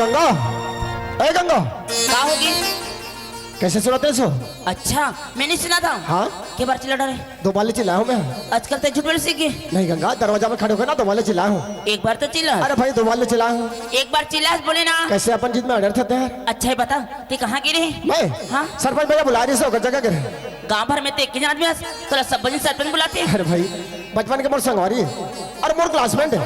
गंगा, ए गंगा, क्या होगी? कैसे सुनाते सो? अच्छा मैंने सुना था। हाँ के बार चिल्ला रहे? 2 बार चिल्लाया हूँ मैं। आजकल तो झूठ बोल सीखी। नहीं गंगा, दरवाजा में खड़े होकर ना 2 बार चिल्लाया हूँ। एक बार तो चिल्ला। अरे भाई 2 बार चिल्लाया हूँ। एक बार चिल्ला बोले ना। कैसे अपन जीत में अडर थे यार। अच्छा है बता ते कहाँ गिरे? मैं हाँ सरपंच भैया बुला रही से जगह गिरे। गांव भर में तो एक ही आदमी तो सब बजे सरपंच बुलाते हैं। अरे भाई बचपन के मोर संगवारी है और मोर क्लासमेट है।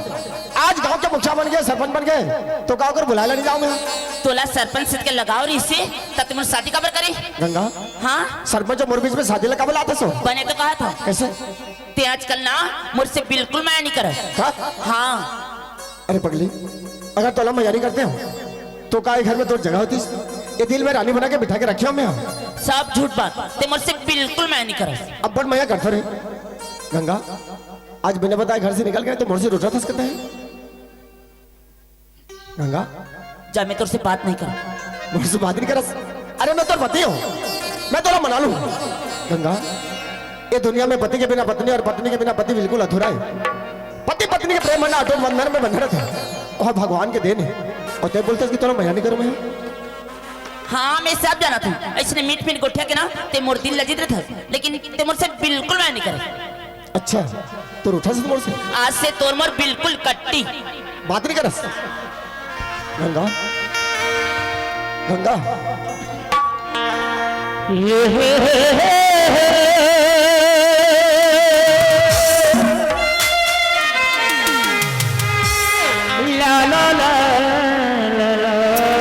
आज गांव के मुखिया बन गए, सरपंच बन गए तो गाँव कर बुला नहीं जाऊँ मैं। तोला सरपंच से के लगाओ री से तब तुम शादी कबर करे गंगा। हाँ सरपंच मोर बीच में शादी लगा बुलाते सो। बने तो कहा था कैसे? ते आजकल ना मुझसे बिल्कुल माया नहीं करे। हाँ अरे पगली, अगर तोला मजा नहीं करते हो तो का घर में तो जगह होती, ये दिल में रानी बना के बिठा के रखी हो मैं। सब झूठ बात, ते मुझसे बिल्कुल माया नहीं करे। अब बड़ मजा करते रहे। गंगा आज बिना बताए घर से निकल गए तो मुझसे रूठा थस करते हैं। गंगा जा मैं तुझसे बात नहीं करूं। मुझसे बात नहीं करस। अरे मैं तो पति हूँ, मैं तो मना लूं। गंगा ये दुनिया में पति के बिना पत्नी और पत्नी के बिना पति बिल्कुल अधूरा है। पति पत्नी के प्रेम बना अटूट बंधन में बंधन था और भगवान के देन है। और ते बोलते कि तोरा मजा नहीं करूं मैं। हाँ मैं सब जाना था। ऐसे मीट पीट गोठिया के ना ते मोर दिल लजित था, लेकिन ते मुझसे बिल्कुल माया नहीं करे। अच्छा तो रूठा से मोर से? आज से तोर मोर बिल्कुल कट्टी बात नहीं करस। गंगा गंगा ला ला ला ला ला ला ला ला ला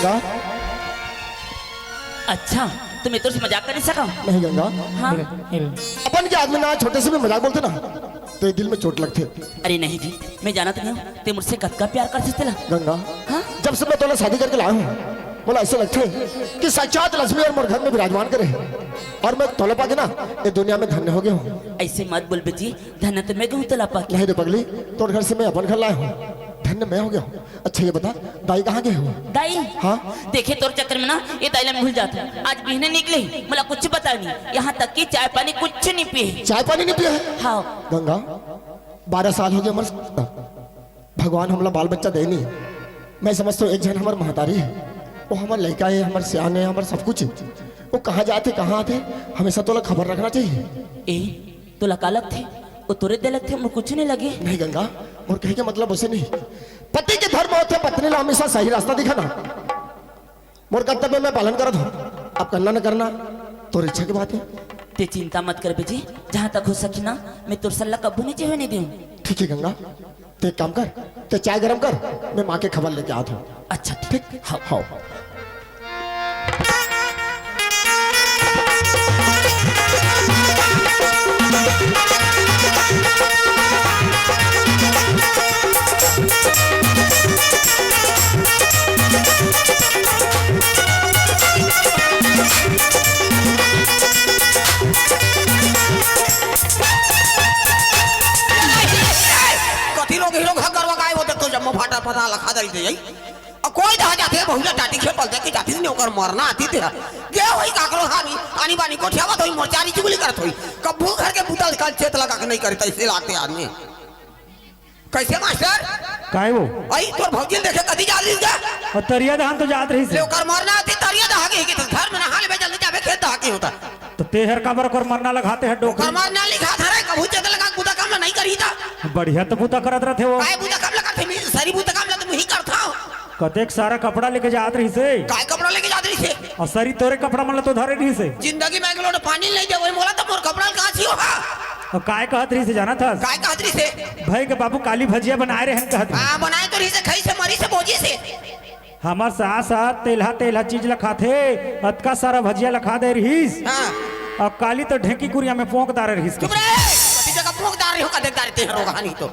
गंगा अच्छा तो मैं तो मजाक कर नहीं सका। नहीं गंगा, हाँ अपन के आदमी ना छोटे से भी मजाक बोलते ना तो ये दिल में चोट लगते। अरे नहीं जी मैं जाना नहीं हूँ ते मुझसे कद का प्यार कर सकते ला। गंगा हाँ जब से मैं तोला शादी करके लाया हूँ बोला ऐसे लगते कि साक्षात लक्ष्मी और मोर घर में विराजमान करे और मैं तोला पाके ना ये दुनिया में धन्य हो गया हूँ। ऐसे मत बोल बेटी, धन्य तो मैं कहूँ तो लापा की। नहीं रे पगली, तोर घर से मैं अपन घर लाया हूँ, धन्य मैं हो गया हूँ। अच्छा ये बता दाई कहाँ गए हो? दाई हाँ देखे तोर चक्कर में ना ये दाई ला भूल जाता। आज बिहने निकले मला कुछ पता नहीं, यहाँ तक कि चाय पानी कुछ नहीं पिए। चाय पानी नहीं पिया है? हाँ गंगा 12 साल हो गए मर भगवान हमला बाल बच्चा दे नहीं। मैं समझता हूँ एक जन हमारे महतारी है, वो हमारे लड़का है, हमारे सियाने है, हमारे सब कुछ है। वो कहाँ जाते कहाँ आते हमेशा तो खबर रखना चाहिए। ए तो लकालक थे वो तोरे दिलक थे मुझे कुछ नहीं लगे। नहीं गंगा और कहे के मतलब उसे नहीं, पति के धर्म होते पत्नी ने हमेशा सही रास्ता दिखाना। मोर कर्तव्य में पालन करत हो, अब करना न करना तो इच्छा की बात है। ते चिंता मत कर बेटी, जहाँ तक हो सकी ना मैं तुर सल्ला कब्बू नीचे होने दूँ। ठीक है गंगा, तो एक काम कर, तो चाय गरम कर, मैं माँ के खबर लेके आता हूँ। अच्छा ठीक हाँ हाँ फाटा पता लखा दई दे कोई दा जाते बहुला टाटी खेल पलते की जाती ने ओकर मरना आती थे गे होई काकरो हानी आनी बानी को ठेवा तो मोचारी चुगली करत होई कब्बू घर के बुता काल चेत लगा के नहीं करता इसे लाते आदमी कैसे मास्टर काय वो आई तोर भौजी देखे कदी जा ली जा और तरिया धान तो जात रही ले से ओकर मरना आती तरिया दा के के घर में नहा ले जल्दी जाबे खेत दा के होता तो तेहर काबर कर मरना लगाते हैं ओकर डोकर मरना लिखा था रे कबू चेत लगा बुता काम नहीं करी था बढ़िया तो पूता करत रहते हो। काय बुता काम लगा थे सारी बुता काम लगा मुही करता कतेक सारा कपड़ा लेके जात रही से काय कपड़ा लेके जा रही से और सरी तोरे कपड़ा मन तो धरे रही से जिंदगी में एक लोट पानी ले जाओ मोला तो मोर कपड़ा कहां छी हो और काय कहत रही से जाना था काय कहत रही से भाई के बाबू काली भजिया बनाए रहे हैं कहत रही। हां बनाए तो रही से खाई से मरी से बोझी से हमार सास तेलहा चीज लखाथे अतका सारा भजिया लखा दे रहीस हां और काली तो ढेकी कुरिया में पोंकदार रहीस। चुप रे कति जगह पोंकदार हो का देखदार ते रोगानी तो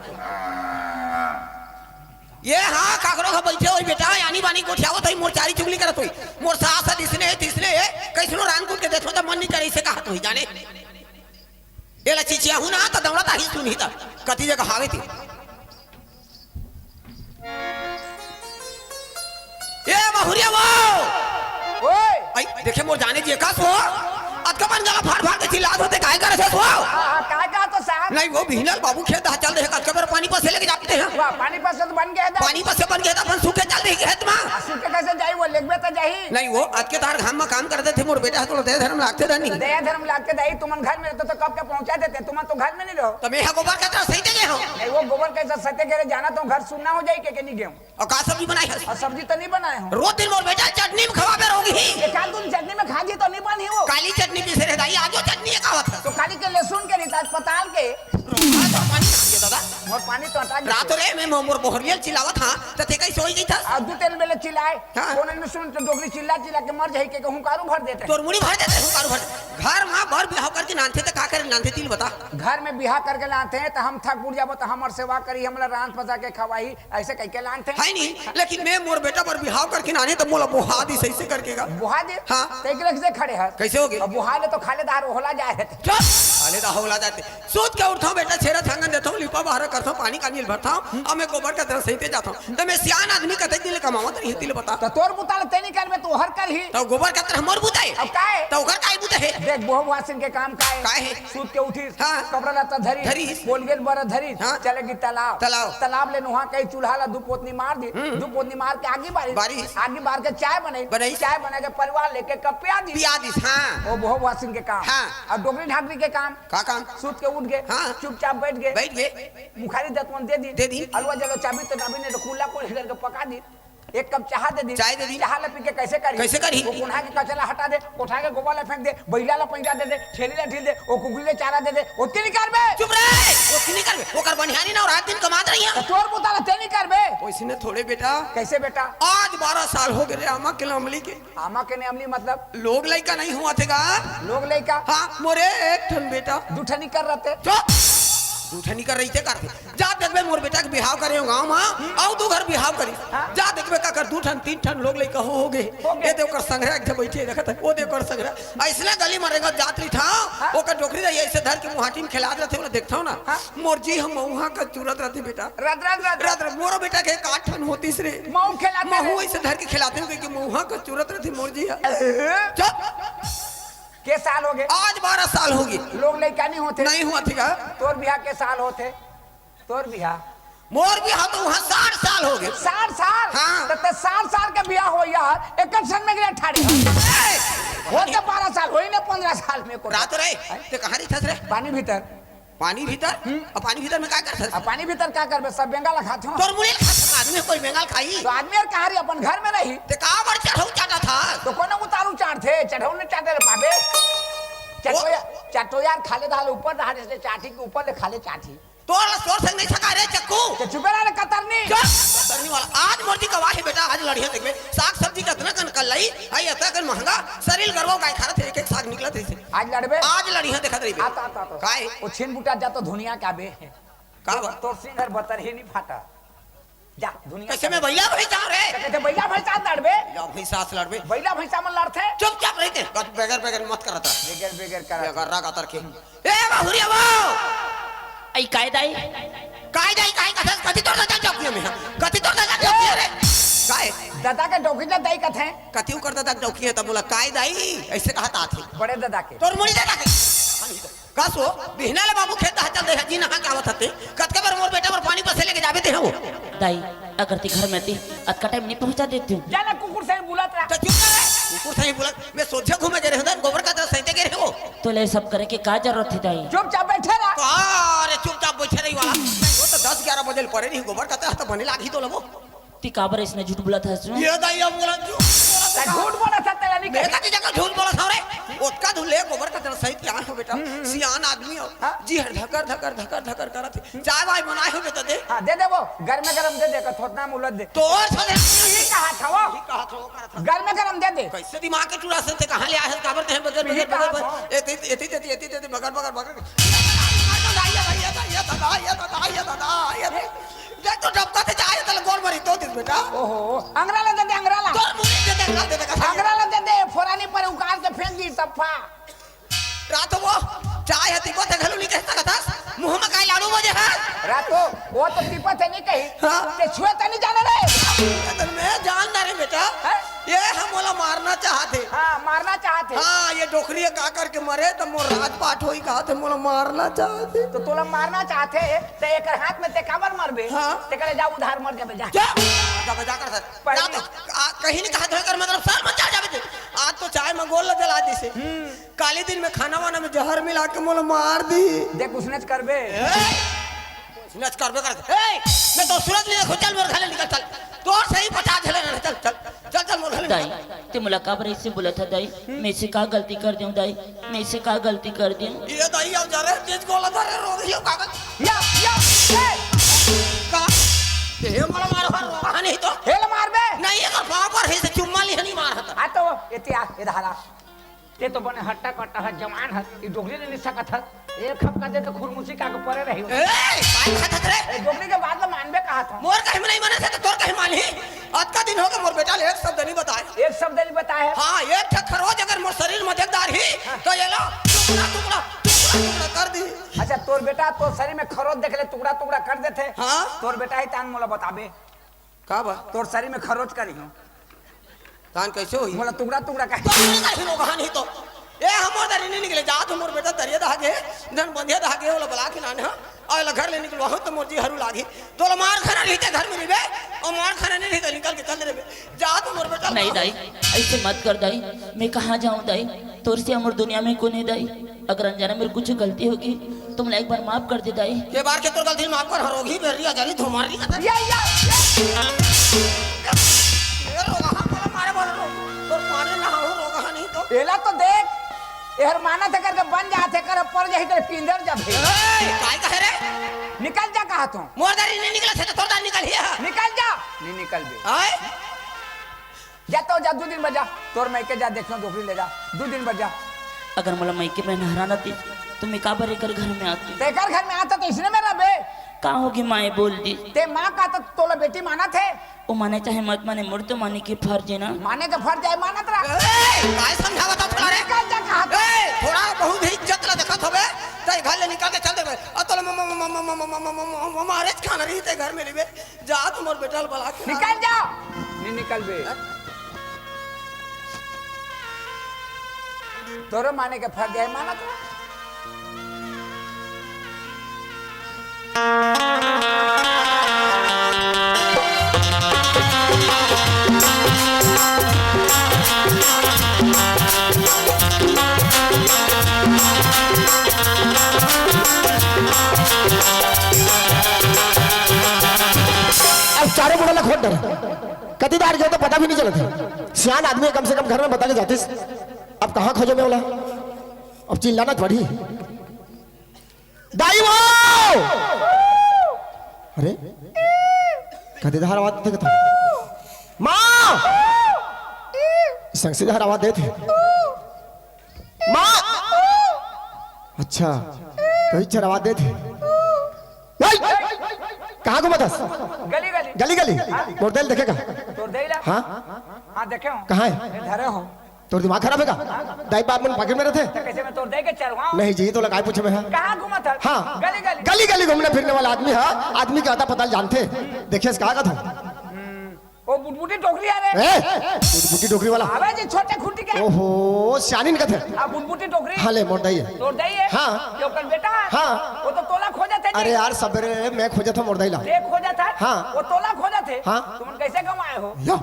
ये हाँ काकरो का बैठे और बेटा यानी बानी कोठियावत होई मोर चारी चुगली करत होई मोर सास दिसने कैसनो रान कूट के देखो तो मन नहीं करे से कहत होई जाने एला चिचिया हूं ना तो दौड़ा ताही सुनी था कति जगह हावे थी ए बहुरिया वो ओए आई देखे मोर जाने जी का सो अतकबन गला फाड़ फाड़ के चिल्लात होते काहे करे से सो काय का तो साहब नहीं वो भिनल बाबू खेत दा चल रहे कबर पानी पर से लेके जाते हैं वाह पानी पर से तो बन गया था पानी पर से बन गया था अपन सूखे चल रही खेत में सूखे कैसे जाई वो लेगबे तो जाई नहीं वो आज के तार घाम में काम करते थे मोर बेटा तो दे धर्म लागते था नहीं दया धर्म लागते दाई तुमन घर में रहते तो कब के पहुंचा देते तुम तो घर में नहीं रहो तो मैं गोबर का तरह सही जगह हो नहीं वो गोबर कैसे सत्य करे जाना तो घर सुनना हो जाई के नहीं गेहूं और का सब्जी बनाई है और सब्जी तो नहीं बनाए हो रोज दिन मोर बेटा चटनी में खवाबे रोगी एक आध तुम चटनी में खा जी तो नहीं बनी वो काली चटनी पीसे रह दाई आजो चटनी का आवत है तो काली के लहसुन के नहीं अस्पताल के तो पानी ये दादा और पानी तो हटा रात रे मैं मोर बोहरियल चिल्लावत हां तो ते कई सोई गई था और दो तेल बेले चिल्लाए हाँ। कोने में सुन तो डोगरी चिल्ला चिल्ला के मर जाई के कहूं कारू भर देते तोर मुड़ी भर देते हूं कारू भर घर मां बर बिहाव करके नानथे तो का करे नानथे तिल बता घर में बिहा करके लाते हैं तो हम थक बुढ़ जाबो तो हमर सेवा करी हमला रांत फसा के खवाई ऐसे कह के लाते है नहीं लेकिन मैं मोर बेटा पर बिहाव करके नाने तो मोला बुहा दी सही से करके का बुहा दे हाँ। तेगरक से खड़े हैं कैसे होगे अब बुहा ले तो खालेदार होला जाए है चुप आले दा होला जाते सोच के उठा बेटा छेरा थांगन देता हूं लिपा बाहर करता हूं पानी का नील भरता हूं अब मैं गोबर का तरह सहीते जाता हूं तो मैं सियान आदमी कते दिल कमावत नहीं तिल बता तो तोर बुताल ते नहीं करबे तू हर कर ही तो गोबर का तरह मोर बुताए अब काहे तो ओकर काई बुता है देख बहु वासिन के काम काहे काहे? सूत के उठी हाँ। कपड़ा लता धरी धरी। बोल गेल बर धरी हाँ। चलेगी तालाब तालाब। ले नुहा कई चूल्हा ला दू पोतनी मार दी दू पोतनी मार के आगी बारी आगी बार के चाय बनाई चाय बना के परिवार लेके कप पिया दी हां ओ बहु वासिन के काम हाँ। और डोगरी ढाकरी के काम का काम सूत के उठ गए हाँ। चुपचाप बैठ गए मुखारी दतवन दे दी अलवा जलो चाबी तो नाबी ने खुला को लेकर के पका दी एक कप चाह दे दी चाय दे दी चाह ले पी के कैसे करी वो कुन्हा के कचरा हटा दे उठा के गोबर ला फेंक दे बैला ला पंजा दे ठेली ला ढील दे ओ कुकुले चारा दे ओती नहीं करबे चुप रे ओती नहीं करबे ओकर बनिहानी ना रात दिन कमात रही है तोर बुताला ते नहीं करबे ओ वैसे थोड़े बेटा। कैसे बेटा? आज 12 साल हो गए आमा के अमली के। आमा के ने अमली मतलब लोग लड़का नहीं हुआ थे का? लोग लड़का। हाँ मोरे एक ठन बेटा दूठनी कर रहते। चुप दूठनी कर रही थे कर जा देखबे मोर बेटा के बिहाव करे गांव में आओ दो घर बिहाव करी जा देखबे का कर दू ठन तीन ठन लोग लइका हो गए ए देव कर संग्रह के बैठे देखत है ओ देव कर संग्रह ऐसले गली मारेगा जातरी था ओकर डोकरी रही ऐसे धर के मुहाटी में खिला रहते ओला देखथौ ना मोर जी हम वहां का चूरत रहते बेटा रद रद रद रात मोरो बेटा के 8 ठन होती रे मऊ खिलाते महू ऐसे धर के खिलाते हो कि मुहा का चूरत रहती मोर जी चुप के साल हो गए? आज 12 साल हो गए। लोग लड़का नहीं होते? नहीं हुआ थी का? तोर बियाह के साल होते? तोर बियाह मोर बियाह तो वहां 60 साल हो गए। 60 साल? हाँ। तो 60 साल का बियाह हो यार एक सन में गिरा ठाड़ी होते 12 साल होई ना 15 साल में को रात रे ते कहां रही थस रे? पानी भीतर। पानी भीतर? अब पानी भीतर में क्या करथस? अब पानी भीतर क्या करबे? सब बेंगाल खाते हो। तोर मुड़ी खाता आदमी कोई बेंगाल खाई? तो आदमी और कहां रे अपन घर में नहीं ते का बर चढ़ौ चाटा था? तो कोनो उतारू चाट थे चढ़ौ ने चाटे रे पाबे चटो यार खाले दाल ऊपर धारे से चाटी के ऊपर ले खाले चाटी तोर संग नहीं छका रे चक्कू ते चुपे रह कतरनी कतरनी वाला आज मोर जी गवाह है बेटा आज लड़िया देखबे साग सब्जी कितना कन कल लाई आई अता कन महंगा शरीर गरवा गाय खा थे एक एक साग निकलत है आज लड़बे आज लड़िया देखत रही आता आता तो काय ओ छिन बूटा जा तो धुनिया का बे का तोर सिंगर बतर ही नहीं फाटा जा दुनिया कैसे में भैया भाई जा रे कहते भैया भैंसा लड़बे या भाई साथ लड़बे भैया भैंसा में लड़ते चुपचाप रहते बेगर बेगर मत करता बेगर बेगर कर बेगर रा कतर के ए बाहुरिया वो आई कायदाई काय कथी तोड़ दा चौकी में कथी तोड़ दा चौकी रे काय दादा के डोकी ना दई कथे कथी कर दा चौकी है तब बोला काय दाई ऐसे कहता थी बड़े दादा के तोर मुड़ी दादा के कासो बिहना ले बाबू खेत चल दे जी नहा के आवत हते कतके बार मोर बेटा पर पानी पसे लेके जाबे ते हो दाई अगर ती घर में थी अत का टाइम नहीं पहुंचा देती हूँ जाना कुकुर से बुलात रहा तो चुप कर कुकुर सही बोला मैं सोचे घूमे गए रहे गोबर का तरह सहिते गए हो तो ले सब करे की का जरूरत थी दाई चुपचाप बैठे रहा तो अरे चुपचाप बैठे रही वाला वो तो 10-11 बजे पड़े नहीं गोबर का तरह तो बने लागी तो लगो ती काबर इसने झूठ बोला था ये दाई अब बोला झूठ बोला था तेरा नहीं मैं कती जगह झूठ बोला था रे ओतका धुले गोबर का तरह सहित क्या हो बेटा सियान आदमी हो जी हर धकर धकर धकर धकर करत चाय वाय बनाए हो बेटा दे हां दे दे वो गरम गरम दे दे थोतना मुलत दे तो छोड़े ये कहा था वो कहा था वो कहा था गरम गरम दे दे कैसे दिमाग के टुरा से कहां ले आए काबर कहे बगैर बगैर एती बगैर बगैर बगैर दादा देख तो डबका से जाए तो गोल मरी तो दिस बेटा ओहो अंगराला दे दे अंगराला तो मुझे दे दे अंगराला दे दे फोरानी पर उकार के फेंक दी सफा रात वो चाय हती को घलू नहीं कहता था मुंह में काय लाड़ू बजे है रातो वो तो टिपा थे नहीं कही ते छुए तो नहीं जाने रे मैं जानदार है बेटा ये हम वाला मारना चाहते हां मारना चाहते हां ये डोकरी का करके मरे तो मोर राजपाट होई कहा थे मोला मारना चाहते तो तोला मारना चाहते ते एक हाथ में ते काबर मरबे हाँ। ते करे जा उधार मर जाबे जा जा कर सर कहीं नहीं कहा था कर मतलब साल में जा जाबे आज तो चाय में गोल जला दी से काली दिन में खाना वाना में जहर मिला के मोला मार दी देख उसने करबे सुनच करबे कर ए मैं तो सूरज ले देखो चल मोर घरे निकल चल तो सही 50 झले ना चल चल चल चल मोर घरे दाई ते मुला काबर इससे बोला था दाई मैं से का गलती कर दूं दाई मैं से का गलती कर दूं ये दाई अब जा रहे चीज को लगा रे रो रही हो कागज या का ये मोला मारो हर नहीं तो हेल मारबे नहीं अगर पापर है से चुम्मा ली नहीं मार हता आ तो इतिहास इधारा ते तो बने हट्टा कट्टा है जवान है ई डोगरी ने सकत है एक खपका दे तो खुरमुसी का के परे रही ए काय खाता रे ए डोगरी के बाद में मानबे कहा था मोर कहीं में नहीं माने थे तो तोर कहीं मानी आज का दिन होगा मोर बेटा ले एक शब्द नहीं बताए एक शब्द नहीं बताया हां एक ठक्कर रोज अगर मोर शरीर में देखदार ही तो ये लो टुकड़ा टुकड़ा टुकड़ा कर दी अच्छा तोर बेटा तो शरीर में खरोच देख ले टुकड़ा टुकड़ा कर देते हां तोर बेटा ही तान मोला बताबे का बा तोर शरीर में खरोच करी हूं तान कैसे होई मोला टुकड़ा टुकड़ा का तो नहीं रो कहानी तो ए हमर दरी नहीं निकले जा तो मोर बेटा दरिया धागे धन बंधिया धागे होला बला के नान और घर ले निकलो हो तो मोर जी हरू लागी तो मार खाना रहते घर में रिबे और मार खाना नहीं रहते निकल के चल रे जा तो मोर बेटा नहीं दाई ऐसे मत कर दाई मैं कहाँ जाऊँ दाई तोर से अमर दुनिया में कोई नहीं दाई अगर अनजाने मेरी कुछ गलती होगी तो मुझे एक बार माफ कर दे दाई के बार के तोर गलती माफ कर हरोगी बेरिया जाली धुमारी का या ये रोगा हम मारे बोल तो मारे ना हो रोगा नहीं तो एला तो देख एहर माना थे करके बन जाते कर पर जाही कर पिंदर जब ए काय कहे रे निकल जा कहा तू मोर दरी नहीं निकला थे तो तोर दान निकल हिया निकल जा नहीं निकल बे आए जा तो जा 2 दिन बजा तोर मैं के जा देखना डोकरी ले जा 2 दिन बजा अगर मला मायके में नहराना थी तो मैं का बरे कर घर में आती तेकर घर में आता तो इसने मेरा बे का होगी माए बोल दी ते माँ का तो तोला बेटी माना थे वो माने चाहे मत माने मुड़ तो माने की फर्ज है ना माने तो फर्ज है मानत रहा काय समझावा था थोड़ा रे निकल जा कहाँ पे? थोड़ा बहुत ही इज्जत ला देखत होबे तई घर ले निकाल के चल देबे अतल मारे खाना रही ते घर में लेबे जा तुमर बेटा बला के निकल जा नहीं निकल बे तोरे माने के फर्ज है मानत रहा अब चारों बुढ़ा खोट डर कतीदार गए तो पता भी नहीं चला था सियान आदमी कम से कम घर में बता के जाते अब कहाँ खोजो मैं बोला अब चिल्लाना थोड़ी दाई वो अरे कतीदार आवाज देते था माँ संसीदार आवाज देते माँ अच्छा तो इच्छा आवाज देते कहाँ घुमा था गली गली गली गली मोरदेल देखेगा तोर देला हाँ हाँ देखे हूँ कहाँ है धरे हूँ तोर दिमाग खराब है का दाई बाप मन पॉकेट में रहते तो कैसे मैं तोर दे के चढ़वाऊँ नहीं जी तो लगाए पूछे में है कहाँ घुमा था हाँ गली गली गली गली घूमने फिरने वाला आदमी है आदमी का आता पता जानते देखिए कहा का था वो बुटबुटी टोकरी आ रहे बुटी टोकरी वाला अबे जी छोटे खुंटी के ओहो शानीन का थे आ बुटबुटी टोकरी हाँ ले मोर दाई है तोर दई है हाँ। जो कल बेटा हाँ। वो तो तोला खोजा थे अरे यार सवेरे मैं खोजा था मोर दाई ला ले खोजा था हाँ। वो तोला खोजा थे हाँ। तुम कैसे कमाए हो यो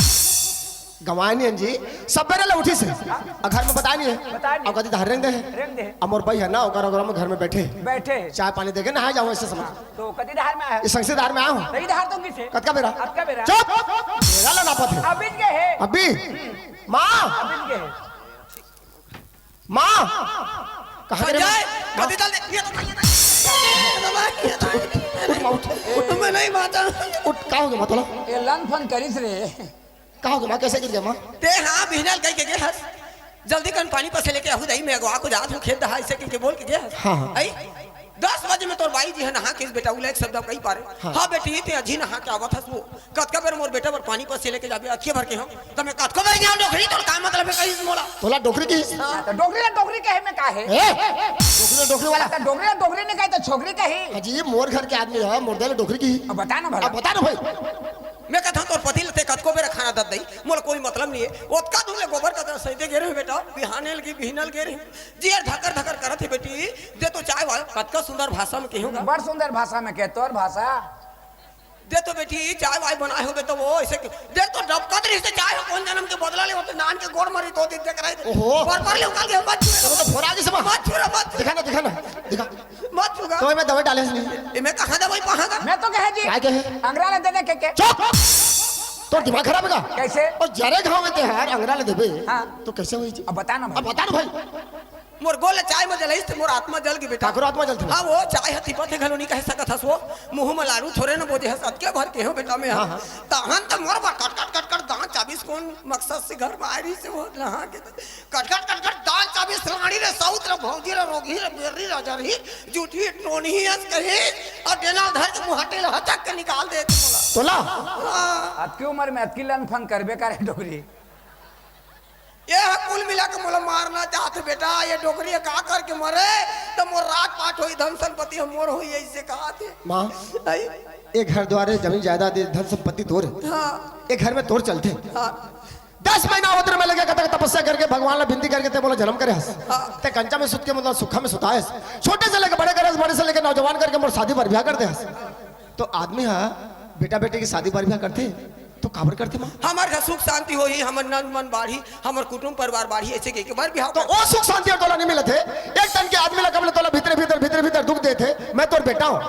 गवाए नहीं जी सवेरे ला उठी से घर में बताया नहीं है बताया नहीं। अब कभी धार रेंग दे रेंग दे अमर भाई है ना अगर में घर में बैठे बैठे चाय पानी देके नहा जाऊँ ऐसे समझ तो कदी धार में आया इस संसीदार में आया हूँ सही धार तो किसे कद का मेरा अब का बेरा चुप मेरा ला नापा थे अबिज के है अभी माँ अबिज के है माँ कहाँ गए जाए कदी डाल दे ये तो उठ माँ उठ मैं नहीं माता उठ कहाँ हो गया माँ तोला ये लन फन करिस रे कहाँ हो गया माँ कैसे गिर गया माँ ते हाँ बिहनल गई के गे हस जल्दी कन पानी पर से लेके आहू दई मैं अगवा को जात हूं खेत दहा ऐसे के बोल के गे हस हाँ, हाँ। आई 10 बजे में तोर बाई जी है नहा के इस बेटा उले एक शब्द कही पारे हां बेटी ते अजी नहा के आवत हस वो कतका बेर मोर बेटा पर पानी पर से लेके जाबे अखिए भर के हम त मैं कतको बेर गया डोकरी तोर का मतलब है कहीं मोला तोला डोकरी की तो डोगरी के है में का है डोकरी वाला तो डोगरी ने कही तो छोकरी का है अजी ये मोर घर के आदमी है मोर दे डोकरी की अब बता ना भला अब बता ना भाई मैं कहता तोर पति लते कतको बेर खाना दत दई मोर कोई मतलब नहीं है ओतका दूले गोबर का तरह सहिते गेरे बेटा बिहानेल की बिहनल गेरे जी धकर धकर करत है बेटी दे तो चाय वाला कतका सुंदर भाषा में कहूंगा बड़ सुंदर भाषा में कह तोर भाषा दे तो बेटी चाय वाय बनाए हो तो वो ऐसे दे तो डबकत रही से चाय हो कौन जन्म के बदला ले होते नान के गोड़ मरी तो दिन देख रहे ओहो। पर ले उकाल के मत तो फोरा आगे से माँ मत छुरा मत दिखा ना दिखा मत छुगा तो मैं दवाई डाले नहीं ये मैं कहां दवाई कहां का मैं तो कहे जी क्या कहे अंग्रेज दे दे के चुप तो दिमाग खराब है का कैसे और जरे घाव में ते हार अंगरा ले देबे हाँ। तो कैसे हुई जी अब बता ना अब भाई बता ना भाई मोर गोले चाय में जलई से मोर आत्मा जल की बेटा ठाकुर आत्मा जलती है। हां वो चाय हती पथे घलो नहीं कह सकत हस वो मुंह में लारू थोड़े न बोझे हस के भर के हो बेटा में हाँ, हाँ। तहन त मोर बा कट कट कट कट दांत 24 कौन मकसद से घर में आरी से वो नहा के कट कट कट कट दांत 24 लाड़ी रे साउथ रे भौजी रे रोगी रे बेरी राजा रही जूठी टोनी हस कहे और डेना धर के मुहटे ले हटक के निकाल दे बोला तोला अब की उम्र में अतकी लन फन करबे करे डोगरी ये कुल मिला के मोला मारना चाहते बेटा ये डोकरी का करके मरे तो मोर रात पाट होई धन संपत्ति मोर होई ऐसे कहा थे माँ एक घर द्वारे जमीन जायदाद धन संपत्ति तोड़ हाँ एक घर में तोड़ चलते हाँ 10 महीना उधर में लगे कतक तपस्या करके भगवान ला बिनती करके ते बोला जन्म करे हस ते कंचा में सुत के मतलब सुखा में सुताए छोटे से लेके बड़े करे बड़े से लेके नौजवान करके मोर शादी पर ब्याह करते हस तो आदमी है बेटा बेटे की शादी पर ब्याह करते तो काबर करते माँ हमार घर सुख शांति होई हमर नन मन बाढ़ी हमर कुटुंब परिवार बाढ़ी ऐसे के बार बिहाव तो ओ सुख शांति और तोला नहीं मिले थे एक टन के आदमी लगा तोला भीतर भीतर भीतर भीतर दुख देते मैं तो बेटा हूँ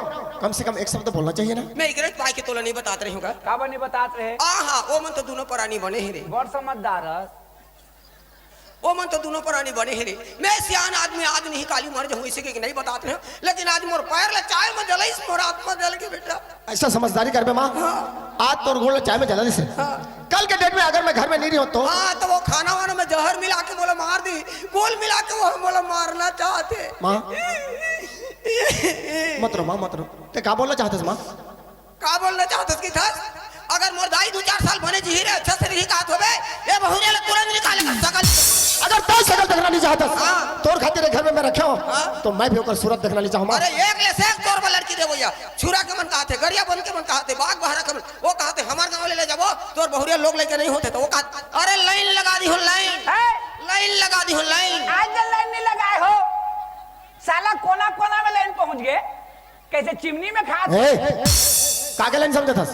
कम से कम एक शब्द बोलना चाहिए ना मैं इगरेज पाई के तोला नहीं बताते रही हूँगा का बनी बतात रहे आहा ओ मन तो दोनों परानी बने ही रे बड़ समझदार ओ मन तो दोनों प्राणी बने ही रे। मैं सियान आदमी आज नहीं काली मर जाऊं इसी के नहीं बताते हैं, लेकिन आज मोर पैर ले चाय में जलाई मोर आत्मा जल के बेटा। ऐसा समझदारी कर बे माँ। आज तो गोल चाय में जला से कल के डेट में अगर मैं घर में नहीं रही तो हाँ तो वो खाना वाना में जहर मिला के बोला मार दी, गोल मिला के वो बोला मारना चाहते। माँ मत रो माँ मत रो। ते का बोलना चाहते माँ? का बोलना चाहते की था? अगर मोर दाई 2-4 साल बने जी रे अच्छा से नहीं कहत होबे ये बहुरे ले तुरंत निकाले कर सकल। अगर तो शकल देखना नहीं चाहता तोर खातिर घर में मैं रखे हो तो मैं भी ओकर सूरत देखना नहीं चाहूँ। अरे एक ले से तोर पर लड़की दे भैया छुरा के मन कहते गरिया बन के मन कहते बाग बहरा के वो कहते हमार गांव ले जाबो तोर बहुरिया लोग लेके नहीं होते तो वो कहते अरे लाइन लगा दी हो लाइन लगा दी हो लाइन। आज लाइन नहीं लगाए हो साला, कोना कोना में लाइन पहुंच गए कैसे चिमनी में खा काके लाइन समझा था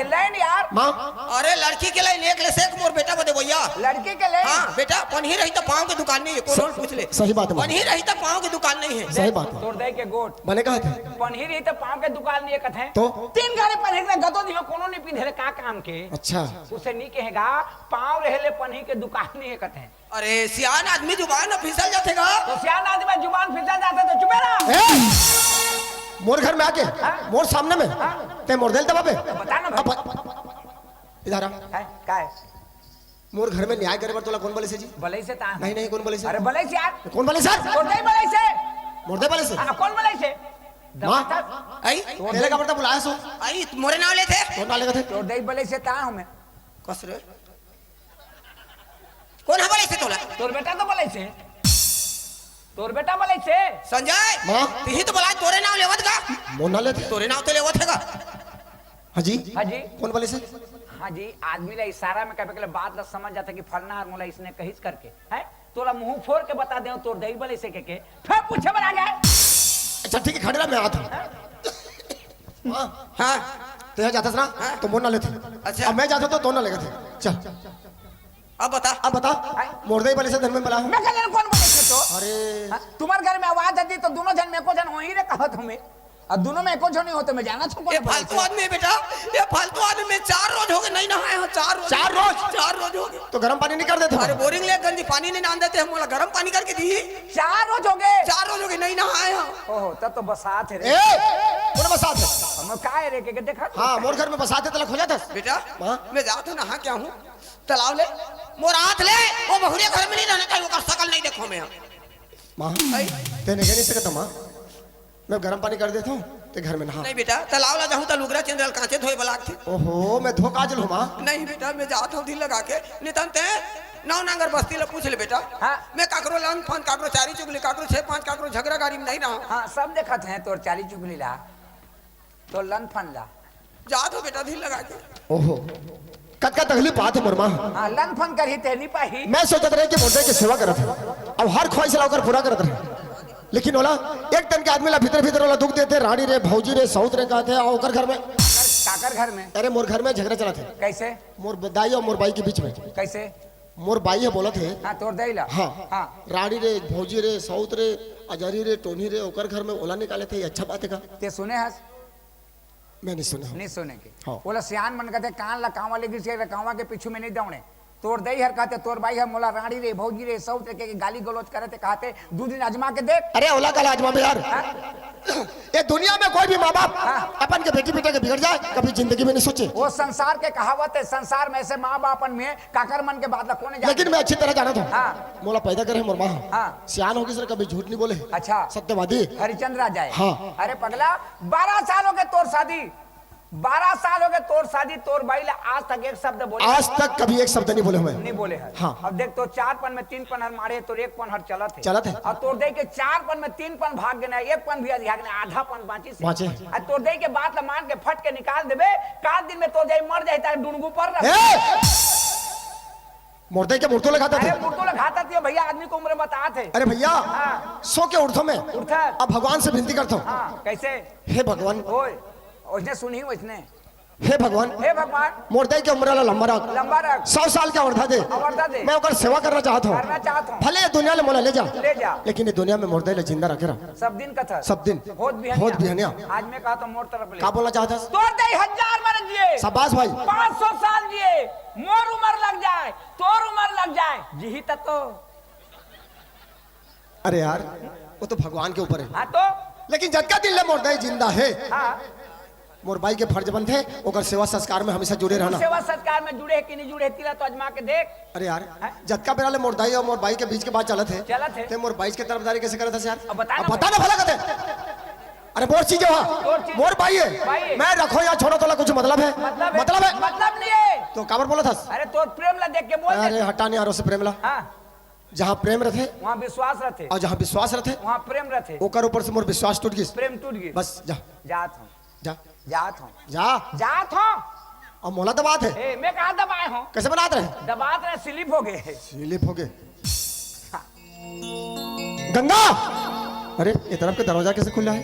लाइन यार। माँ अरे लड़की के लाइन एक ले से मोर बेटा बदे भैया लड़की के लाइन। हाँ बेटा पन्ही रही तो पाँव की दुकान नहीं है कौन पूछ ले। सही बात है पन्ही रही तो पाँव की दुकान नहीं है। सही बात है। तोड़ दे के गोट मैंने कहा था पन्ही रही तो पाँव के दुकान नहीं कथे तो 3 गाड़ी पन्ही के गदो दियो कोनो नहीं पिंधे का काम के। अच्छा उसे नहीं कहेगा पाँव रहले पन्ही के दुकान नहीं कथे। अरे सियान आदमी जुबान न फिसल जातेगा तो सियान आदमी जुबान फिसल जाते तो चुपे रहा। मोर घर में आके मोर सामने में ते मोर दिल दबा पे बता ना भाई इधर आ। का है मोर घर में न्याय करे पर तोला कौन बोले से जी? भले से ता नहीं नहीं कौन बोले से? अरे भले से यार कौन बोले सर? तोड़ दे भले से मोर दे बोले से कौन भले से माँ आई तेरे का बर्ता बुलाया सो आई मोरे नाव ले थे कौन डालेगा थे? तोड़ दे भले से ता हूं मैं कस रे कौन है बोले से तोला? तोर बेटा तो भले से तोर बेटा भले से संजय माँ तही तो बोला तोरे नाव लेवत का मोर ना लेते तोरे नाव तो लेवत हैगा। हाँ जी हाँ जी कौन बोले से? हाँ जी आदमी ला इशारा में कहे के बात ला समझ जाता कि फलना और मोला इसने कहिस करके है तोला मुंह फोड़ के बता दे तोर दही भले से के फिर पूछे बना गया। अच्छा ठीक है खड़े रहा मैं आता हूँ। हाँ तो जाता था ना तो मोर ना लेते। अच्छा। अब मैं जाता तो ना लेगा थे। चल अब बता मोर दे बोले से धन में बोला मैं कहने कौन बोले थे तो अरे तुम्हारे घर में आवाज आती तो दोनों जन में को जन हो ही रे कहा तुम्हें और दोनों में एको जन नहीं होते मैं जाना छू ये फालतू आदमी है बेटा ये फालतू आदमी में 4 रोज हो गए नहीं नहाए हो 4 रोज हो गए तो गर्म पानी नहीं कर देते? अरे बोरिंग ले गंदी पानी नहीं नान देते हम बोला गर्म पानी करके दी 4 रोज हो गए 4 रोज हो गए नहीं नहाए हो। ओहो तब तो बसात है रे कौन बसात है? हम का है रे के देखा हाँ मोर घर में बसाते तलक हो जाता बेटा हाँ? मैं जाता नहा क्या हूँ तालाब ले मोर हाथ ले वो बहुरिया घर में नहीं रहने का वो शकल नहीं देखो मैं माँ तेने कह नहीं सकता माँ मैं गर्म पानी कर देता हूँ ते घर में नहा। नहीं बेटा तालाब ला जाऊँ तो लुगरा चंद्रल कांचे धोए बलाक थे। ओहो मैं धोखा जल हूँ माँ। नहीं बेटा मैं जाता हूँ दिल लगा के नितन ते नौ नांगर बस्ती ला पूछ ले बेटा। हाँ। मैं काकरो लन फन काकरो चारी चुगली काकरो 6-5 काकरो झगड़ा गाड़ी में नहीं रहा। हाँ सब देखा थे तोर चाली चुगली ला तो लन फन ला जा दो बेटा दिल लगा के। ओहो कत का तकलीफ बात है मोर माँ। हाँ लन फन कर ही ते नहीं पाही मैं सोचत रहे कि मोटे की सेवा करत है अब हर ख्वाहिश लाकर पूरा करत रहे लेकिन ओला एक तन के आदमी ला भीतर ओला दुख देते रानी रे भौजी रे सौत रे कहते और ओकर घर में काकर घर में अरे मोर घर में झगड़ा चला थे कैसे मोर दाई और मोर बाई के बीच में। कैसे मोर बाई है बोला थे हाँ तोड़ दे ला हाँ हाँ रानी रे भौजी रे सौत रे अजरी रे टोनी रे ओकर घर में ओला निकाले थे अच्छा बात है का? ते सुने हस मैं नहीं सुना। नहीं सुने के हाँ। बोला सियान मन कहते कान ला कांवा लेगी से कांवा के पीछे में नहीं दौड़े तोड़ दई हर कहते तोर भाई है मोला रानी रे भौजी रे सब के गाली गलौज करे थे कहते 2 दिन अजमा के देख। अरे ओला का लाजमा में यार ये दुनिया में कोई भी माँ बाप अपन के बेटी बेटा के बिगड़ जाए कभी जिंदगी में नहीं सोचे। वो संसार के कहावत है संसार में से माँ बापन में काकर मन के बात कोने जाने। लेकिन मैं अच्छी तरह जाना था हाँ। मोला पैदा करे मोर माँ हाँ। सियान होगी सर कभी झूठ नहीं बोले अच्छा सत्यवादी हरिचंद्र आ जाए। हाँ। अरे पगला 12 साल हो गए तोर शादी 12 साल हो गए तोर शादी तोर भाई ला आज तक एक शब्द बोले आज तक कभी एक शब्द नहीं बोले हुए नहीं बोले है। हाँ। अब देख तो 4 पन में 3 पन हर मारे तो 1 पन हर चलत है है। और तोर दे के 4 पन में 3 पन भाग गए 1 पन भी भाग गए आधा पन बाकी से बाँचे। और तोर दे के बात ला मान के फट के निकाल देबे काल दिन में तोर जाई मर जाई तारे डुनगू पर मुर्दे के मुर्दों लगाता थे। अरे मुर्दो लगाता थे भैया आदमी को उम्र बता थे। अरे भैया हाँ। सो के उठो में उठा अब भगवान से विनती करता हूँ हाँ कैसे हे भगवान ओए उसने सुनी उसने हे भगवान मुर्दे के उम्र लंबा रख लंबा रख 100 साल का वर्धा दे वर्धा दे मैं ओकर सेवा करना चाहता हूँ भले ये दुनिया ले मोला ले जा लेकिन ये दुनिया में मुर्दे ले जिंदा रखे रहा सब दिन कथा सब दिन होत बिहनिया आज मैं कहा तो मोर तरफ ले का बोलना चाहता तोड़ दे 1000 मर जिए शाबाश भाई 500 साल जिए मोर उम्र लग जाए तोर उम्र लग जाए जी तक तो अरे यार वो तो भगवान के ऊपर है, हाँ तो लेकिन जटका दिल मोर दाई जिंदा है। हाँ मोर बाई के फर्ज बंद है ओकर सेवा संस्कार में हमेशा जुड़े रहना। सेवा सत्कार में जुड़े है कि नहीं जुड़े तिला तो अजमा के देख। अरे यार जटका बेरा ले मोर दाई और मोर बाई के बीच के बात चलत है, चलत है। ते मोर बाई के तरफदारी कैसे करत है यार? अब बता ना अब बता ना भला कदे। अरे मोर चीज है तोर वहाँ, चीज। मोर बाई बाई है, है। मैं रखो या छोड़ो तोला कुछ मतलब है? मतलब है मतलब नहीं है। तो काबर बोला था? अरे तो प्रेम ला देख के बोल अरे दे। हटा नहीं यार उससे प्रेम ला। हाँ जहाँ प्रेम रथे वहाँ विश्वास रहते, और जहाँ विश्वास रथे वहाँ प्रेम रहते, ओकर ऊपर से मोर विश्वास टूट गई। प्रेम टूट गई। बस जा जात हूँ जा जात हूँ जा। जात हूँ। और मोला तो बात है, ए मैं कहा दबाए हूँ, कैसे बनात रहे? दबात रहे स्लिप हो गए। स्लिप हो गए। गंगा, अरे ये तरफ के दरवाजा कैसे खुला है?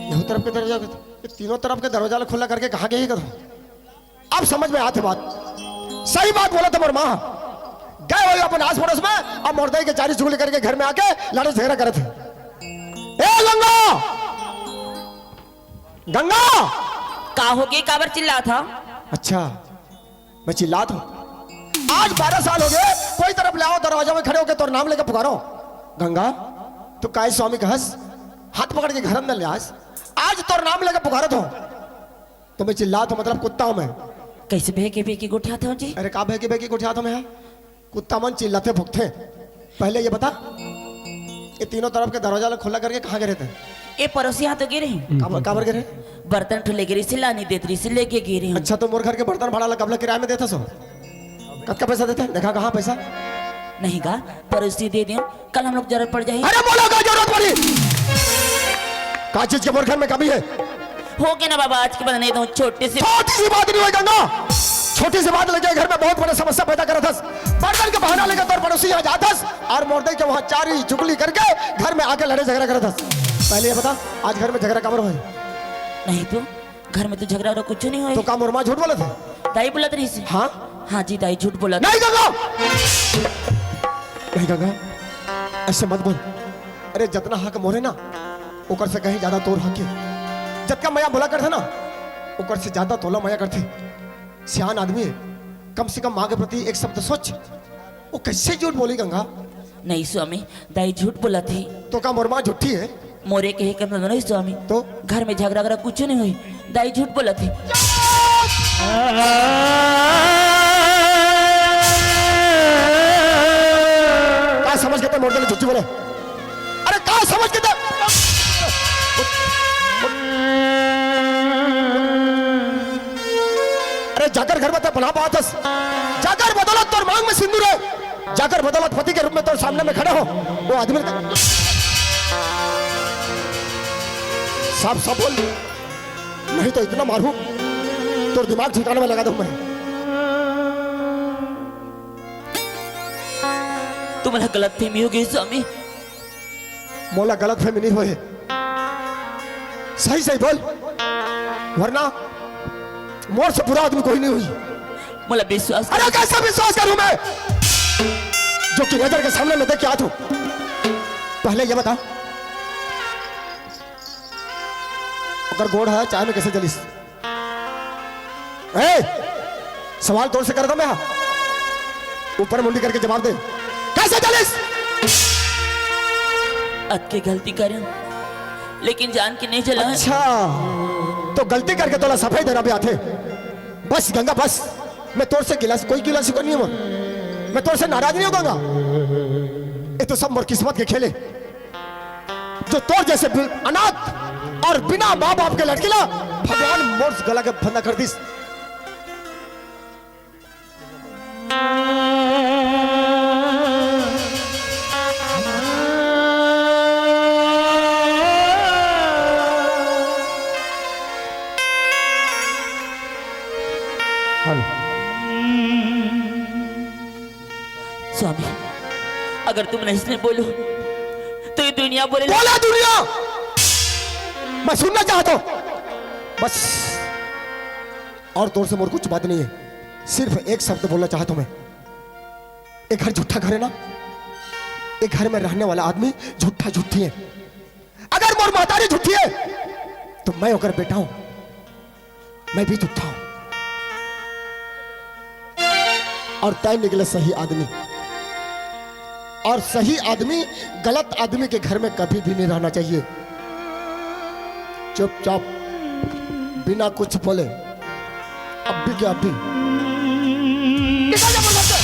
यही तरफ के दरवाजा, ये तीनों तरफ के दरवाजा खुला करके कहाँ गए करो? अब समझ में आते बात, सही बात बोला था मोर माँ। गए हो अपन आस पड़ोस में अब मोरदाई के चारी चुगली करके घर में आके लड़े झगड़ा करे थे। ए गंगा, गंगा का हो गई, काबर चिल्ला था? अच्छा मैं चिल्लात हूँ। आज 12 साल हो गए, कोई तरफ ले आओ दरवाजा में खड़े होके तोर नाम लेकर पुकारो। गंगा तू काय स्वामी कहस, हाथ पकड़ के घर अंदर ले आज तोर नाम लेकर पुकारत हो। तो मैं चिल्लात हूँ, मतलब कुत्ता हूँ मैं। कैसे बेके गुठा था जी? अरे का बेकी बेकी उठा था मैं? कुत्ता मन चिल्लाते भुगते। पहले ये बता, ये तीनों तरफ के दरवाजा खुला करके कहाँ गिरे थे? ये पड़ोसी यहाँ तो गिरे, काबर गिरे? बर्तन ठुले गिरी से लानी देत रही से लेके गिरी हूँ। अच्छा तो मोर घर के बर्तन भाड़ा कबला किराए में देता सो? कब का पैसा देते? देखा कहाँ पैसा? नहीं का पड़ोसी दे दियो, कल हम लोग जरूरत पड़ जाए। अरे बोलो क्या जरूरत पड़ी? का चीज के मोर घर में कमी है? हो गया ना बाबा, आज के बाद नहीं दूं, छोटी सी बात नहीं हुई गंगा, छोटी सी बात लेके घर में बहुत बड़ी समस्या पैदा करत हस। बर्तन के बहाना लेकर तोर पड़ोसी यहाँ जातस और मोरदई के वहाँ चारी चुगली करके घर में आके लड़े झगड़ा करत हस। पहले ये बता आज घर में झगड़ा कबर हुए? नहीं तो घर में तो झगड़ा वगड़ा कुछ नहीं हुआ। तो का मोर माँ झूठ बोले थे? दाई बोला रही से। हाँ हाँ जी दाई झूठ बोला। नहीं गंगा, नहीं गंगा ऐसे मत बोल। अरे जितना हक मोरे ना ओकर से कहीं ज्यादा तोर हक है। जब का मया बोला करते ना ओकर से ज्यादा तोला मया करते। सियान आदमी है, कम से कम माँ के प्रति एक शब्द सोच। वो कैसे झूठ बोली गंगा? नहीं स्वामी, दाई झूठ बोला थी। तो का मोर माँ झूठी है? मोरे कहे करना नहीं स्वामी, तो घर में झगड़ा वगड़ा कुछ नहीं हुई, दाई झूठ बोला थी। क्या समझ के मोर ने झूठी बोले? अरे क्या समझ के अरे जाकर घर में तो बना पात जाकर बदौलत तोर मांग में सिंदूर है, जाकर बदौलत पति के रूप में तोर सामने में खड़े हो। वो आदमी साफ साफ बोल, नहीं तो इतना मारू तोर दिमाग ठिकाने में लगा दूं मैं। तुम्हारा गलत फहमी हो गई स्वामी। मोला गलत फहमी नहीं हुए, सही सही बोल, वरना मोर से बुरा आदमी कोई नहीं हुई। मोला विश्वास। अरे कैसा विश्वास करूं मैं जो कि नजर के सामने में देख के आता हूं? पहले ये बता अगर गोड़ है चाय में कैसे जलीस? सवाल तोड़ से कर दो मैं, ऊपर मुंडी करके जवाब दे, कैसे जलीस? अत की गलती करें लेकिन जान के नहीं चला। अच्छा तो गलती करके तोला सफाई देना भी आते? बस गंगा बस, मैं तोर से गिलास कोई गिलास को नहीं हूं, मैं तोर से नाराज नहीं होगा। ये तो सब मोर किस्मत के खेले जो तोर जैसे अनाथ और बिना माँ बाप के लड़की ला भगवान मोर गला के फंदा कर दिस। स्वामी अगर तुम नहीं बोलो तो ये दुनिया बोले। बोला दुनिया, मैं सुनना चाहता हूं बस, और तोर से मोर कुछ बात नहीं है, सिर्फ एक शब्द बोलना चाहता हूं मैं। एक घर झूठा घर है ना, एक घर में रहने वाला आदमी झूठा झूठी है। अगर मोर महतारी झूठी है तो मैं होकर बेटा हूं, मैं भी झूठा हूं। और तय निकले सही आदमी। और सही आदमी गलत आदमी के घर में कभी भी नहीं रहना चाहिए। चुपचाप बिना कुछ बोले अब भी क्या अब भी निकल जा मुझसे।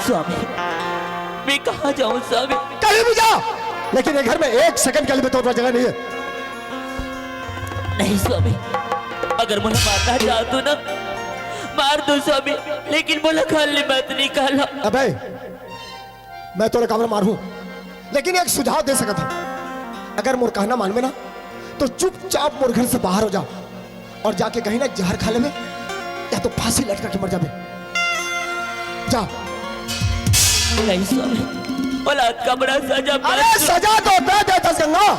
स्वामी मैं कहाँ जाऊँ स्वामी? कहीं भी जा, लेकिन ये घर में एक सेकंड के लिए भी तो जगह नहीं है। नहीं स्वामी, अगर मुझे मारना चाहते ना मार दो स्वामी, लेकिन बोला खाली मत निकाला। अबे मैं तोरे कामरे मारू, लेकिन एक सुझाव दे सकता था। अगर मोर कहना मान में ना तो चुपचाप मोर घर से बाहर हो जा और जाके कहीं ना जहर खा ले में, या तो फांसी लटका के मर जाबे। जा। नहीं स्वामी, औलाद का बड़ा सजा। अरे सजा तो दे देथस गंगा,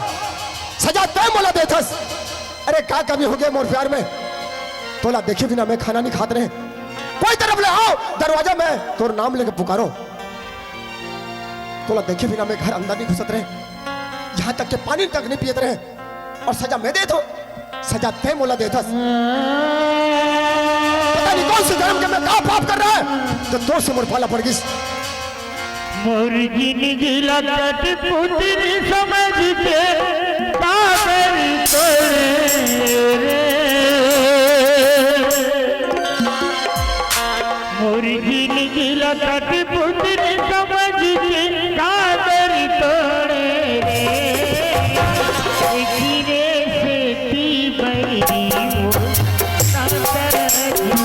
सजा तय मोला देथस। अरे क्या कमी हो गया मोर प्यार में? तोला देखे बिना मैं खाना नहीं खाते रहे। कोई तरफ ले आओ, दरवाजा में तोर नाम लेके पुकारो। तोला देखे बिना मैं घर अंदर नहीं घुसत रहे, यहाँ तक के पानी तक नहीं पियत रहे, और सजा मैं दे दो, सजा तय मोला देथस। पता नहीं कौन से धर्म के मैं क्या पाप कर रहा है जो तो से मोर पाला पड़ गई। मुर्गी निगिला कट पुतरी समझ के काबरी तोड़े रे, मुर्गी निगिला कट पुतरी समझ के काबरी तोड़े रे, गिरे से पी बरी वो नातर जोड़े रे,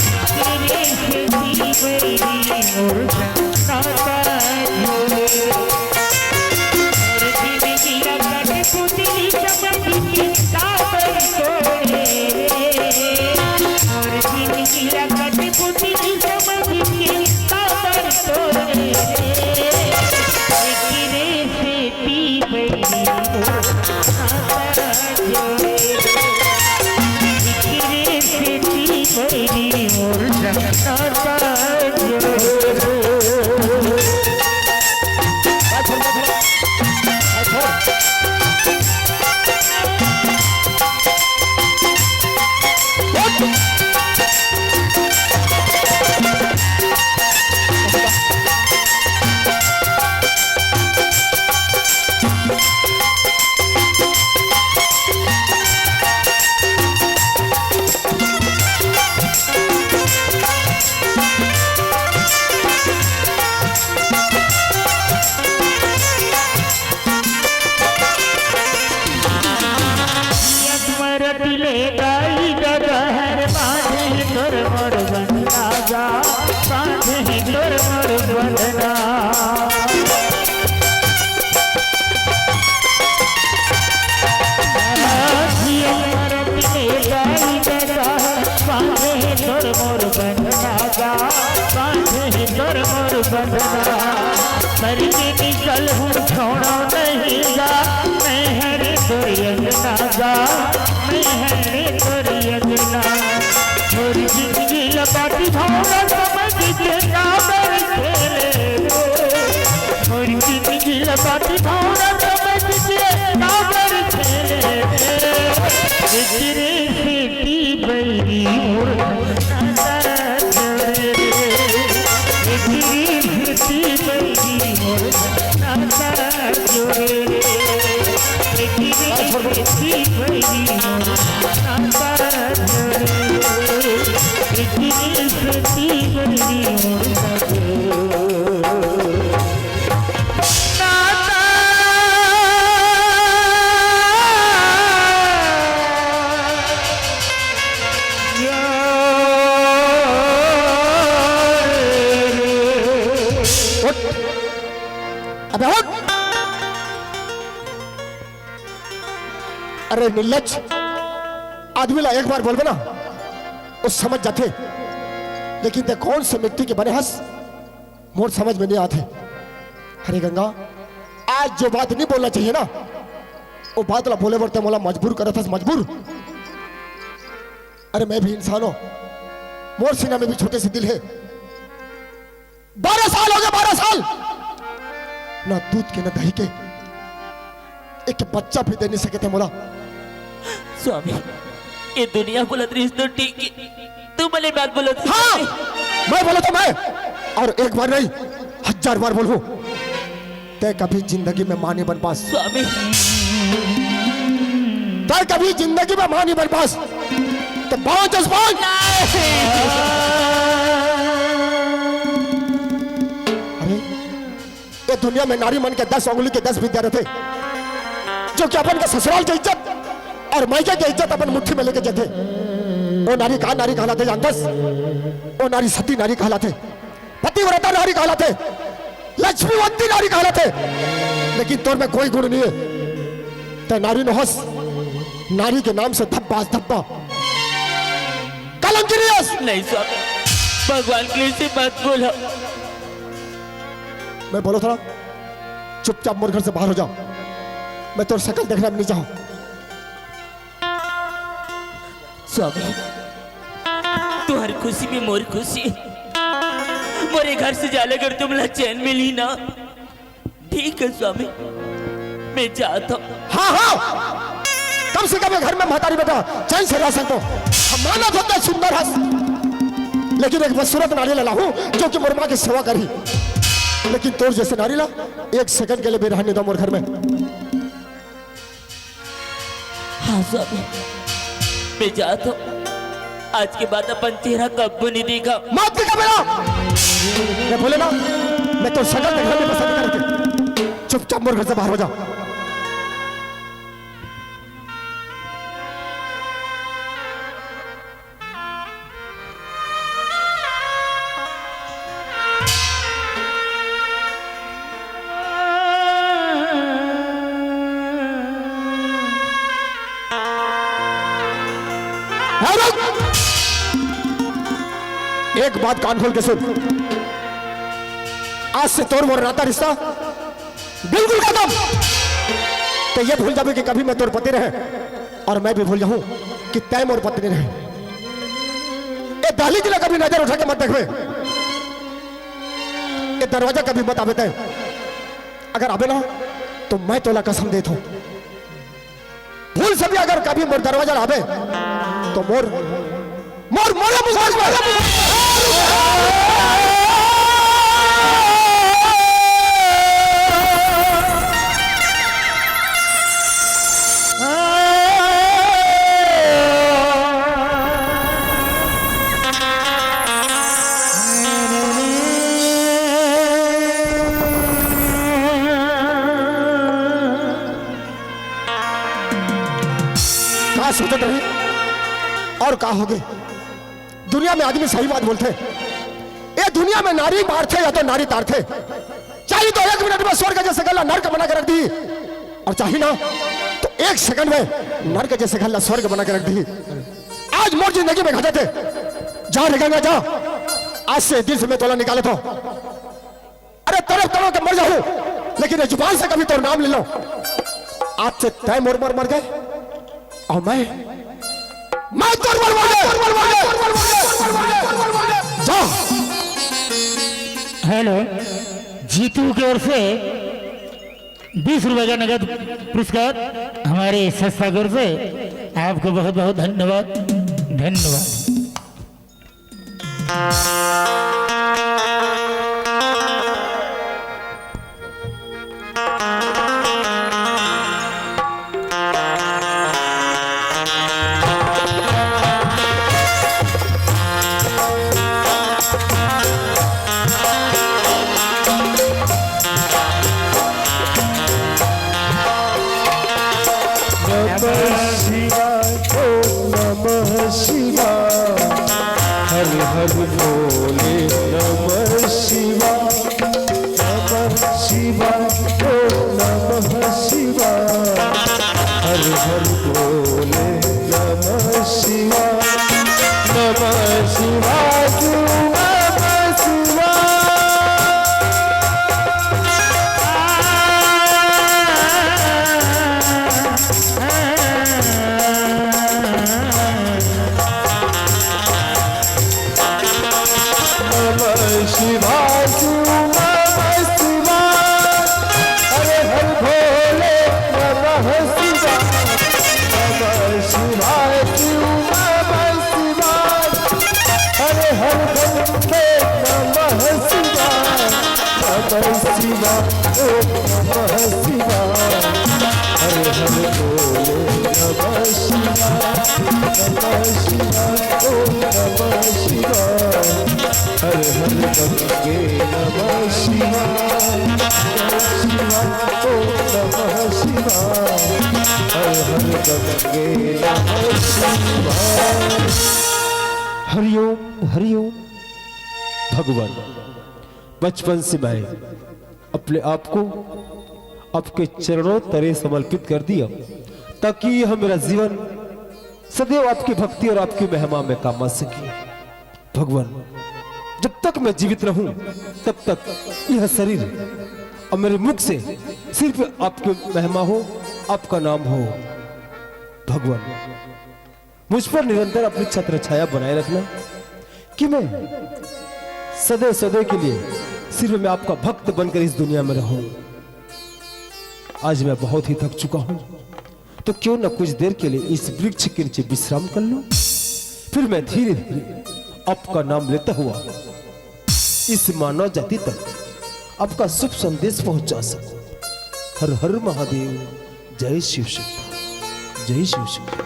गिरे से पी बरी निकल हूँ छोड़ो नहीं जा, मैं हरे दुर्यजना जा, मैं हरे दुर्यजना, और जिंदगी लपाटी भौरा समझ के काबर खेले, और जिंदगी लपाटी भौरा समझ के काबर खेले, गिरे से टी बैरी और नजर जोड़े, गिरे से टी बैरी और नजर जोड़े, गिरे से टी बैरी और नजर जोड़े, गिरे से टी बैरी और नजर अबे उठ! अरे निर्लज आदमी ला एक बार बोलबे ना उस समझ जाते, लेकिन ते कौन से मिट्टी के बने हंस मोर समझ में नहीं आते। अरे गंगा, आज जो बात नहीं बोलना चाहिए ना वो बात ला बोले बढ़ते मोला मजबूर कर था, मजबूर। अरे मैं भी इंसान हूं, मोर सीना में भी छोटे से दिल है, 12 साल हो गए, 12 साल ना दूध के ना दही के एक बच्चा भी दे नहीं सके थे मोला। स्वामी ये दुनिया बोलत रही तो ठीक है, तू भले बात बोलत रही। हाँ मैं बोला तो मैं, और एक बार नहीं 1000 बार बोलूं, तय कभी जिंदगी में मां नहीं बन पास। स्वामी तय कभी जिंदगी में मां नहीं बन पास। तो बांध बांध। अरे ये दुनिया में नारी मन के 10 अंगुली के 10 विद्या थे, जो कि अपन के ससुराल की इज्जत और मायके की इज्जत अपन मुट्ठी में लेके जाते। वो नारी कहा नारी कहलाते जानतस? वो नारी सती नारी कहलाते, पतिव्रता नारी कहलाते, लक्ष्मीवंती नारी कहलाते। लेकिन तोर में कोई गुण नहीं है। तो नारी नहस, नारी के नाम से धब्बा धब्बा कलंकिनी है। नहीं स्वामी, भगवान के लिए से मत बोलो। मैं बोलो थोड़ा चुपचाप मोर घर से बाहर हो जाओ, मैं तोर शकल देखना भी नहीं चाहूं। स्वामी तुम्हारी खुशी में मोर खुशी, मोरे घर से जाले कर तुमला चैन मिली ना। ठीक है स्वामी मैं जाता हूँ। हाँ हाँ कम से कम ये घर में महतारी बेटा चैन से रह सकते हो। माना धोता सुंदर हंस, लेकिन एक बदसूरत नारी ला हूं जो कि मुरमा की सेवा करी। लेकिन तोर जैसे नारी ला 1 सेकंड के लिए भी रहने दो मोर घर में। हाँ स्वामी मैं जाता हूँ। आज के बाद अपन तेरा कब्बू नहीं देखा। माफ दिखा मेरा, मैं बोले ना मैं तो शकल देखना भी पसंद नहीं करती। चुपचाप मोर घर से बाहर हो जाओ। एक बात कान खोल के सुन, आज से तोर मोर नाता रिश्ता बिल्कुल खत्म। तो ये भूल जाबे कि कभी मैं तोर पति रहे, और मैं भी भूल जाऊं कि तय मोर पत्नी रहे। ये दहलीज के लिए कभी नजर उठा के मत देखबे, ये दरवाजा कभी मत आवे तय। अगर आवे ना तो मैं तोला कसम देता हूं, भूल से भी अगर कभी मोर दरवाजा आवे तो मोर मोर मोरे मुझे कहा सोचत रही और कहा हो गए। दुनिया में आदमी सही बात बोलते, ये दुनिया में नारी मारते या तो नारी तारते। चाहिए तो 1 मिनट में स्वर्ग जैसे गला नर्क बना के रख दी, और चाहिए ना तो 1 सेकंड में नर्क जैसे गला स्वर्ग बना के रख दी। आज मोर जिंदगी में घटे थे, जा रहेगा जा। आज से दिल से मैं तोला निकाले तो अरे तरफ तरह के मर जाऊं, लेकिन ये जुबान से कभी तो नाम ले लो। आज से तय मोर मर मर गए और मैं तोर मर मर जा। हेलो, जीतू की ओर से 20 रुपए का नगद पुरस्कार हमारे संस्था की ओर से आपको बहुत बहुत धन्यवाद। धन्यवाद। शिवाय हर गंगे नमः शिवाय नमः शिवाय ओम नमः शिवाय हर हर बोले नमः शिवाय नमः शिवाय ओम नमः शिवाय हर हर गंगे नमः शिवाय शिवाय ओम नमः शिवाय हर हर गंगे नमः शिवाय हरिओम हरिओम। भगवान बचपन से मैं अपने आप को आपके चरणों तले समर्पित कर दिया ताकि यह मेरा जीवन सदैव आपकी भक्ति और आपकी महिमा में काम आ सके। भगवान जब तक मैं जीवित रहूं तब तक यह शरीर और मेरे मुख से सिर्फ आपकी महिमा हो, आपका नाम हो। भगवान मुझ पर निरंतर अपनी छत्र छाया बनाए रखना कि मैं सदैव सदैव के लिए सिर्फ मैं आपका भक्त बनकर इस दुनिया में रहूं। आज मैं बहुत ही थक चुका हूं, तो क्यों न कुछ देर के लिए इस वृक्ष के नीचे विश्राम कर लूं, फिर मैं धीरे धीरे आपका नाम लेता हुआ इस मानव जाति तक आपका शुभ संदेश पहुंचा सकूं। हर हर महादेव, जय शिव शंकर, जय शिव शंकर।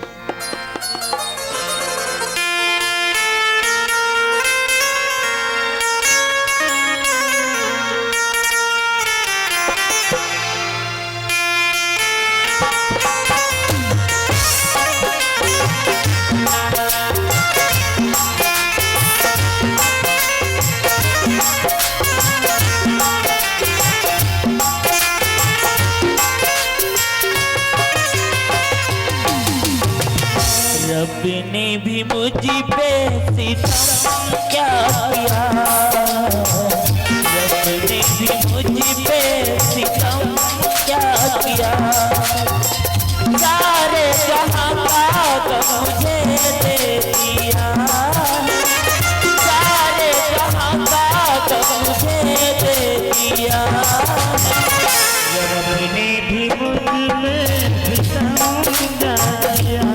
रब ने भी मुझ पे सितम क्या किया, रब ने भी मुझ पे सितम क्या किया। सारे जहां का गम मुझे दे दिया, सारे जहां का गम मुझे दे दिया। रब ने भी मुझ पे सितम क्या किया,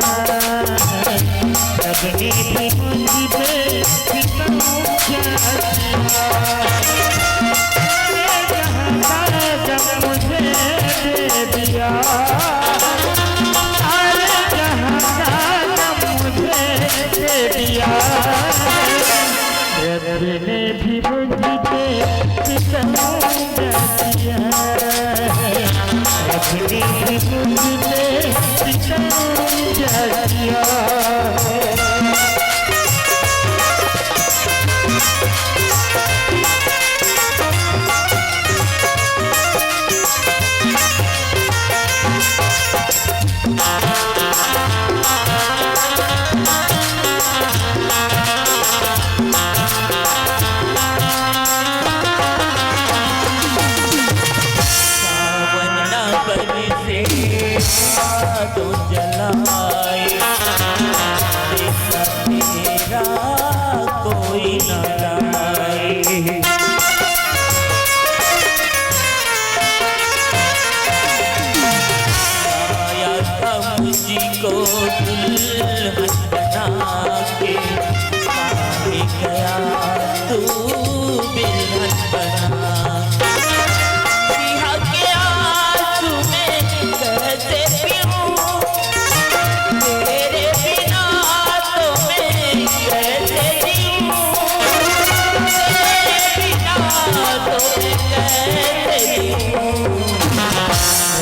रब ने भी मुझ पे सितम क्या किया। सारे जहां का गम मुझे दे दिया, सारे जहां का गम मुझे दे दिया। रब ने भी मुझ पे सितम क्या किया, रब ने भी मुझ पे सितम क्या किया। तो जलाए देखा तेरा कोई न लाए। आया था मुझको दुल्हन बना के, पाए गया तू बिल्हन बना।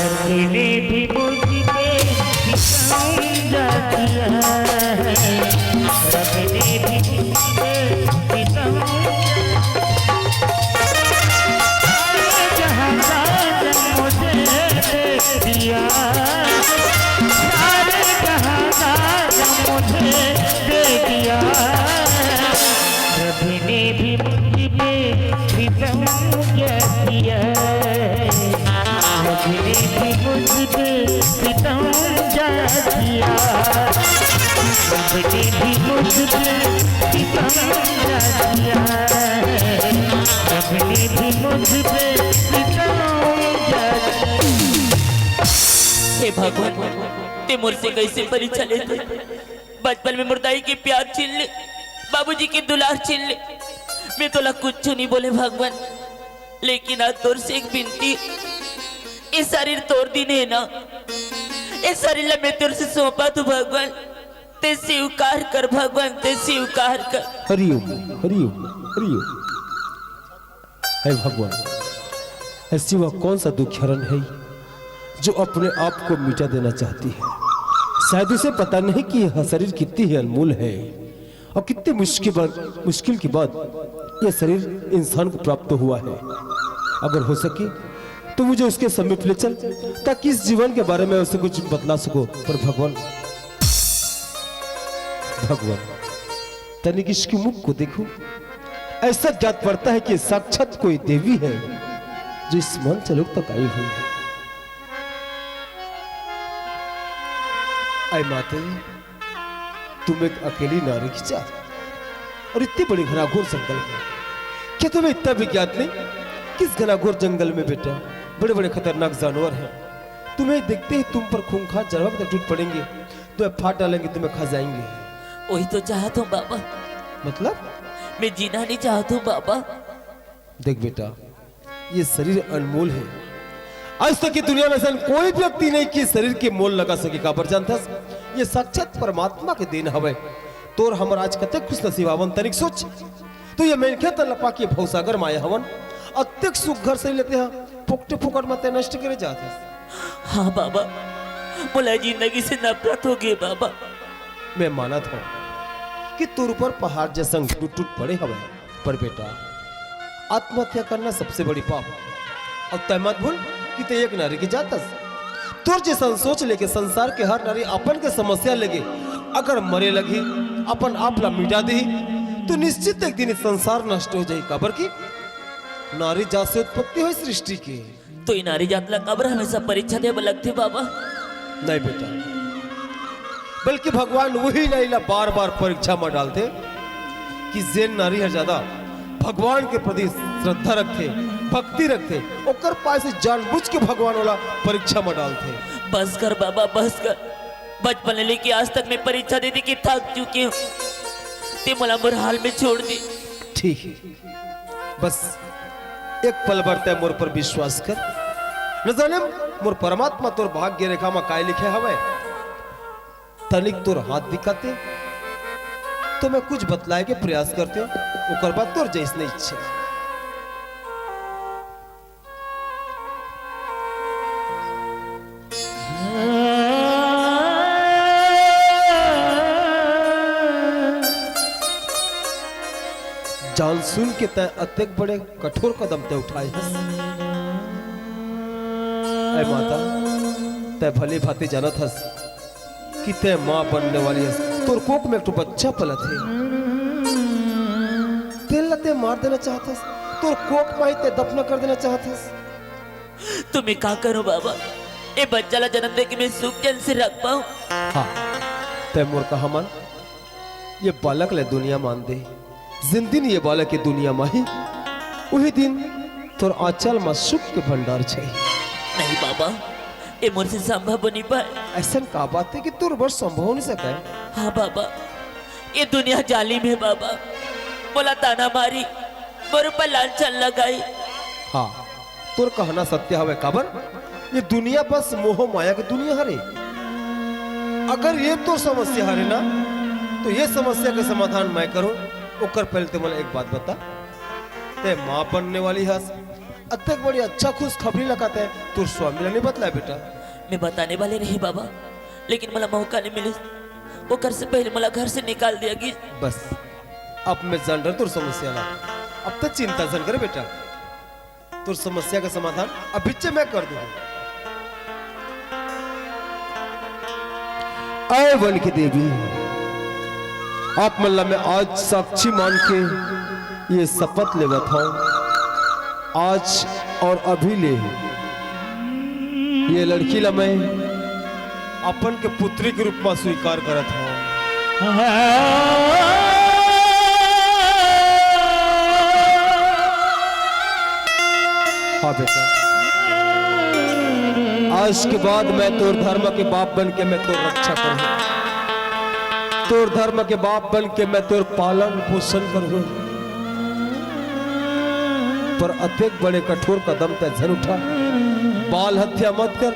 रब ने भी मुझ पे सितम क्या किया, रब ने भी मुझ पे सितम। सारे जहां का गम मुझे दे दिया, सारे जहां का गम मुझे दे दिया। रब ने भी मुझ पे सितम क्या किया, रब ने भी मुझ पे सितम क्या किया। रब ने भी मुझ पे सितम क्या किया, रब ने भी मुझ पे सितम क्या किया। हे भगवान, ते मुझसे कैसे परीक्षा लेते। बचपन में मुर्दाई की प्यार छीन ले, बाबूजी की दुलार छीन ले। मैं तोला कुछ नहीं बोले भगवान, लेकिन आज तोर से एक बिनती, ये शरीर तोर दिन है ना, ये शरीर ला मैं तेरे से सौंपा तू भगवान, ते स्वीकार कर भगवान, ते स्वीकार कर। हरिओम हरिओम हरिओम। हे भगवान, ऐसी वह कौन सा दुखहरण है जो अपने आप को मिटा देना चाहती है? शायद उसे पता नहीं कि यह शरीर कितनी ही अनमोल है और कितने मुश्किल के बाद यह शरीर इंसान को प्राप्त हुआ है। अगर हो सके तो मुझे उसके समीप ले चल, ताकि इस जीवन के बारे में उसे कुछ बतला सको। पर भगवान भगवान, तनिक इसके मुख को देखो, ऐसा ज्ञात पड़ता है कि साक्षात कोई देवी है जो इस मंच लोग तक आई हुई है। ऐ माते, तुम एक अकेली नारी की चाह और इतनी बड़ी घनाघोर जंगल में, क्या तुम्हें इतना भी ज्ञात नहीं किस घनाघोर जंगल में बेटा बड़े बड़े खतरनाक जानवर हैं। तुम्हें देखते ही तुम पर खूंखार जानवर टूट पड़ेंगे, तुम्हें फाड़ डालेंगे, तुम्हें खा जाएंगे। वही तो चाहता हूँ बाबा, मतलब? मैं जीना नहीं चाहता हूँ बाबा। देख बेटा, ये शरीर अनमोल है। आज तक की दुनिया में ऐसा कोई व्यक्ति नहीं कि शरीर के मोल लगा सके। काबर जानता, ये साक्षात परमात्मा के देन हवे। तोर हमर आज कते खुश नसीबावन तनिक सोच, तो ये मेनखे तलपा के भवसागर माया हवन अत्यक सुख घर से लेते हैं, पोकटे पोकट मत नष्ट करे जाते। हाँ बाबा, बोला जिंदगी से नफरत हो गई बाबा। मैं मानत हूँ कि तुर पर पहाड़ जैसा टूट टूट पड़े हवे, पर बेटा आत्महत्या करना सबसे बड़ी पाप। और तय मत भूल कि ते एक नारी की जातस। तुर जैसा सोच लेके संसार के हर नारी अपन के समस्या लगे अगर मरे लगी अपन आप ला मिटा दी, तो निश्चित एक दिन इस संसार नष्ट हो जाए। कबर की नारी जात से उत्पत्ति हुई सृष्टि की। तो ये नारी जात ला कब्र हमेशा परीक्षा दे लगते बाबा। नहीं बेटा, बल्कि भगवान वही नारी ला बार बार परीक्षा में डालते कि जेन नारी है ज्यादा भगवान के प्रति श्रद्धा रखते, भक्ति रखते, ओकर पास से जानबूझ के भगवान वाला परीक्षा में डालते। बस कर बाबा, बस कर। बचपन ले लेके आज तक मैं परीक्षा दे दी कि थक चुकी हूँ, ते मला मोर हाल में छोड़ दी। ठीक है, बस एक पल बढ़ते मोर पर विश्वास कर। न जाने मोर परमात्मा तोर भाग्य रेखा में काय लिखे हवे। तनिक तोर हाथ दिखाते तो मैं कुछ बतलाए के प्रयास करते, ओकर बाद तोर जैसने इच्छा। जान सुन के तय अत्यक बड़े कठोर कदम तय उठाए हस। ऐ माता, तय भले भांति जानत हस कि तय मां बनने वाली हस। तोर कोक में एक तो बच्चा पलत है, तेल लते मार देना चाहतस, तोर कोक में ते दफन कर देना चाहतस। तुम्हें क्या करूं बाबा, ये बच्चा ला जन्म दे कि मैं सुख चैन से रख पाऊं। हाँ, तय मोर कहा मन, ये बालक ले दुनिया मान दे। जिन दिन ये बालक की दुनिया माही, वही दिन तोर आंचल में सुख के भंडार छे। नहीं बाबा, ये मोर से संभव नहीं पाए। ऐसा का बात है कि तोर वर्ष संभव नहीं सके। हाँ बाबा, ये दुनिया जालिम है बाबा। बोला ताना मारी, मोर पर लांछन लगाई। हाँ, तोर कहना सत्य हवे। काबर ये दुनिया बस मोह माया की दुनिया हरे। अगर ये तो समस्या हरे ना, तो ये समस्या का समाधान मैं करूं। ओकर पहले ते मला एक बात बता, ते मां बनने वाली हस, अत्यक बड़ी अच्छा खुश खबरी लगाते है, तोर स्वामी नहीं बतलाए बेटा। मैं बताने वाले रही बाबा, लेकिन मला मौका नहीं मिले। वो घर से पहले मला घर से निकाल दिया गया। बस अब मैं जान रहा तोर समस्या ला। अब तक चिंता जन कर बेटा, तोर समस्या का समाधान अभी से मैं कर दूंगा। आए वन की देवी, आप मल्ला मैं आज साक्षी मान के ये शपथ लेवत हूं, आज और अभी ले ये लड़की ला मैं अपन के पुत्री के रूप में स्वीकार करत हूं। हाँ बेटा, आज के बाद मैं तोर धर्म के बाप बन के मैं तोर रक्षा करूंगा। तोर धर्म के बाप बन के मैं तोर पालन पोषण करूँ, पर अत्यंत बड़े कठोर कदम तय जन उठा। बाल हत्या मत कर,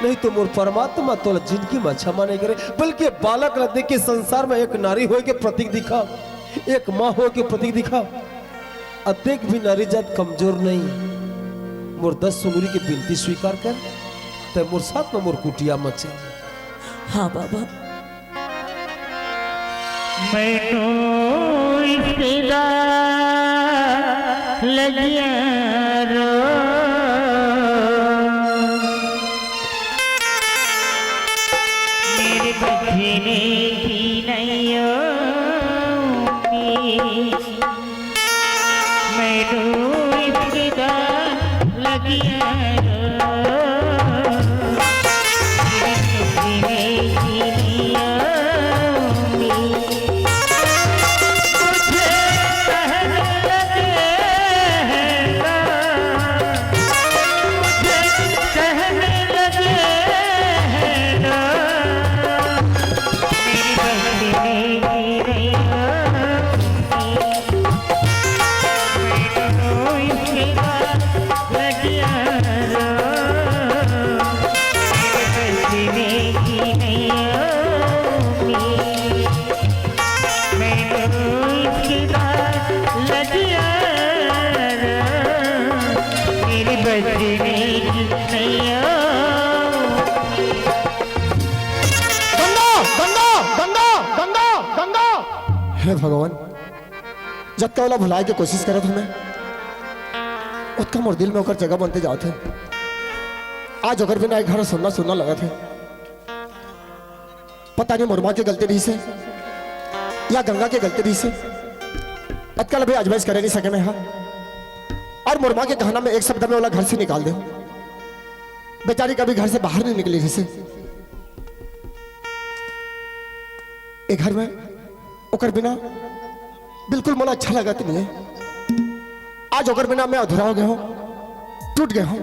नहीं तो मोर परमात्मा तो जिंदगी में क्षमा नहीं करे, बल्कि बालक रख दे के संसार में एक नारी हो के प्रतीक दिखा, एक माँ हो के प्रतीक दिखा। अत्यंत भी नारी जात कमजोर नहीं। मोर 10 सुंगरी की विनती स्वीकार कर, तय मोर साथ में मोर कुटिया मचे। हाँ बाबा। मैनू इफ्तिदा लगिया रो, मेरे बचने की नैया मैनू इफ्तिदा लगिया रो, मेरे बचने की नैया हे भगवान, जब का वाला भुलाए की कोशिश करत हमें, उसका मोर दिल में होकर जगह बनते जाते। आज अगर बिना एक घर सुनना सुनना लगा थे, पता नहीं मुरमा की गलती रही से या गंगा की गलती रही से। अतकल अभी अजमाइश करे नहीं सके मैं, हाँ। और मुरमा के कहना में एक शब्द में वाला घर से निकाल दे, बेचारी कभी घर से बाहर नहीं निकली रही से। एक घर में ओकर बिना बिल्कुल मोला अच्छा लगा नहीं है। आज ओकर बिना मैं अधूरा हो गया हूं, टूट गया हूं।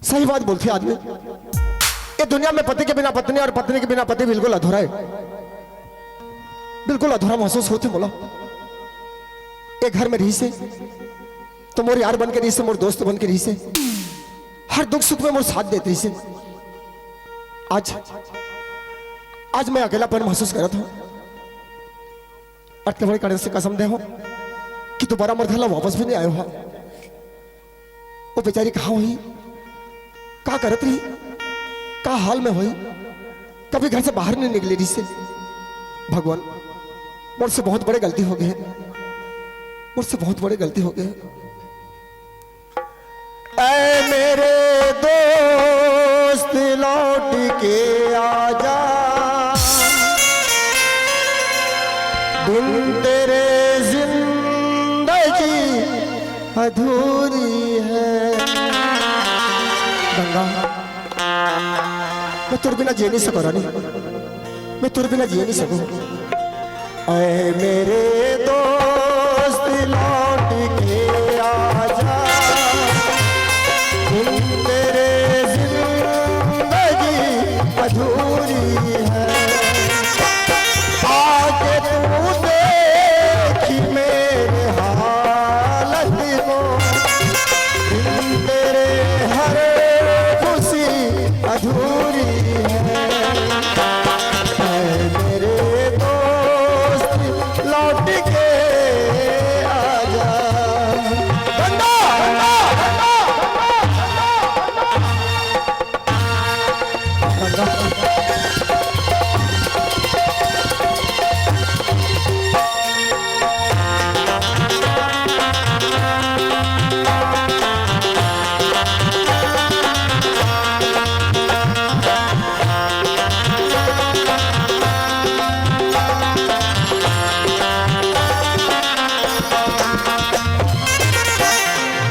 सही बात बोलती आदमी, ये दुनिया में पति के बिना पत्नी और पत्नी के बिना पति बिल्कुल अधूरा है, बिल्कुल अधूरा महसूस होते मोला। एक घर में रही से तो मोर यार बन के रही से, मोर दोस्त बन के रही से, हर दुख सुख में मोर साथ देती से। आज मैं अकेलापन महसूस कर रहा था। अटके बड़े कड़े से कसम दे हो कि दोबारा मर घर वापस भी नहीं आयो हा। वो बेचारी कहाँ हुई, क्या करत रही, क्या हाल में हुई, कभी घर से बाहर नहीं निकली रही से। भगवान, मुझसे बहुत बड़े गलती हो गए, मुझसे बहुत बड़ी गलती हो गई। ऐ मेरे दोस्त लौट के आजा, बिन तेरे जिंदगी अधूरी है। गंगा, मैं तुर बिना जी नहीं सकूं रानी, मैं तुर बिना जी नहीं सकूं। ऐ मेरे दोस्त लौट के आजा, बिन तेरे जिंदगी अधूरी है। आके तू देखी मेरे हालत को, बिन तेरे हर खुशी अधूरी है। मेरे दोस्त लौट के आजा। गंगा, गंगा, गंगा।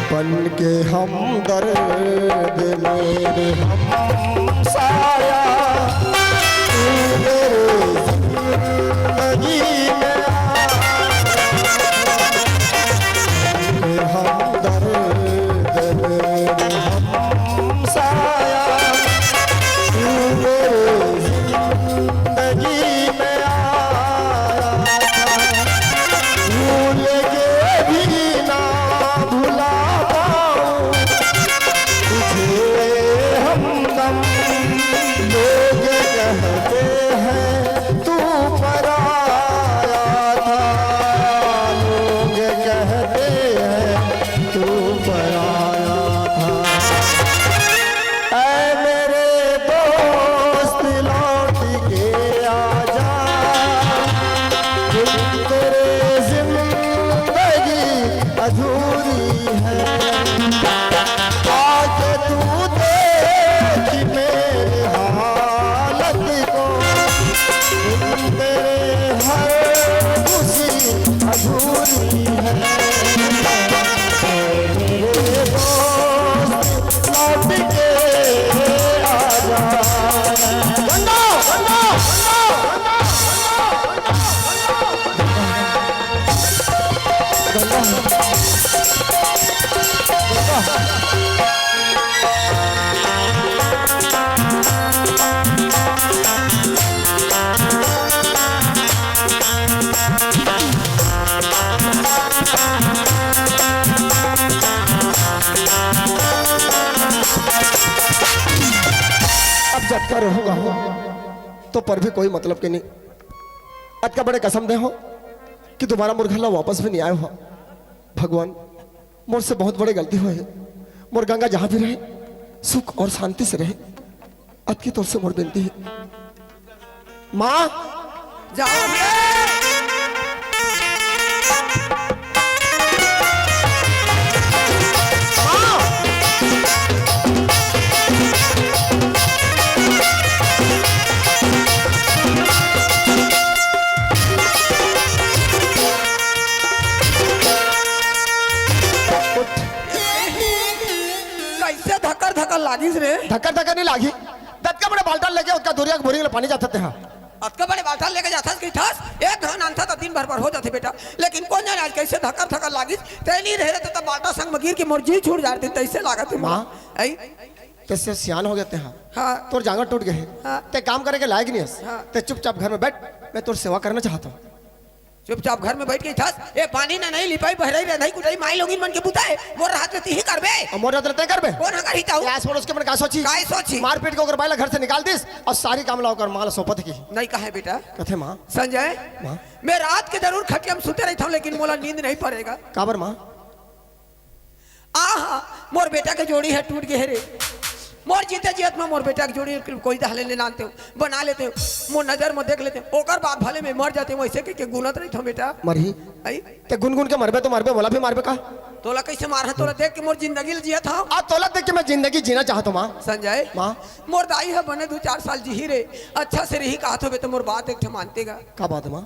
बन के हम दर्द मेरे हम साया, तू मेरे जिंदगी में हम दर्द मेरे हम साया, तू मेरे जिंदगी है। आज तू देख मेरे हालत को, तेरे हर खुशी अधूरी है। मेरे दोस्त लौट के आजा। बंदो बंदो अब झटका रहूंगा तो पर भी कोई मतलब के नहीं। आज का बड़े कसम दे हो कि दोबारा मोर घर वापस भी नहीं आए हो। भगवान मोर से बहुत बड़ी गलती हुई है। मोर गंगा जहां भी रहे सुख और शांति से रहे। आज की तौर से मोर बेनती है माँ जाओ कैसे धक्कर धक्कर लागिस रे। धक्कर धक्कर नहीं लागी। दत्त का बड़ा बाल्टा लेके उसका दूरिया बोरिंग में पानी जाते थे। अतका बड़े बाल्टा लेके जाता कि ठस एक घन अंथा तो दिन भर पर हो जाते बेटा। लेकिन कौन जाने आज कैसे धक्कर धक्कर लागिस। ते नहीं रहे तो बाल्टा संग में गिर के मुर्जी छूट जाते तैसे लागत है माँ। आई कैसे सियान हो गए थे। हाँ तोर जांगर टूट गए हाँ। ते काम करे के लायक नहीं है। हाँ। ते चुपचाप घर में बैठ, मैं तोर सेवा करना चाहता हूँ। चुपचाप घर में बैठ के ठस ए पानी ना नहीं लिपाई बहराई रे नहीं कुटाई माई लोगिन मन के बुताए मोर रात में ही करबे और मोर रहते कर बे कौन करी ताऊ यास मोर उसके मन का सोची काय सोची मारपीट को अगर बाइला घर से निकाल दिस और सारी काम लाओ कर माल सोपत की नहीं कहे बेटा कथे माँ। संजय माँ। मैं रात के जरूर खटिया में सोते रहता हूँ लेकिन मोला नींद नहीं पड़ेगा। काबर माँ। आहा मोर बेटा के जोड़ी है टूट गए रे। मोर जीते जीत में मोर बेटा की जोड़ी कोई दहले ले लाते हो बना लेते हो मोर नजर में देख लेते हो ओकर बाद भले में मर जाते हो वैसे के गुनत रही था बेटा मरही आई ते गुनगुन के मरबे तो मरबे बोला भी मारबे का तोला कैसे मार तोला देख के मोर जिंदगी जिया था। आ तोला देख के मैं जिंदगी जीना चाहता हूँ माँ। संजय माँ। मोर दाई है बने 2-4 साल जी रे अच्छा से रही कहा तो तो मोर बात एक मानतेगा। का बात है माँ।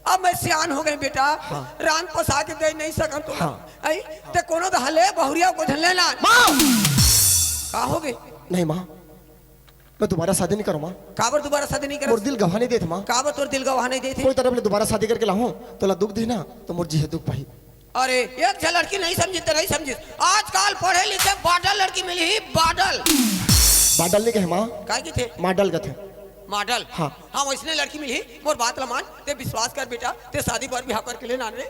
अब मैं सियान हो गई बेटा। हाँ। रान पसा के दे नहीं सकम तो हाँ। आई ते कोनो दहले बहुरिया को झलने ना माँ। का हो गए नहीं माँ मैं दोबारा शादी नहीं करूँ माँ। काबर दोबारा शादी नहीं कर मोर दिल गवा नहीं देते माँ। काबर तोर दिल गवाह नहीं देते कोई तरफ ले दोबारा शादी करके लाऊं तोला दुख दी ना तो मोर जी है दुख पाई। अरे एक झ लड़की नहीं समझी तो नहीं समझी आजकल पढ़े लिखे बाडल लड़की मिली ही बाडल बाडल नहीं कहे माँ। काय की थे माडल का थे मॉडल हाँ। हाँ वैसने लड़की मिली मोर बात ला मान ते विश्वास कर बेटा ते शादी पर बिहार करके ले ना रे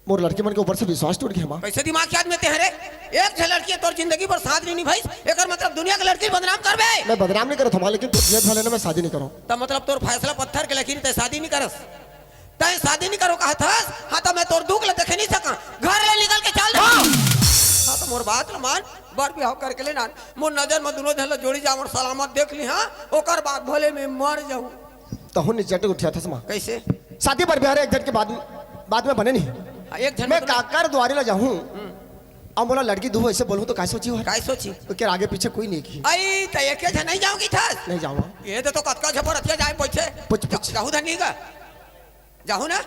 मोर लड़की मन के ऊपर से विश्वास टूट गया माँ। कैसे दिमाग याद में ते रे एक झ लड़की तोर जिंदगी पर साथ नहीं निभाई एकर मतलब दुनिया के लड़की बदनाम करबे। मैं बदनाम नहीं करता हूँ लेकिन तुझे भले ना मैं शादी नहीं करूँ। तो मतलब तोर फैसला पत्थर के लकीर ते शादी नहीं करस तय शादी नहीं करो कहा था। हाँ तो मैं तोर दुख ले देखे नहीं सका घर ले निकल के चल हाँ तो मोर बात ल मान बर बिहाव करके ले ना मोर नजर में दोनों झल जोड़ी जा मोर सलामत देख ली हाँ ओकर बाद भले में मर जाऊं तो हूँ नीचे उठा था माँ। कैसे शादी पर बिहार एक जन के बाद में बने नहीं एक झन मैं काकर द्वारे ला जाऊँ अब बोला लड़की दू ऐसे बोलूँ तो क्या सोची हो काय सोची तो क्या आगे पीछे कोई नहीं की आई तो एक झन नहीं जाऊंगी था नहीं जाऊँगा। ये तो कतका झपर अथिया जाए पीछे पुछ। जाहू धनी का जाहू ना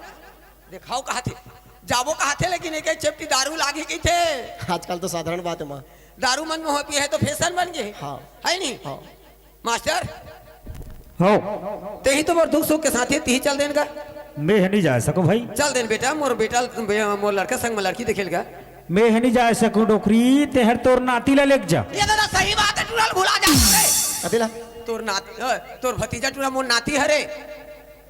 दिखाओ कहा थे जाबो कहा थे लेकिन एक चेपटी दारू लागी की थे। आजकल तो साधारण बात है माँ। दारू मन में हो पी है तो फैशन बन गए हाँ। है नहीं हाँ। मास्टर हो ते ही तो मोर दुख सुख के साथ ही चल देन का मैं है नहीं जा सको भाई। चल देन बेटा मोर मोर लड़का संग में लड़की देखेलगा मैं है नहीं जा सकूं डोकरी तेहर तोर नाती ला लेक जा। ये तो सही बात है टूरल भुला जा रे अतिला तोर नाती तोर भतीजा टूरा मोर नाती है रे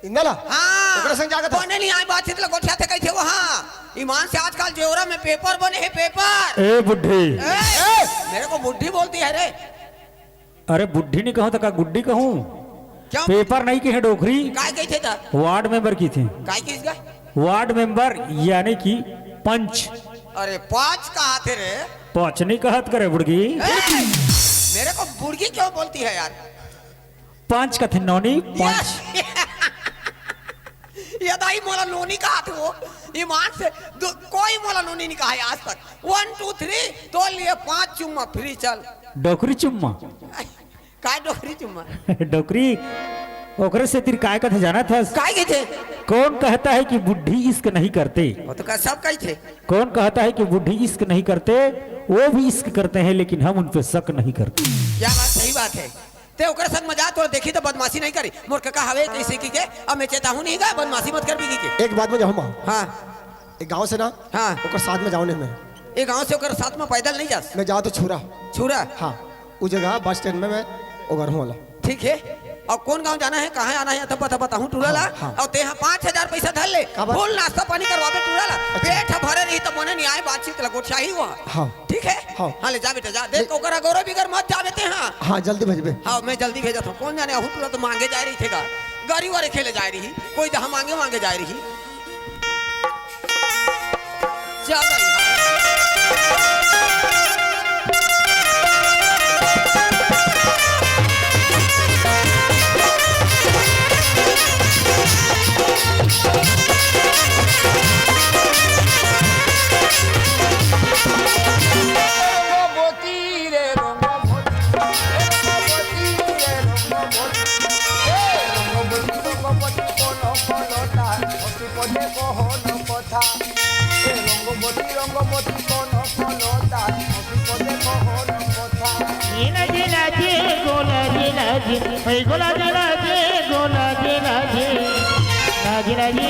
इंदला हाँ ओकरा संग जाकर था। कोने नहीं आई बातचीत ला गोठिया थे कैसे वहाँ ईमान से आजकल जेवरा में पेपर बने हैं पेपर ए बुढ़ी मेरे को बुढ़ी बोलती है रे अरे बुढ़ी नहीं कहूँ तो का गुड्डी कहूँ। क्यों पेपर नहीं की है डोकरी काय कही थे था वार्ड मेंबर की थी। काय किस गा वार्ड मेंबर यानी कि पंच। अरे 5 कहा थे रे पंच नहीं कहत करे बुड़गी मेरे को बुढ़गी क्यों बोलती है यार पंच कथे नौनी पंच। ये दाई मोला नोनी कहा थे वो ईमान से कोई मोला कानूनी नहीं कहा है आज तक। 1 2 3 तो लिए 5 चुम्मा फ्री चल। डोकरी चुम्मा काय डोकरी चुम्मा डोकरी ओकरे से तिर काय कथे जाना था? काय गए थे? कौन कहता है कि बुढ़ी इश्क नहीं करते? वो तो सब कही थे। कौन कहता है कि बुढ़ी इश्क नहीं करते? वो भी इश्क करते हैं लेकिन हम उन पे शक नहीं करते। क्या बात, सही बात है। ते ओकर संग मजाक तो देखी तो बदमाशी नहीं करी। मोर का हवे कैसे की के अब मैं चेता हूं नहीं गा बदमाशी मत कर भी की के। एक बात में जाऊँ हां एक गांव से ना हाँ। ओकर साथ में जाऊँ मैं ये गांव से ओकर साथ में पैदल नहीं जा। मैं जाऊँ तो छुरा छुरा हाँ उस जगह बस स्टैंड में मैं ओगर हूँ वाला। ठीक है। और कौन गांव जाना है कहाँ आना है तब बताऊँ टूरा ला। हाँ। और ते 5,000 पैसा धर ले फुल नाश्ता पानी करवावे टूरा ला। पेट भरे रही तो मने नहीं आए बातचीत लगो चाहिए वहाँ। हाँ ठीक है। हाँ। हाँ ले जा बेटा जा देख ओकरा गोरो बिगर मत जा बेटे। हाँ हाँ जल्दी भेजबे। हाँ मैं जल्दी भेजा था। कौन जाने अहू तो मांगे जा रही थे गा गाड़ी वाले खेले जा रही कोई तो मांगे मांगे जा रही चल रही।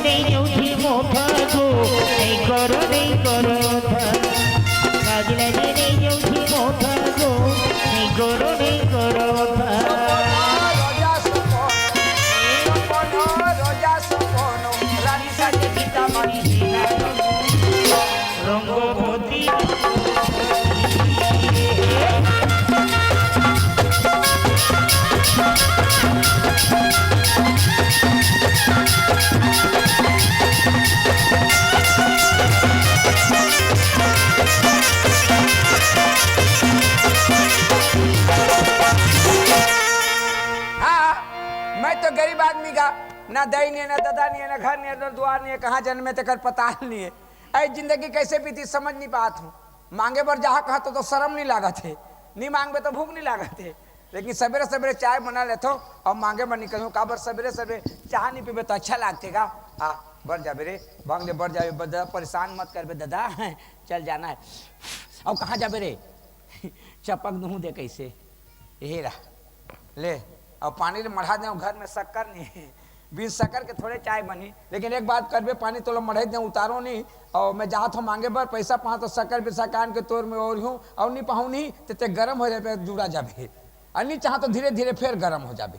नहीं उठी मोटा गो नहीं करो था। नहीं उठी मोटा गो नहीं करो था। रंगोपति गरीब आदमी का ना दही नहीं है ना दादा नहीं है ना घर नहीं है ना द्वार नहीं है कहाँ जन्मे तक पता नहीं है। ऐ जिंदगी कैसे बीती समझ नहीं पात हूँ। मांगे पर जहाँ कहा तो शर्म नहीं लागत है नहीं मांगे तो भूख नहीं लागत है। लेकिन सवेरे सवेरे चाय बना लेते हो और मांगे पर निकलूँ का बर सवेरे सवेरे चाह नहीं पीबे तो अच्छा लागतेगा। हाँ बढ़ जाबे रे भांग ले बढ़ जाबे दादा परेशान मत कर बे दादा चल जाना है। अब कहाँ जाबे रे चपक दूँ दे कैसे हेरा ले और पानी मढ़ा दे घर में शक्कर नहीं है बीस शक्कर के थोड़े चाय बनी। लेकिन एक बात करबे पानी तो मढ़े दे उतारो नहीं और मैं जहाँ तो मांगे बर पैसा पा तो शक्कर पैसा कान के तोर में और हूँ और नहीं पाऊँ नहीं तो गर्म हो जाए जुड़ा जाबे और नहीं चाह तो धीरे धीरे फिर गर्म हो जाबे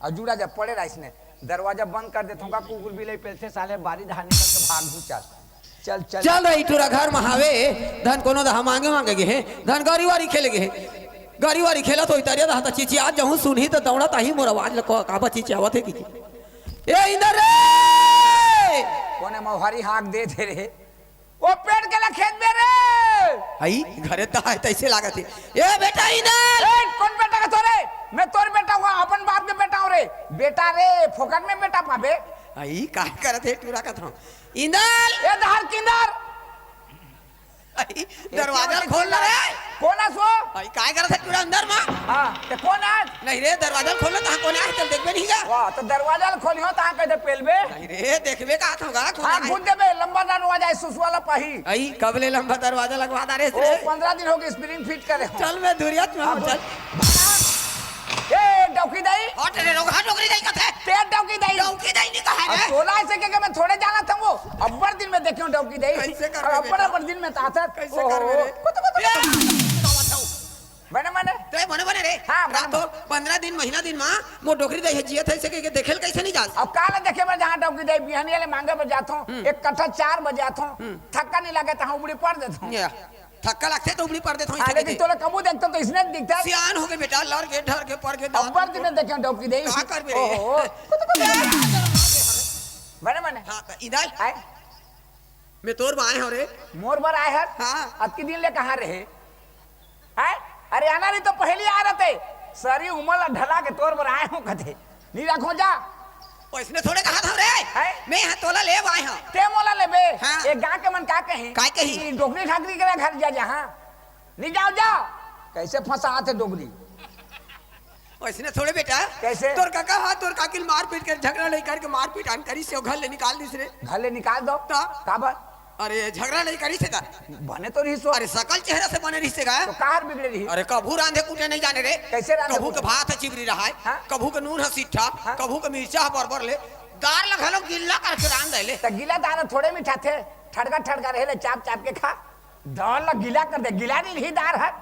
और जुड़ा जा पड़े रहा इसने दरवाजा बंद कर देता हूँ कुकुर भी ले पैसे साले बारी धार निकल के भाग दू चल चल चल चल रही टूरा घर में हावे धन कोनो दहा मांगे मांगे गे है धन गाड़ी वारी खेले गे गाड़ी वारी खेला तो इतरिया दहा चीची आज जाऊँ सुनही तो दौड़ा ताही मोर आवाज लको काबा चीची आवत है की ए इंदर रे कोने मोहरी हाक दे थे रे वो पेड़ के ला खेत में रे आई घरे तो है तैसे लागत है ए बेटा इंदर ए कौन बेटा का तोरे मैं तोर बेटा हुआ अपन बाप के बेटा हूं रे बेटा रे फोकट में बेटा पाबे आई का करत है टूरा का था इंदर ए दहर किंदर आई दरवाजा खोल रे कौन है सो आई काय करत है टूरा अंदर में हां ते कौन है नहीं रे दरवाजा खोल कहां कौन है चल देखबे नहीं गा वाह तो दरवाजा खोलियो ता कह दे पेलबे नहीं रे देखबे का होगा हां खुद देबे लंबा दरवाजा सुस वाला पाही आई कब ले लंबा दरवाजा लगवा दा रे ओ 15 दिन हो गए स्प्रिंग फिट करे चल मैं दूरिया में चल ए डौकी दाई हट रे रोग हट डोकरी दाई कथे ते डौकी दाई नहीं कहा है तोला ऐसे के मैं थोड़े जाना था वो अब्बर दिन में देखियो डौकी दाई कैसे कर अब्बर दिन में ताकत कैसे कर रे बने बने ते बने रे हां रात तो 15 दिन महीना दिन मां मो डोकरी दे जियत है से के देखेल कैसे नहीं जा अब काल देखे मैं जहां डौकी दे बिहानी वाले मांगे पर जातो एक कट्ठा 4 बजे आतो थक्का नहीं लगे ता उबड़ी पड़ देतो थक्का लगते तो उबड़ी पड़ देतो अरे कि तोला कबू देखतो तो इसने दिखता सियान हो के बेटा लड़ के ढर के पड़ के अब्बर दिन में देखियो डौकी दे का कर बे ओहो बने बने हां इधर आए मैं तोर बाए हो रे मोर बर आए हर हां अब के दिन ले कहां रहे है अरे आना नहीं तो पहले आ रहे थे सारी उमर ढला के तोर पर आए हो कथे नहीं रखो जा उसने थोड़े कहा था रे हैं? मैं यहाँ तोला ले आए हाँ ते मोला लेबे हाँ। एक गांव के मन का कही काय कही? ई डोगरी ठाकरी के घर जा जहां नहीं जाओ जाओ कैसे फंसा थे डोगरी उसने थोड़े बेटा कैसे? तोर काका हाँ तोर काकिल मार पीट कर झगड़ा नहीं करके मार पीट आन करी से घर ले निकाल दिस रे घर ले निकाल दो ता? काबर अरे झगड़ा नहीं करी से बने तो रही सो अरे सकल चेहरा से बने रिश्ते का तो कार बिगड़े रही अरे कभू रांधे कूटे नहीं जाने रे कैसे रांधे कभू के कूटे? भात है चिबरी रहा है हाँ? कभू के नून है सिट्ठा हाँ? कभू के मिर्चा है बरबर ले दार लगा लो गिल्ला करके रांध दे ले तो गीला दाना थोड़े मीठा थे ठड़का रहे चाप चाप के खा दाल ला गीला कर दे गीला नहीं रही दार है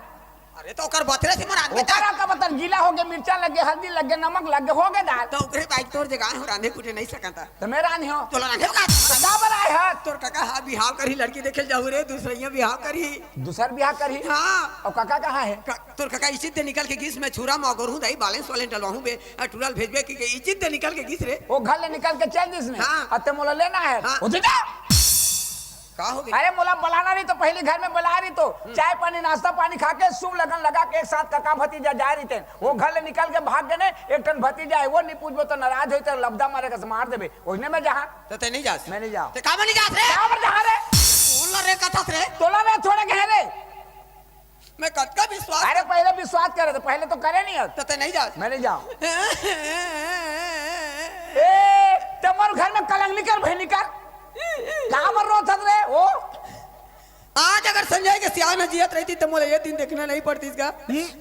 अरे तो ओकर बतरे से मरान बेटा ओकरा का बता गीला हो गया मिर्चा लगे हल्दी लगे नमक लगे हो गए दाल तो ओकरे बाइक तोर जगह हो रांधे कूटे नहीं सकता तो मेरा नहीं हो तो रांधे का का बनाए है तोर काका हाँ बिहाव करी लड़की देखे जाऊ रे दूसरिया बिहाव करी दूसर ब्याह करी हाँ और काका कहाँ है तोर काका इज्जत दे निकल के गिस में छुरा मगर हूं दई बैलेंस वाले डलवाहू बे टूरल भेजबे की इज्जत दे निकल के गिस रे वो घर ले निकल के चल दिस में हाँ। अते मोला लेना है हाँ। उधर जा। का हो गया अरे मोला बुलाना नहीं तो पहले घर में बुला रही तो चाय पानी नाश्ता पानी खा के शुभ लगन लगा के एक साथ काका भतीजा जा रही थे वो घर ले निकल के भाग गए एक टन भतीजा है वो नहीं पूछबो तो नाराज होई तो लबदा मारे के मार देबे ओने में जहां तो ते नहीं जास मैं नहीं जाऊं ते का में नहीं जास रे क्या पर जहां रे बोल रे कथा रे तोला में थोड़े गहरे मैं कद का विश्वास अरे पहले विश्वास करे तो पहले तो करे नहीं तो ते नहीं जास मैं नहीं जाऊं ए तमर घर में कलंग निकल भाई निकल कहां पर रोत रे ओ आज अगर संजय के सियान जियत रहती तो मोले ये दिन देखना नहीं पड़ती इसका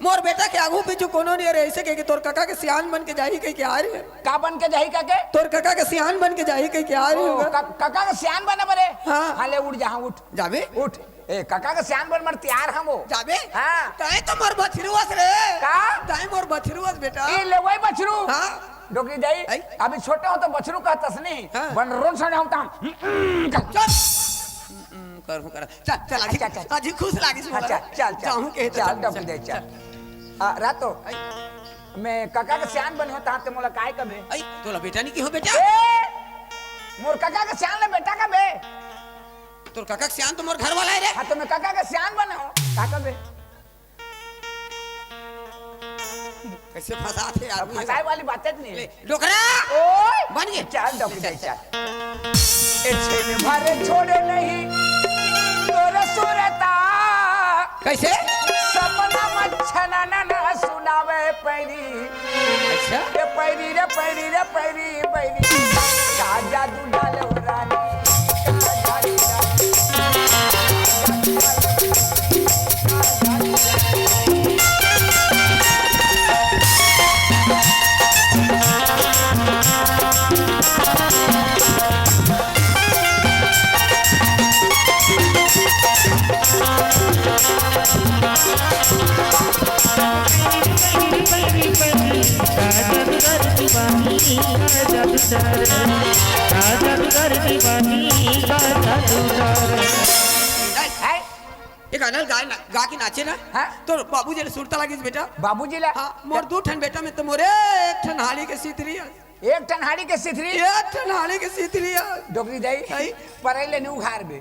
मोर बेटा के आगू पीछू कोनो नहीं रहे ऐसे कह के तोर काका के सियान बन के जाही कह के आ रही है का बन के जाही काके तोर काका के सियान बन के जाही कह के आ रही होगा काका का सियान बने बरे हाँ। हां ले उठ जहां उठ जाबे उठ ए काका का सियान बन मर तैयार हम वो जाबे हाँ। तय तो मोर बछरुआस रे का? तय मोर बछरुआस बेटा ए ले वही बछरू हाँ। डोकरी जाई आई। अभी छोटे हो तो बछरू कहतस नहीं हाँ। बन रोन सने हम ताम चल कर हूं कर चल चल आज अच्छा, अच्छा। आज खुश लागिस मोला अच्छा चल जाऊं के चल डोकरी जाई चल रातो मैं काका का सियान बन होता ते मोला काय कबे आई तोला बेटा नहीं की हो बेटा ए मोर काका का सियान ले बेटा का बे तोर काका के सियान तो मोर घर वाला है रे हां तो मैं काका का सियान बने हो काका बे कैसे फंसाते अब आदमी फसाए वाली बातें नहीं ले है डोकरा ओए बन गए चल डोकरी जाई चल ए छेन भरे छोड़े नहीं तोरे सुरता कैसे सपना मच्छना ना सुनावे पैरी अच्छा रे पैरी रे पैरी रे पैरी पैरी का जादू डाले हो रानी का जादू डाले है एक अनल गाय गा के नाचे ना हाँ? तो बाबूजी ने सुरता लगी बेटा बाबूजी ला हाँ मोर दू ठन बेटा में तो मोरे एक ठन हाली के सीतरी है एक टनहाड़ी के सिथरी एक ठन हाली के सीतरी है डोकरी जाई आई। परैले नु उघार बे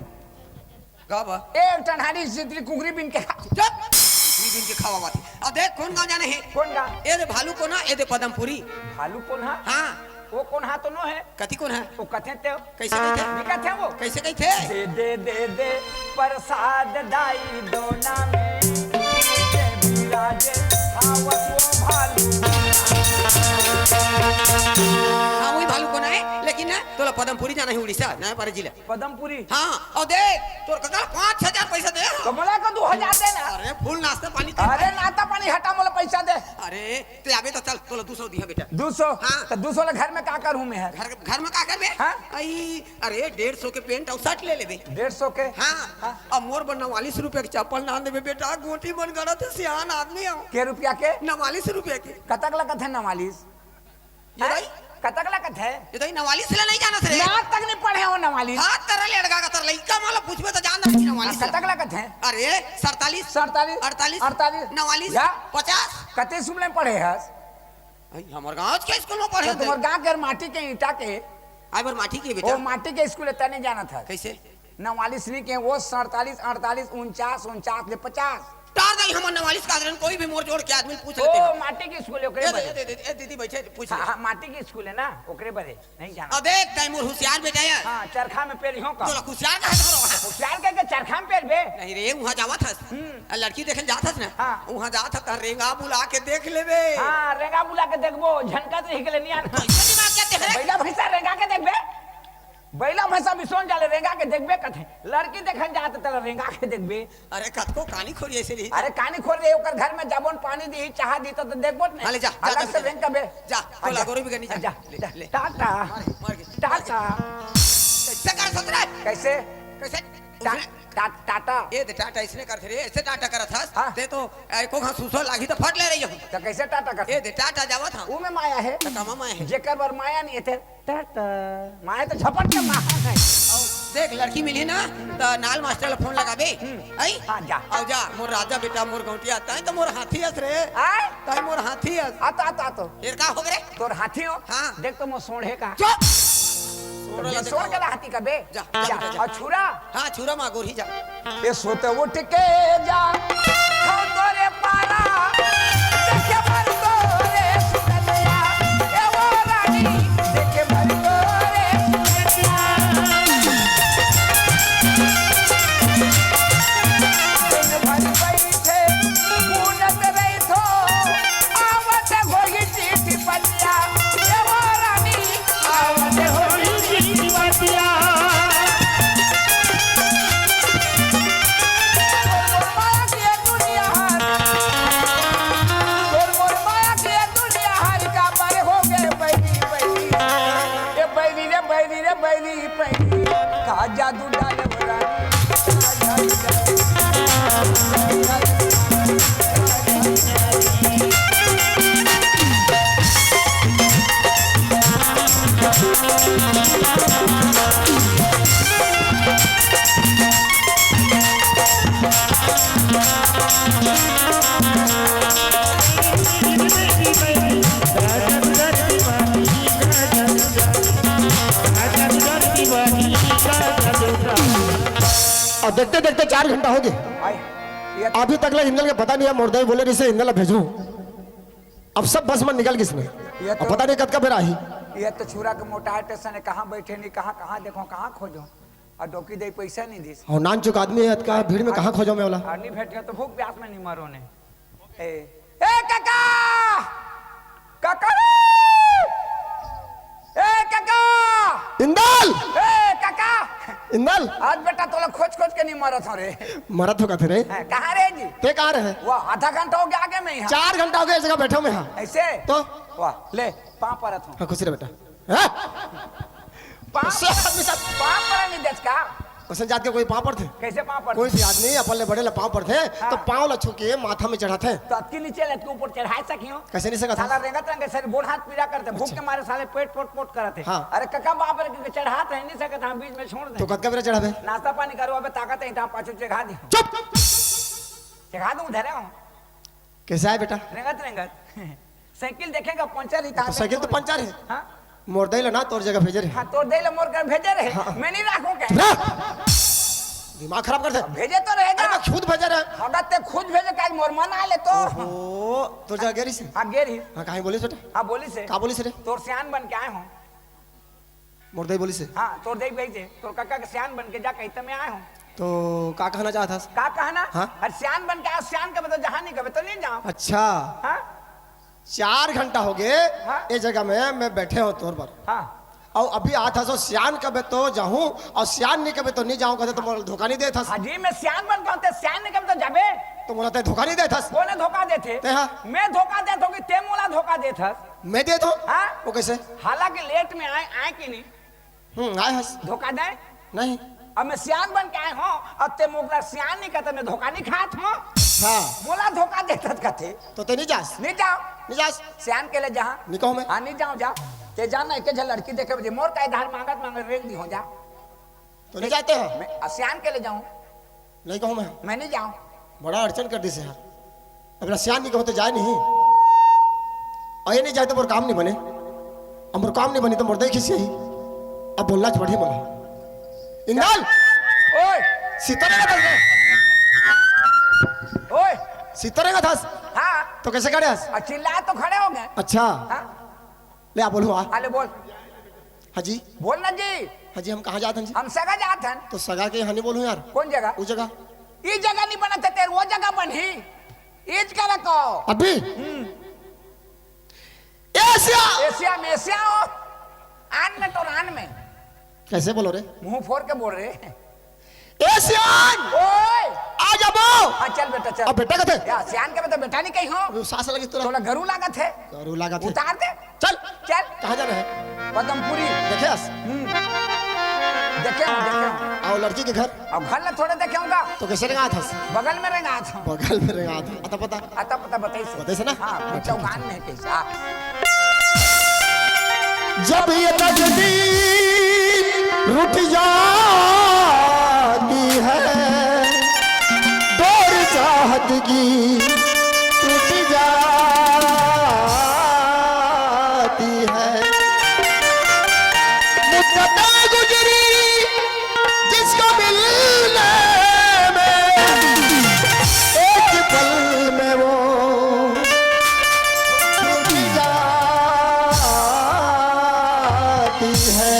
का बा एक टनहाड़ी सिथरी कुकरी बिन के खा चुप इतनी दिन के खावा बात अब देख कौन गाँव जाने है कौन गा ए दे भालू कोना ए दे पदमपुरी भालू कौन हा हाँ वो कौन हा तो नो है कथी कौन है वो कथे ते कैसे कहते निका थे वो कैसे कहते दे प्रसाद दाई दोना में दे विराजे हावत वो भालू हाँ वही भालू कोना है लेकिन ना तोला पदमपुरी जाना है उड़ीसा नया पारे जिला पदमपुरी हाँ और देख तोर काका 5,000 पैसा दे कमला को 2000 दे ना अरे फुल नाश्ता पानी अरे नाता पानी हटा मोला पैसा दे अरे ते आबे तो चल तोला 200 दिया बेटा 200 हाँ। तो 200 ले घर में का करूं मैं घर में का करबे हाँ? आई अरे 150 के पेंट और शर्ट ले लेबे 150 के हाँ अब मोर बन 49 रुपए के चप्पल ना देबे बेटा गोटी बन गड़ा थे सियान आदमी हो के रुपया के 49 रुपए के कतक लगत है 49 ये भाई कतक लगत है ये तो 49 ले नहीं जाना रे ना तक नहीं पढ़े हो 49 हाथ तरह लड़का का तरह लइका माला पूछबे तो जान नहीं 49 कतक लगत है अरे 47 47 48 48 49 या 50 कते स्कूल में पढ़े हस आई हमर गांव के स्कूल में पढ़े तो तुम्हार गांव के माटी के ईटा के आई बार माटी के वो बेटा माटी के स्कूल तय नहीं जाना था कैसे 49 नहीं के वो 47 48 49 49 50 टार दई हमर नवालिस का आदरन कोई भी मोर जोड़ के आदमी पूछ ओ लेते हैं माटी की स्कूल है ओकरे ए बदे दे दीदी बैठे पूछ ले हाँ माटी की स्कूल है ना ओकरे बदे नहीं जाना अब एक टाइम मोर होशियार बेटा है हाँ चरखा में पेड़ हो का तो होशियार का है होशियार के चरखा में पेड़ बे नहीं रे वहां जावत हस लड़की देखे जात हस ना हाँ। वहां जात त रेंगा बुला के देख लेबे हाँ रेगा बुला के देखबो झनकत रही के नहीं आना ऐसा दिमाग क्या देख रे बैला भैंसा रेगा के देखबे बैला भैंसा बिसोन जाले रेगा के देखबे कथे लड़की देखन जात त रेगा के देखबे अरे कतको कानी खोरी ऐसे नहीं अरे कानी खोल रहे ओकर घर में जाबोन पानी दी चाह दी तो देखबो नहीं हाले जा, जा, अलग जा, से जा, बैंक का बे जा, खोला गोरी भी करनी जा। जा ले, ले। टाटा मार के टाटा कैसे कर सकते रे कैसे कैसे टाटा ये दे टाटा इसने करते रे ऐसे टाटा करत हस हाँ। ते तो को हां सुसो लागी तो फट ले रही हो तो कैसे टाटा कर ये दे टाटा जावत हां ऊ में माया है तो कमा में है जेकर बर माया नहीं थे टाटा माया तो झपट के माया है देख लड़की मिली ना तो नाल मास्टर ला फोन लगाबे आई हाँ, जा। आओ जा मोर राजा बेटा मोर गौटिया ताई तो मोर हाथी हस रे आय ताई मोर हाथी हस आतो फिर का हो गरे तोर हाथी हो हाँ। देख तो मो सोढ़े का चुप सोड़ के हाथी का बे जा, जा, जा। और छुरा हां छुरा मा गोरी जा ये सोते उठ के जा खाओ तोरे पारा देखे मर तोरे सुनलिया ए वो रानी देखे मर तोरे सुनलिया दिन भर बैठे पूनत रही थो आवत होगी चिट्ठी पलिया ए वो रानी आवत होगी चिट्ठी पलिया जादू डाले और देखते देखते 4 घंटा हो गए अभी तक इंदल के पता नहीं है मोरदाई बोले इसे इंदल भेजू अब सब बस में निकल किसने ये तो- अब पता नहीं कद का फिर आई ये तो छुरा के मोटा स्टेशन है कहाँ बैठे नहीं कहाँ देखो कहाँ खोजो और डोकी दे पैसा नहीं दी और नान चुक आदमी है का भीड़ में कहाँ खोजो मैं वाला और नहीं भेट गया तो भूख प्यास में नहीं मरो ने ए काका काका ए काका इंदल ए काका इंदल आज बेटा तोला खोज खोज के नहीं मरत हो रे मरत हो का थे रे कहाँ रे जी ते कहाँ रहे वाह आधा घंटा हो गया आगे में यहाँ 4 घंटा हो गया इस जगह बैठो मैं हाँ ऐसे तो वाह ले पाँव परत हूँ हाँ खुशी रहे बेटा हाँ? पाँव उससे आदमी सब पाँव पर नहीं देख का उसन जात के कोई पाँव पर थे कैसे पाँव पर कोई भी आदमी अपन ले बड़े ले पाँव पर थे तो पाँव ला छू के माथा में चढ़ाते तो अतकी नीचे ले तू ऊपर चढ़ाए सकियो कैसे नहीं सका साला था रेंगत रंगे सर बोड़ हाथ पीड़ा करते भूख के मारे साले पेट पोट पोट करते हाँ। अरे कका बाप रे के चढ़ाते नहीं सकत हम बीच में छोड़ तो दे कद का मेरा चढ़ावे नाश्ता पानी करो अबे ताकत है ता पाछू चढ़ा दे चुप चढ़ा दूं धरे हूं कैसा है बेटा रेंगत साइकिल देखेगा पंचर ही था तो साइकिल तो पंचर है हां मोरदाई ला ना तोर जगह भेजे रे हां तो दे ले मोर कर भेजे रहे मैं नहीं राखूं के ना दिमाग खराब कर दे भेजे तो रहेगा अरे मैं खुद भेजा रहा अगर ते खुद भेजे का मोर मन आले तो ओ तो जा गेरी से हां गेरी हाँ कहीं बोली बेटा हां बोली से का बोली से रे तोर सियान बन के आए हूं मोरदाई बोली से हां तोर दे भेजे तोर काका के सियान बन के जा कहते मैं आए हूं तो का कहना चाहता था का कहना हाँ? अरे सियान बन के आओ सियान का मतलब जहां नहीं कभी तो नहीं जाओ अच्छा हाँ 4 घंटा हो गए हाँ? इस जगह में मैं बैठे हूँ तोर पर हाँ और अभी आता सो सियान कबे तो जाऊं और सियान नहीं कबे तो नहीं जाऊं कहते तो मोला धोखा नहीं देता हाजी मैं सियान बन के होते सियान नहीं कभी तो जाबे तो मोला ते धोखा नहीं देता कोने धोखा देते ते हाँ। मैं धोखा देता हूँ ते मोला धोखा देता मैं दे दो हाँ? वो कैसे हालांकि लेट में आए कि नहीं आए हस धोखा दे नहीं अब मैं सियान बन के आए हूँ अब ते मोला सियान नहीं कहते मैं धोखा नहीं खात हूँ हाँ मोला धोखा देता कहते तो ते नहीं जास नहीं जाओ नहीं जास सियान के लिए जहाँ नहीं कहूँ मैं हाँ नहीं जाओ जा ते जाना एक झल लड़की देखे मुझे मोर का इधर मांगत मांगत रेंग दी हो जा तो नहीं जाते हैं मैं सियान के लिए जाऊँ नहीं कहूँ मैं नहीं जाऊँ बड़ा अड़चन कर दी से यार अपना सियान नहीं कहो तो जाए नहीं और ये नहीं जाए तो मोर काम नहीं बने अब मोर काम नहीं बनी तो मुर्दे खिसी ही अब बोलना पड़ी मोला इंदल ओए सीता ने बदल गए ओए सीतरेगा था हाँ तो कैसे खड़े हस और चिल्लाए तो खड़े हो गए। अच्छा हाँ ले आप बोलू अरे बोल हाजी बोल ना जी। हाजी हम कहाँ जाते हैं जी हम सगा जात हन। तो सगा के यहाँ नहीं बोलूँ यार कौन जगह? उस जगह ये जगह नहीं बना तेरे वो जगह बनी ईज का रखो अभी एशिया एशिया में एशिया हो आन में तो रान में कैसे बोलो रे मुंह फोड़ के बोल रहे एशियान ओए आ जाबो हाँ चल बेटा चल। अब बेटा कथे या सियान के बेटा बेटा नहीं कहीं हो सास लगी तोरा थोड़ा घरू लागत है करू लगा थे उतार दे चल चल कहाँ जाना है पदमपुरी देखे हस देखे हूँ आओ लड़की के घर अब घर में थोड़े देखे होगा तो कैसे रंगा था बगल में रंगा था बगल में रंगा था आता पता आता पता बताइए से ना? हाँ चौगान में है कैसा जब ये तकदीर रूठ जाती है डोर चाहत की टूट जाती है मुद्दतें गुजरी जिसको मिलने में एक पल में वो छूट जाती है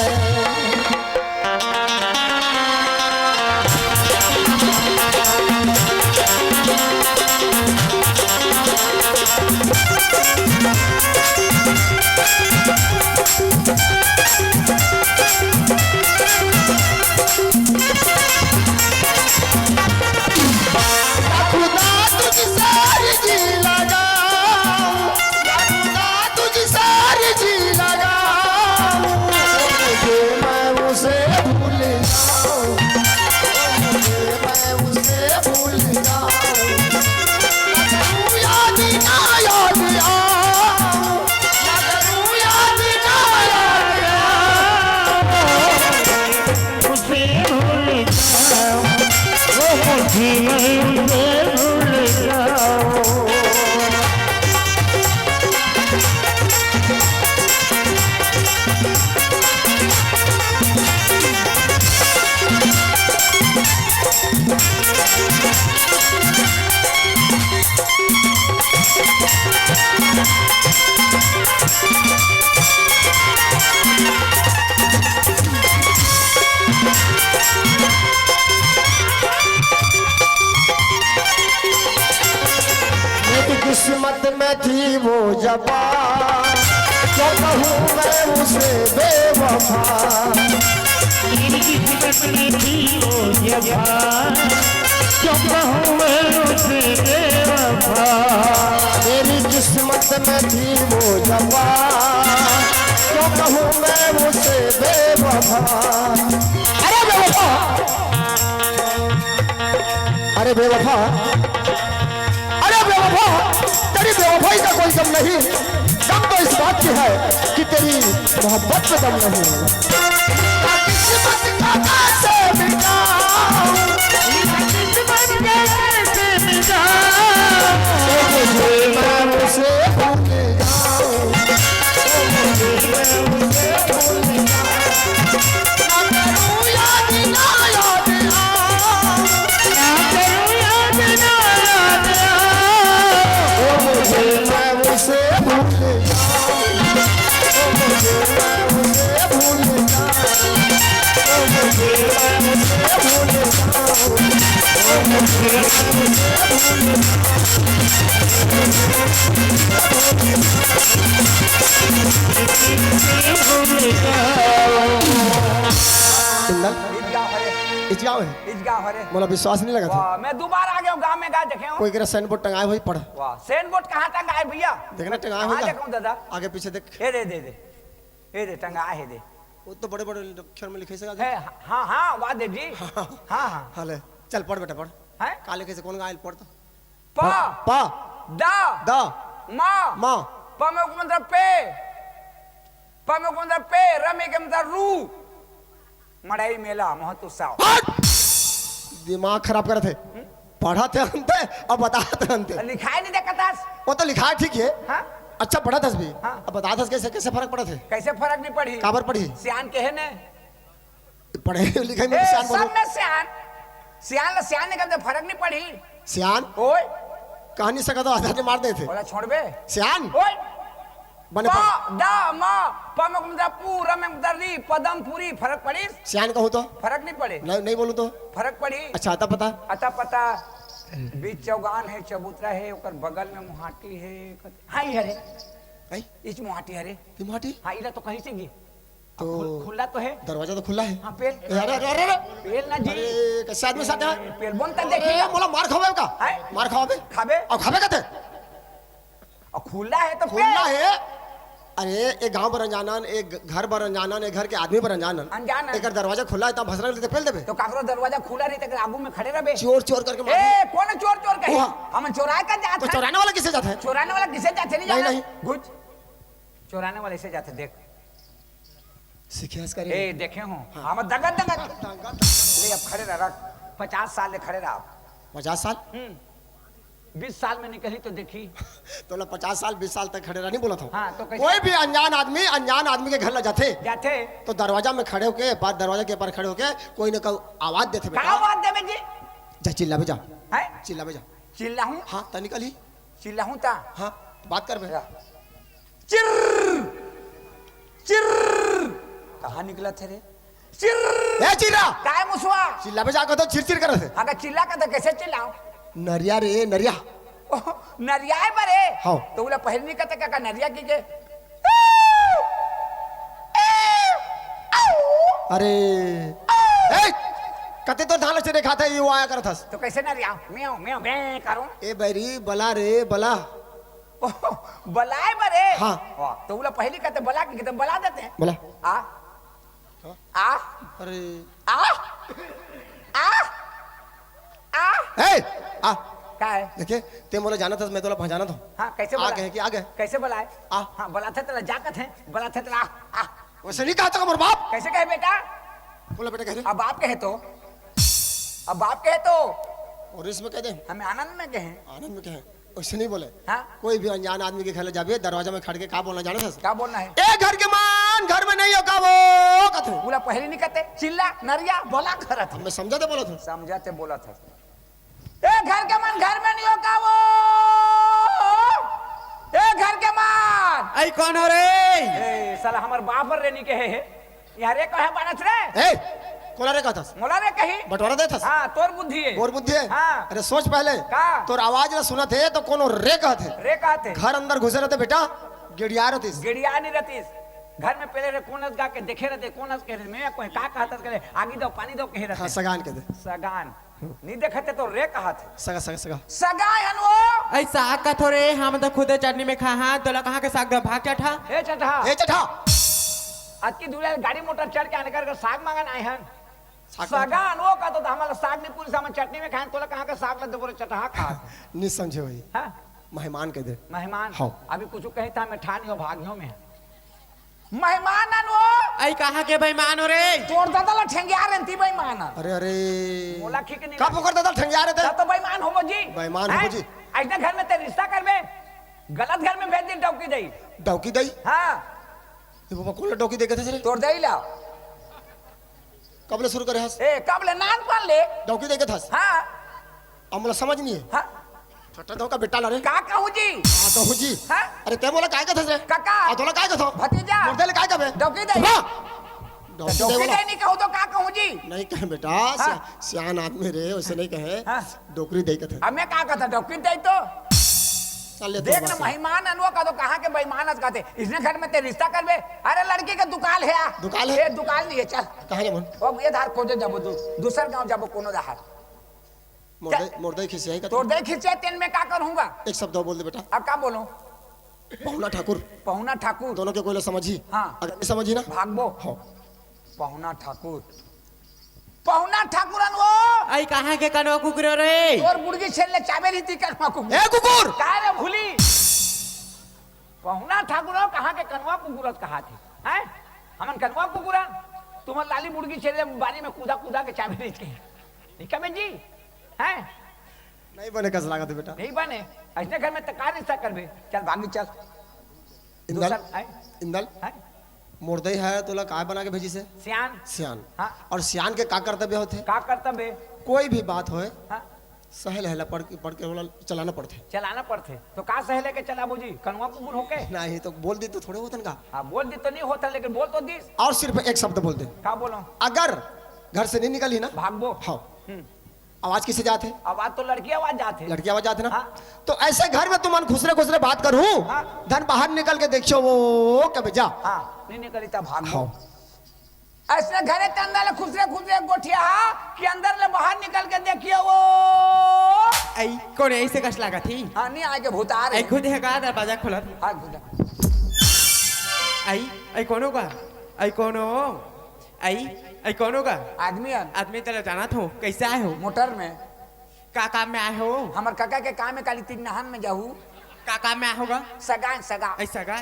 खुदा तुझसे जी लगाऊं खुदा तुझसे जी लगाऊं मुझे मैं उसे भूल जाऊं मुझे मैं उसे भूल जाऊं ना करूं याद ना याद आऊं ना करूं याद ना याद आऊं उसे भूल जाओ वो मुझे उसे भूल जाओ मेरी किस्मत में थी वो जबा क्या कहूँ मैं उसे बेवफा मेरी किस्मत में थी वो जबा क्यों कहूँ मैं उसे बेवफा मेरी किस्मत में थी वो जबा क्या कहूँ मैं उसे बेवफा अरे बेवफा अरे बेवफा अरे बेवफा तेरी बेवफाई का कोई दम नहीं दम तो इस बात की है कि तेरी मोहब्बत में दम नहीं किस्मत का कैसे मिटाऊं किस्मत कैसे मिटाऊं मुझे मैं उसे भूल जाऊं मुझे मैं उसे भूल जाऊं ना करूं याद ना याद आऊं ना करूं याद ना याद आऊं मुझे मैं उसे भूल जाऊं मुझे मैं उसे भूल जाऊं मुझे मैं उसे भूल जाऊं मुझे मैं उसे भूल सिंगल ईदगाह हरे इस गाँव है ईदगाह हरे मोला विश्वास नहीं लगा था वाह मैं दोबारा आ गया हूँ गांव में गा देखे हूँ कोई करा साइन बोर्ड टंगाए हुई पढ़ वाह सेन बोर्ड कहाँ टंगा है भैया देखना टंगाए कहाँ हुई देखूं दादा आगे पीछे देख ये दे दे दे ये दे टंगा है दे वो तो बड़े बड़े अक्षर में लिखे से है हाँ हाँ वाह दे जी हाँ हाँ हाले चल पढ़ बेटा पढ़ है काले कैसे कौन गाइल पढ़ तो पा पा दा दा मा माँ पा में को मतलब पे पा में को मतलब पे रमे के मतलब रू मड़ाई मेला महत उत्सव हट दिमाग खराब कर थे पढ़ा थे अंते अब बताते अंते लिखाई नहीं देखा था वो तो लिखा है ठीक है हाँ अच्छा पढ़ा था भी हाँ। अब बता था कैसे कैसे फर्क पड़ा थे कैसे फर्क नहीं पड़ी काबर पढ़ी सियान के है ने पढ़े लिखे में ए, सियान बोलो सब में सियान सियान ला सियान ने कब फर्क नहीं पड़ी सियान ओए कहानी सका तो आधा मार दे थे बोला छोड़ बे सियान ओए बने पा पर दा मा पमकमदा पूरा में दरी पदम पूरी फर्क पड़ी सियान कहूँ तो फर्क नहीं पड़े नहीं बोलूँ तो फर्क पड़ी अच्छा आता पता अता पता बीच चौगान है चबूतरा है ओकर बगल में मुहाटी है हां ई हरे ऐ इच मुहाटी हरे तिमाटी हां इला तो कहीं से गी तो खुला तो है दरवाजा तो खुला है हां पेल अरे अरे अरे पेल ना जी अरे कैसे आदमी साथ है पेल बनता अरे देखिए बोला मार खावे का हैं? मार खावे खाबे और खावे कहते और खुला है तो खुला पेल है अरे एक गांव पर अनजानन एक घर पर अनजानन एक घर के आदमी पर अनजानन अनजानन। एक दरवाजा खुला है तब भसरा लेते पेल देबे तो काकरो दरवाजा खुला रही तक आगू में खड़े रहे चोर चोर करके मार ए कौन चोर चोर कहे वहाँ। हम चोराए का जात तो है चौराने वाला किसे जाता है चोराने वाला किसे जाते नहीं नहीं, जाना नहीं। घुस चोराने वाले से जाते देख सिखियास करे ए देखे हो हम दगत दगत ले अब खड़े रह 50 साल ले खड़े रहा 50 साल 20 साल में निकली तो देखी तो ना 50 साल 20 साल तक खड़े रहा नहीं बोला था हाँ, तो कैसे? कोई भी अनजान आदमी के घर ला जाते जाते तो दरवाजा में खड़े होके पास दरवाजा के पार खड़े होके कोई न कोई आवाज देते का बेटा बात देवे जी जा चिल्ला बे जा है चिल्ला बे जा चिल्ला हूं हाँ ता निकल ही चिल्ला हूं ता हाँ बात कर बे चिर चिर कहां निकला थे रे चिर ए चिल्ला काय मुसवा चिल्ला बे जा तो चिरचिर कर रहे अगर चिल्ला का तो कैसे चिल्लाऊं नरिया रे नरिया ओह, नरियाए बरे हाँ। तो बोला पहले नहीं कहते का नरिया की के अरे ए कते तो धान चरे खाते ये वो आया करत हस तो कैसे नरिया म्याऊ म्याऊ बे करूं ए बैरी बला रे बला ओह, बलाए बरे हाँ। वाह, तो बोला पहले कहते बला की तो बला देते हैं बला आ आ अरे आ आ आ ए आ क्या है देखिए ते मोला जाना था मैं तोला पहचाना था हाँ कैसे आ बला गए कि आ गए कैसे बलाए आ। हाँ बला थे तेरा जाकत है बला थे तेरा आ वैसे नहीं कहा था मोर बाप कैसे कहे बेटा बोला बेटा कह रहे अब आप कहे तो अब आप कहे तो और इसमें कह दे हमें आनंद में कहे आनंद में कहे वैसे नहीं बोले हाँ कोई भी अनजान आदमी के घर जाबे दरवाजा में खड़ के का बोलना जाना था क्या बोलना है ए घर के मान घर में नहीं हो का वो कहते बोला पहले नहीं कहते चिल्ला नरिया बोला खरा था मैं समझा तो बोला था समझाते बोला था ए घर के मन घर में नहीं होगा वो ए घर के मन आई कौन हो रे ए साला हमार बापर रे नहीं कहे है यार रे कहे बनत रे ए कोला रे कहता मोला रे कही बटवारा दे था हाँ तोर बुद्धि है और बुद्धि है हाँ। अरे सोच पहले का? तोर आवाज ना सुना थे तो कोनो रे कहते रे कहते घर अंदर घुसे रहते बेटा गिड़िया रहती गिड़िया नहीं रहतीस घर में पहले रे कोनस गा के देखे रहते कोनस कह रहे मैं कोई का कहता करे आगी दो पानी दो कह हाँ रहते सगान के दे सगान नहीं देखते तो रे कहा थे सगा सगा सगा सगान वो आई साग का थोड़े हम तो खुदे चटनी में खा हाँ तोला कहाँ के साग भाग क्या था ए चटा ए चठा आज की दूल्हा गाड़ी मोटर चढ़ के आने कर साग मांगन आए हैं साग सगान वो का तो हमारा साग नहीं पूरी सामान चटनी में खाएं तोला कहाँ का साग लग बोले चटहा खा नहीं समझे वही हाँ मेहमान के दे मेहमान हाँ। अभी कुछ कहे था मैं ठानियो भागियों में मेहमान वो आई कहाँ के बेईमान हो रे तोड़ दादा ला ठेंगिया रहती बेईमान अरे अरे मोला खिक नहीं का पकड़ देता ठंगिया रहे थे तो बेईमान हो जी बेईमान होबो जी। ऐसे घर में ते रिश्ता करबे गलत घर में भेज दी डौकी दई डौकी दई हाँ ये बाबा कौन डौकी दे के थे तोड़ दई ला कब ले शुरू करे हस ए कब ले नान पान ले डौकी दे के था हाँ अब मुला समझ नहीं है हाँ छोटा दो का बेटा ला रे का कहूँ जी हाँ कहूँ जी हाँ अरे ते बोला काय का था रे काका आ तोला काय का था भतीजा मुर्दे ले काय का बे डौकी दई डौकी दे डौकी बोला दई नहीं कहूँ तो का कहूँ जी नहीं कहे बेटा हाँ। सियान आदमी रे वैसे नहीं कहे हाँ। डोकरी दे के थे अब मैं का कहता डौकी दई तो चल ले देख ना मेहमान अनवा का तो कहाँ के बेईमान कहते इसने घर में ते रिश्ता करबे अरे लड़की का दुकान है दुकान है? ए दुकान नहीं है चल कहाँ जमन अब ये धार खोजे जाबो दूसर गांव जाबो कोनो धार मुर्दे खिसियाई का तोड़ दे खींचे तेन में का करूंगा एक शब्द और बोल दे बेटा अब का बोलूं पहुना ठाकुर पहुना ठाकुर दोनों के कोई समझी हाँ। अगर नहीं समझी ना भागबो हाँ पहुना ठाकुर पहुना ठाकुरन वो आई कहाँ के कनवा कुकरो रे तोर बुड़गी छेले चाबे रीति करवा को ए कुकुर काय रे भूली पहुना ठाकुर कहाँ के कनवा कुकुरत कहा थे हैं हमन कनवा कुकुरन तुम लाली बुड़गी छेले बारी में कूदा कूदा के चाबे रीत के ठीक है जी हैं नहीं बने कस लगा दे बेटा नहीं बने ऐसे घर में तकार रिश्ता करबे चल भागी चल इंदल दूसर हैं इंदल हैं मुर्दई है तोला काय बना के भेजी से सियान सियान हाँ। और सियान के का कर्तव्य होते का कर्तव्य कोई भी बात होए हाँ सहल है पढ़ के बोला चलाना पड़ते चलाना पड़ते तो का सह लेके चला बुझी कनवा कुकुर होके नहीं तो बोल दी तो थोड़े होतन का। हाँ बोल दी तो नहीं होता लेकिन बोल तो दी। और सिर्फ एक शब्द बोल दे, का बोलो? अगर घर से नहीं निकली ना भागबो। हाँ आवाज किसे जाते? आवाज तो लड़की आवाज जाते। लड़की आवाज जाते ना। हाँ। तो ऐसे घर में तुम खुसरे खुसरे बात करूं, हाँ। धन बाहर निकल के देखो वो कब जा। हाँ नहीं निकली तब भागबो। हाँ। ऐसे घरे के अंदर खुसरे खुसरे गोठिया कि अंदर ले बाहर निकल के देखिए वो आई कौन ऐसे कस लगा थी? हाँ नहीं आगे भूतार आई खुद है का दरवाजा खोला? हाँ खुदा आई कौन होगा? आई कौन हो? आई कौन होगा? आदमी है आदमी तो जाना था, कैसे आए हो? मोटर में का काम में आए हो? हमार काका के काम में काली तीन नहान में जाहू का काम में आए होगा? सगा सगा ऐसा का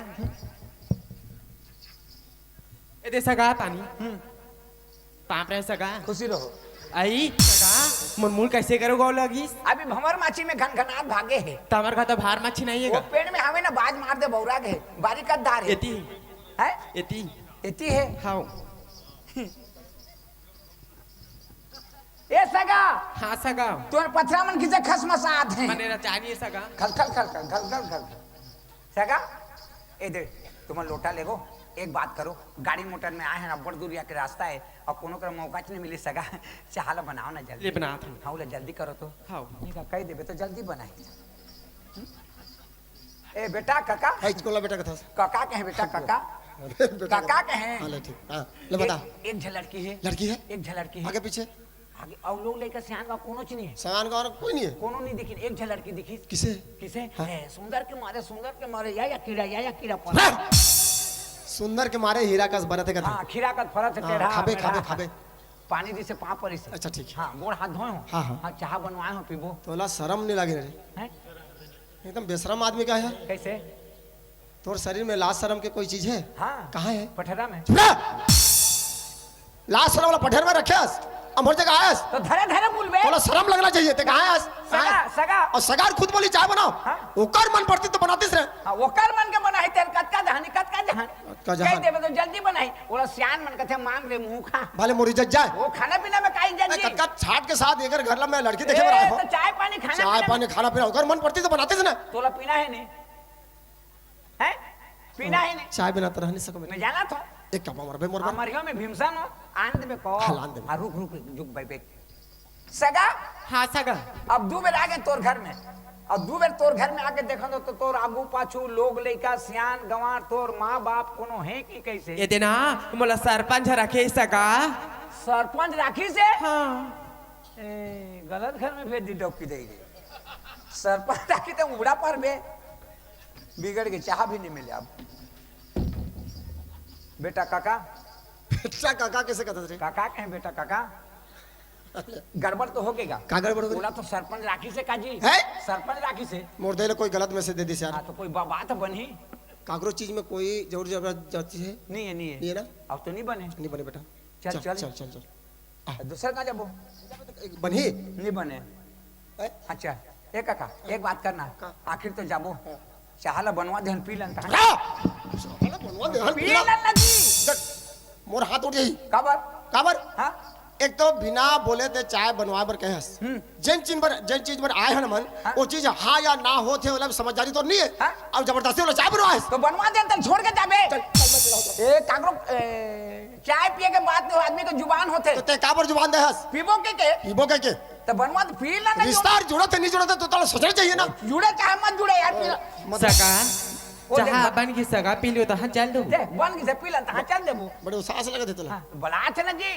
ए सगा पानी पाप रहे सगा खुशी रहो। आई सगा मुनमुल कैसे करोगे लगी? अभी भंवर माची में घनघनाट भागे है तमर का तो भार मच्छी नहीं वो है पेड़ में हमें ना बाज मार दे बौरा के बारी का दार है एती है एती इतनी है हाँ ए सगा हाँ सगा तुम्हारे पथरा मन किसे खसमसात है मने चाहिए सगा खल खल खल खल खल खल खल सगा ए दे तुम लोटा लेगो एक बात करो गाड़ी मोटर में आए हैं ना बड़ दूरिया के रास्ता है और कोनो कर मौका नहीं मिली सगा चाहला बनाओ ना जल्दी ले बना था हाँ बोले जल्दी करो तो हाँ नहीं का कह देबे तो जल्दी बनाए ए बेटा काका कोला बेटा का था काका कहे बेटा काका काका कहे हाँ ले ठीक हाँ ले बता। एक झलड़की है लड़की है एक झलड़की है आगे पीछे आगे और लोग लेकर सियान का कोनो नहीं है सगान का और कोई नहीं है। कोनो नहीं दिखी एक झलड़की दिखी किसे? किसे हाँ। है सुंदर के मारे या कीड़ा पड़ा हाँ। सुंदर के मारे हीरा का बनत है हाँ खीरा का फरत हाँ, टेढ़ा खाबे मेढ़ा। खाबे खाबे पानी दी से पाँव पर से अच्छा ठीक है। हाँ गोड़ हाथ धोए हो हाँ, हाँ। हाँ चाह बनवाए हो पीबो तोला शर्म नहीं लगे रे, हैं एकदम बेशरम आदमी का है। कैसे तोर शरीर में लाज शर्म के कोई चीज है? हाँ कहाँ है? पठरा में चुप रह! लाज शर्म वाला पठेर में रखेस अमर जगह आयस तो धरे धरे बोलबे तोला शर्म लगना चाहिए ते कहाँ आयस सगा सगा और सगार खुद बोली चाय बनाओ हाँ। ओकर मन पड़ती तो बनातीस रे। हाँ वो कर मन के बनाई तेरे कतका जहानी कतका जहान कतका जहान। कह देबे तो जल्दी बनाई बोला सियान मन कथे मांग रे मुंह खा भले मोरी जज जाए वो खाना पीना में काई जल्दी कटका छाट के साथ एकर घर में लड़की देखे में ए, रहा हो तो चाय पानी खाना चाय पीना पानी खाना पीना ओकर मन पड़ती तो बनातीस ना। तोला पीना है नहीं है पीना है नहीं चाय बिना तो रह नहीं सको मैं जाना था एक कप मरबे मोर हमारे में भीमसन हो आनंद में को हाँ, आनंद में। हाँ, रुक रुक जुग भाई पे सगा हाँ सगा अब दो बेर आ गए तोर घर में अब दो बेर तोर घर में आके देखो तो तोर आगू पाछू लोग लइका सियान गंवार तोर माँ बाप कोनो है कि कैसे ये देना मोला सरपंच रखे सगा सरपंच राखी से हाँ ए, गलत घर में भेज दी डॉक्की दे सरपंच राखी तो उबड़ा पर बे बिगड़ के चाह भी नहीं मिले अब बेटा काका बेटा काका कैसे कहते रे? काका कहे बेटा काका गड़बड़ तो हो गएगा का गड़बड़ हो गई? बोला तो सरपंच राखी से काजी है? सरपंच राखी से मोर देले कोई गलत मैसेज दे दी यार। हाँ तो कोई बात बनी कागरो चीज में कोई जरूर जरूरत जाती है नहीं है नहीं है नहीं है ना? अब तो नहीं बने नहीं बने बेटा चल, चल। चल चल चल दूसरा कहाँ जाबो एक बनी नहीं बने है? अच्छा एक काका एक बात करना आखिर तो जाबो चाहला बनवा देहन पी लन ता साला बनवा दे हल पी पूरा। लन लगी मोर हाथ उठ गई काबर काबर हाँ एक तो बिना बोले ते चाय बनवा बर कहस जिन चीज पर आए हैं मन हाँ। वो चीज हाँ या ना होते वाला समझदारी तो नहीं है। हाँ। अब जबरदस्ती वाला चाय बनवाएस तो बनवा दे तो छोड़ के जाबे चल चल मैं चलाऊं ए काकरो चाय पिए के बाद में आदमी को जुबान होते तो ते काबर जुबान दे हस पीबो के पीबो के तो बनवा दे पी लन रिश्ता जुड़त है नहीं जुड़त है तो तोला सोचना चाहिए ना। जुड़े चाहे मत जुड़े यार पी लन। सगा वो देख जहाँ बा- बन की सगा पी लियो तो हाँ चल दो देख बन के से पी लन ता चल देबो बड़े उसास लगे थे तोला। हाँ बला थे ना जी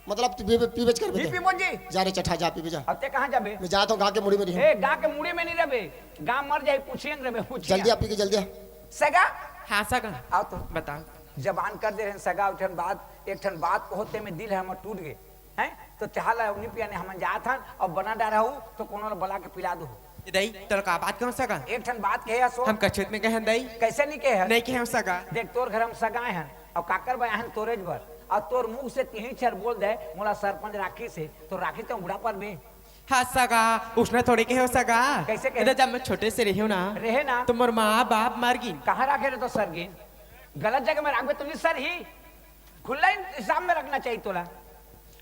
मतलब तू पीबेच कर जी बेटे पीबो जी जा रे चठा जा पीबे जा। अब ते कहाँ जाबे मैं जाता हूँ गाँव के मुड़ी में रही ए गांव के मुड़ी में नहीं रहे गांव मर जाए पूछिए रहे पूछिए जल्दी आ पी के जल्दी आ। सगा हाँ सगा आओ तो बताओ जबान कर दे रहे सगा उठन बात एक ठन बात को होते में दिल हमर टूट गए हैं तो चाहला उन्हीं पिया ने हम जात हन और बना डारा हूँ तो कोनो बला के पिला दो दई तोर का बात करो सगा एक ठन बात कहे सो हम कछुत में कहन दई कैसे नहीं कहे नहीं कहे सगा देख तोर घर हम सगाए हैं और काकर बया हैं तोरेज भर और तोर मुंह से तीन छर बोल दे मोला सरपंच राखी से तो राखी तो उड़ा पर बे हाँ सगा उसने थोड़ी कहे सगा कैसे कहे? इधर जब मैं छोटे से रही हूँ ना रहे ना तो मोर माँ बाप मर गई कहाँ रखे रहे तो सरगिन गलत जगह में रख तुम सर ही खुला हिसाब में रखना चाहिए तोला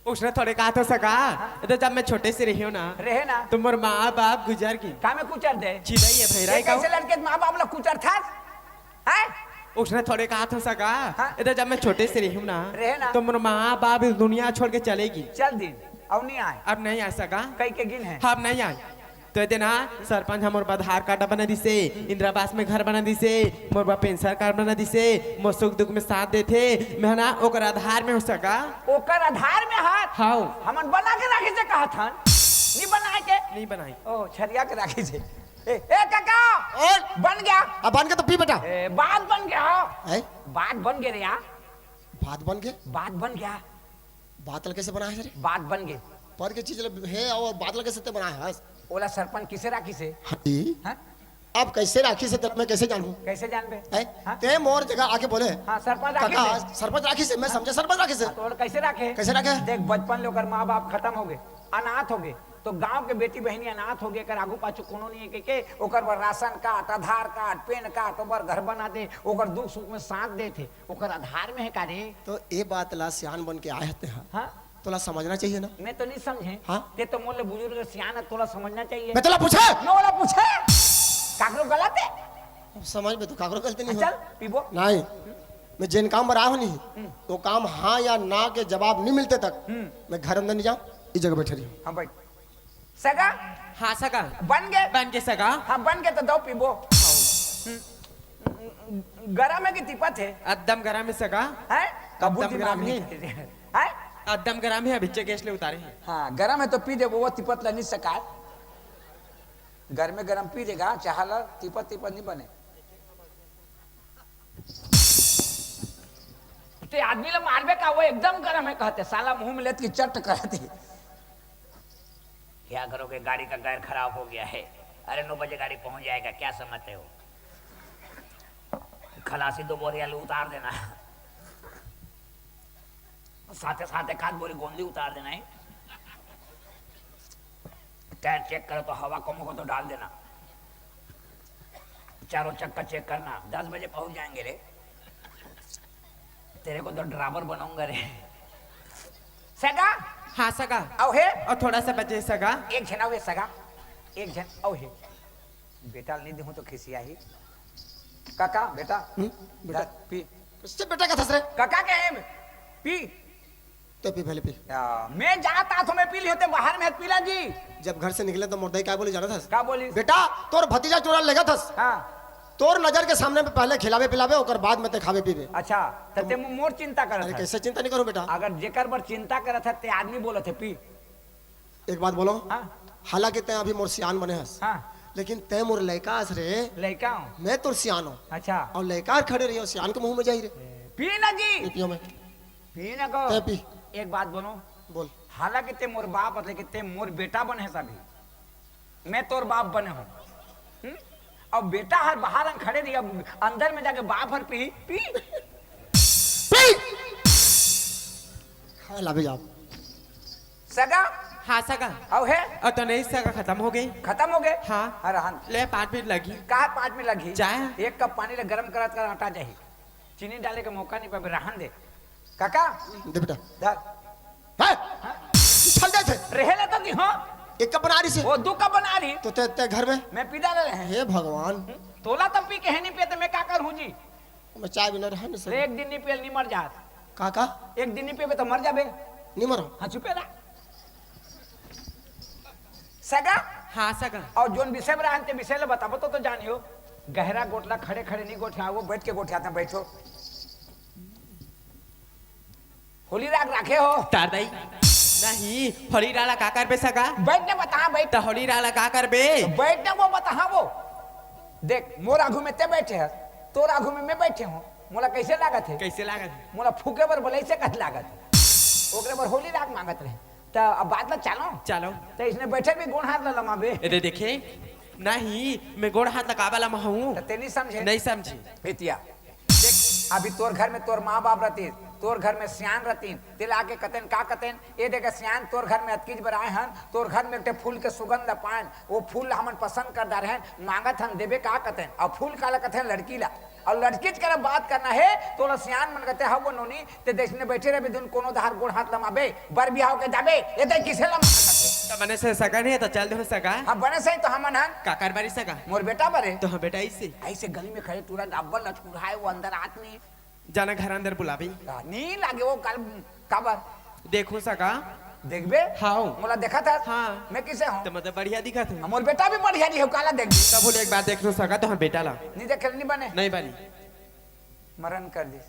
उसने थोड़े कहा था सका तो जब मैं छोटे से रही हूँ ना रहे ना तो मोर माँ बाप गुजर की का में कुचर दे चिदाई है भैराई ये कैसे लड़के माँ बाप लोग कुचर था हैं उसने थोड़े कहा था सका हाँ? इधर जब मैं छोटे से रही हूँ रहे ना। ना तो मोर माँ बाप इस दुनिया छोड़ के चलेगी चल दिन अब नहीं आए अब नहीं आ सका कई के गिन है अब नहीं आए तो ये ना सरपंच हमर बा आधार कार्ड बना दिसे इंदिरा आवास में घर बना दिसे मोर बा पेंशन कार्ड बना दिसे मोर सुख दुख में साथ देथे मैं ना ओकर आधार में हो सका ओकर आधार में हाथ हाउ हमन बना के राखी से कहा था नहीं बनाए के नहीं बनाई ओ छरिया के राखी से ए काका और बन गया अब बन के तो पी बेटा बात बन गया है बात बन गया रे यार भात बन के बात बन गया बातल कैसे बनाया है रे बात बन गई पर के चीज है और बादल कैसे ते बनाया है ओला सरपंच किसे राखी से हटी हाँ? अब कैसे राखी से तब मैं कैसे जानूं कैसे जान बे है हाँ? ते मोर जगह आके बोले हाँ सरपंच राखी काका से सरपंच राखी से मैं समझा सरपंच राखी से तो और कैसे रखे कैसे रखे? देख बचपन लोग माँ बाप खत्म हो गए अनाथ हो गए तो गांव के बेटी बहनी अनाथ हो गए कर आगू पाछू कोनो नहीं है के ओकर बर राशन कार्ड आधार कार्ड पेन कार्ड ओकर घर बना दे ओकर दुख सुख में साथ दे थे ओकर आधार में है का रे तो ये बात ला सियान बन के आए हैं हाँ तोला समझना चाहिए ना मैं तो नहीं समझे हाँ? ते तो मोले बुजुर्ग सियान है तोला समझना चाहिए मैं तोला पूछा मैं ओला पूछे काकरो गलत है अब समझ में तो काकरो गलती नहीं चल हो पीबो नहीं मैं जिन काम पर आया हूं नहीं वो काम हाँ या ना के जवाब नहीं मिलते तक मैं घर अंदर नहीं जाऊं इस जगह बैठे रही हूं हाँ भाई सगा हाँ सका बन गए बन के सका हाँ बन गए तो दो पीबो गरम है कि तिपत है अद्दम गरम में सका हैं कबूल एकदम दिमाग गरम नहीं हैं अद्दम गरम है अभी गैस ले उतारे हैं हाँ गरम है तो पी दे वो तिपत ला नहीं सका घर में गरम पी देगा चाहला तिपत तिपत नहीं बने ते आदमी ला मारबे का वो एकदम गरम है कहते साला मुंह में लेत की चट करते क्या करोगे गाड़ी का टायर खराब हो गया है अरे 9 बजे गाड़ी पहुंच जाएगा क्या समझते हो खलासी 2 बोरी आलू उतार देना साथे साथ 1 बोरी गोंदी उतार देना है टायर चेक करो तो हवा कम हो तो डाल देना चारों चक्का चेक करना 10 बजे पहुंच जाएंगे रे तेरे को तो ड्राइवर बनाऊंगा रे सगा हाँ सका आओ है और थोड़ा सा बचे सका एक जन आओ सगा एक जन आओ है बेटा नहीं दूं तो खिसिया ही काका बेटा बेटा पी उससे बेटा का थस रे काका के है पी तो पी पहले पी मैं जाता तो मैं पी ली होते बाहर में पीला जी जब घर से निकले तो मुर्दई क्या बोले जाना था का बोली बेटा तोर भतीजा चोरा लेगा थस हाँ तोर नजर के सामने में पहले खिलावे पिलावे और बाद में ते खावे पीवे अच्छा तो ते मोर चिंता अरे करत है कैसे चिंता नहीं करो बेटा अगर जेकर पर चिंता करत है ते आदमी बोलत है पी एक बात बोलो हाँ हालांकि ते अभी मोर सियान बने हस हाँ लेकिन ते मोर लड़का हस रे लड़का हूँ मैं तोर सियान हूँ अच्छा और लड़का खड़े रही सियान के मुंह में जाई रे पी ना जी पियो में पी ना को ते पी एक बात बोलो बोल हालांकि ते मोर बाप है लेकिन ते मोर बेटा बने है सभी मैं तोर बाप बने हूँ और बेटा हर बाहर हम खड़े रही अब अंदर में जाके बाप हर पी पी हाँ लाभे जाओ सगा हाँ सका अब है और तो नहीं सका खत्म हो गई खत्म हो गए हाँ अरे हाँ ले 5 मिनट लगी कहा 5 मिनट लगी चाय? 1 कप पानी ले गरम करत कर हटा जाही चीनी डाले का मौका नहीं पाए रहन दे काका दे बेटा धर है चल दे थे रहे तो दी हो एक कप बना रही से वो 2 कप बना रही तो ते घर में मैं पी डाले हैं हे भगवान तोला तब पी के है नहीं पिए तो मैं क्या करूं जी मैं चाय बिना रह नहीं अरे सकता एक दिन नहीं पियल नहीं मर जात काका एक दिन नहीं पिए तो मर जाबे नहीं मरो हाँ चुपे रहा सगा हाँ सका और जोन विषय में रहते विषय ले बताबो तो जानियो गहरा गोटला खड़े खड़े नहीं गोठा वो बैठ के गोठियाते बैठो होली राग रखे हो तार दई नहीं होली डाला का कर बे सका बैठने बता बैठ तो होली डाला का कर बे बैठने वो बता वो देख मोर आगू में ते बैठे है तोर आगू में मैं बैठे हूँ मोला कैसे लागत है कैसे लागत मोला फूके बर बोले से कत लागत है ओकरे बर होली राग मांगत रहे तो अब बात में चलो चलो तो इसने बैठे भी गुण हाथ लमाबे ये देखे नहीं मैं गोड़ हाथ लगा वाला हूँ तो ते नहीं समझे नहीं समझी बेटिया देख अभी तोर घर में तोर माँ बाप रहती तोर घर में सियान रहती तिल आके कतन का कतन ये देखे सियान तोर घर में अतकीज बराए हन तोर घर में एक फूल के सुगंध पान वो फूल हमन पसंद कर रहे हैं मांगत हम देवे का कतन और फूल काला कथन लड़की ला और लड़की के बात करना है तो सियान मन कहते हो नोनी ते देश में बैठे रहे बिदुन कोनो धार गोड़ हाथ लमाबे बर बियाह के जाबे ये दे किसे लमा तो बने से सगा नहीं है तो चल दो सगा। हां बने सही तो हमन हन काकर बारी सगा मोर बेटा बरे तो हाँ बेटा ऐसे ऐसे गली में खड़े तुरंत अब्बल लचकुराए वो अंदर आदमी जाना घर अंदर बुलावी नहीं लागे वो कल काबर देखो सगा देखबे हाँ मोला देखा था हाँ मैं किसे हूं तो मतलब बढ़िया दिखा था मोर बेटा भी बढ़िया नहीं हो काला देख दी तब बोले एक बार देख लो सगा तो हाँ बेटा ला नहीं देख नहीं बने नहीं बारी मरण कर दी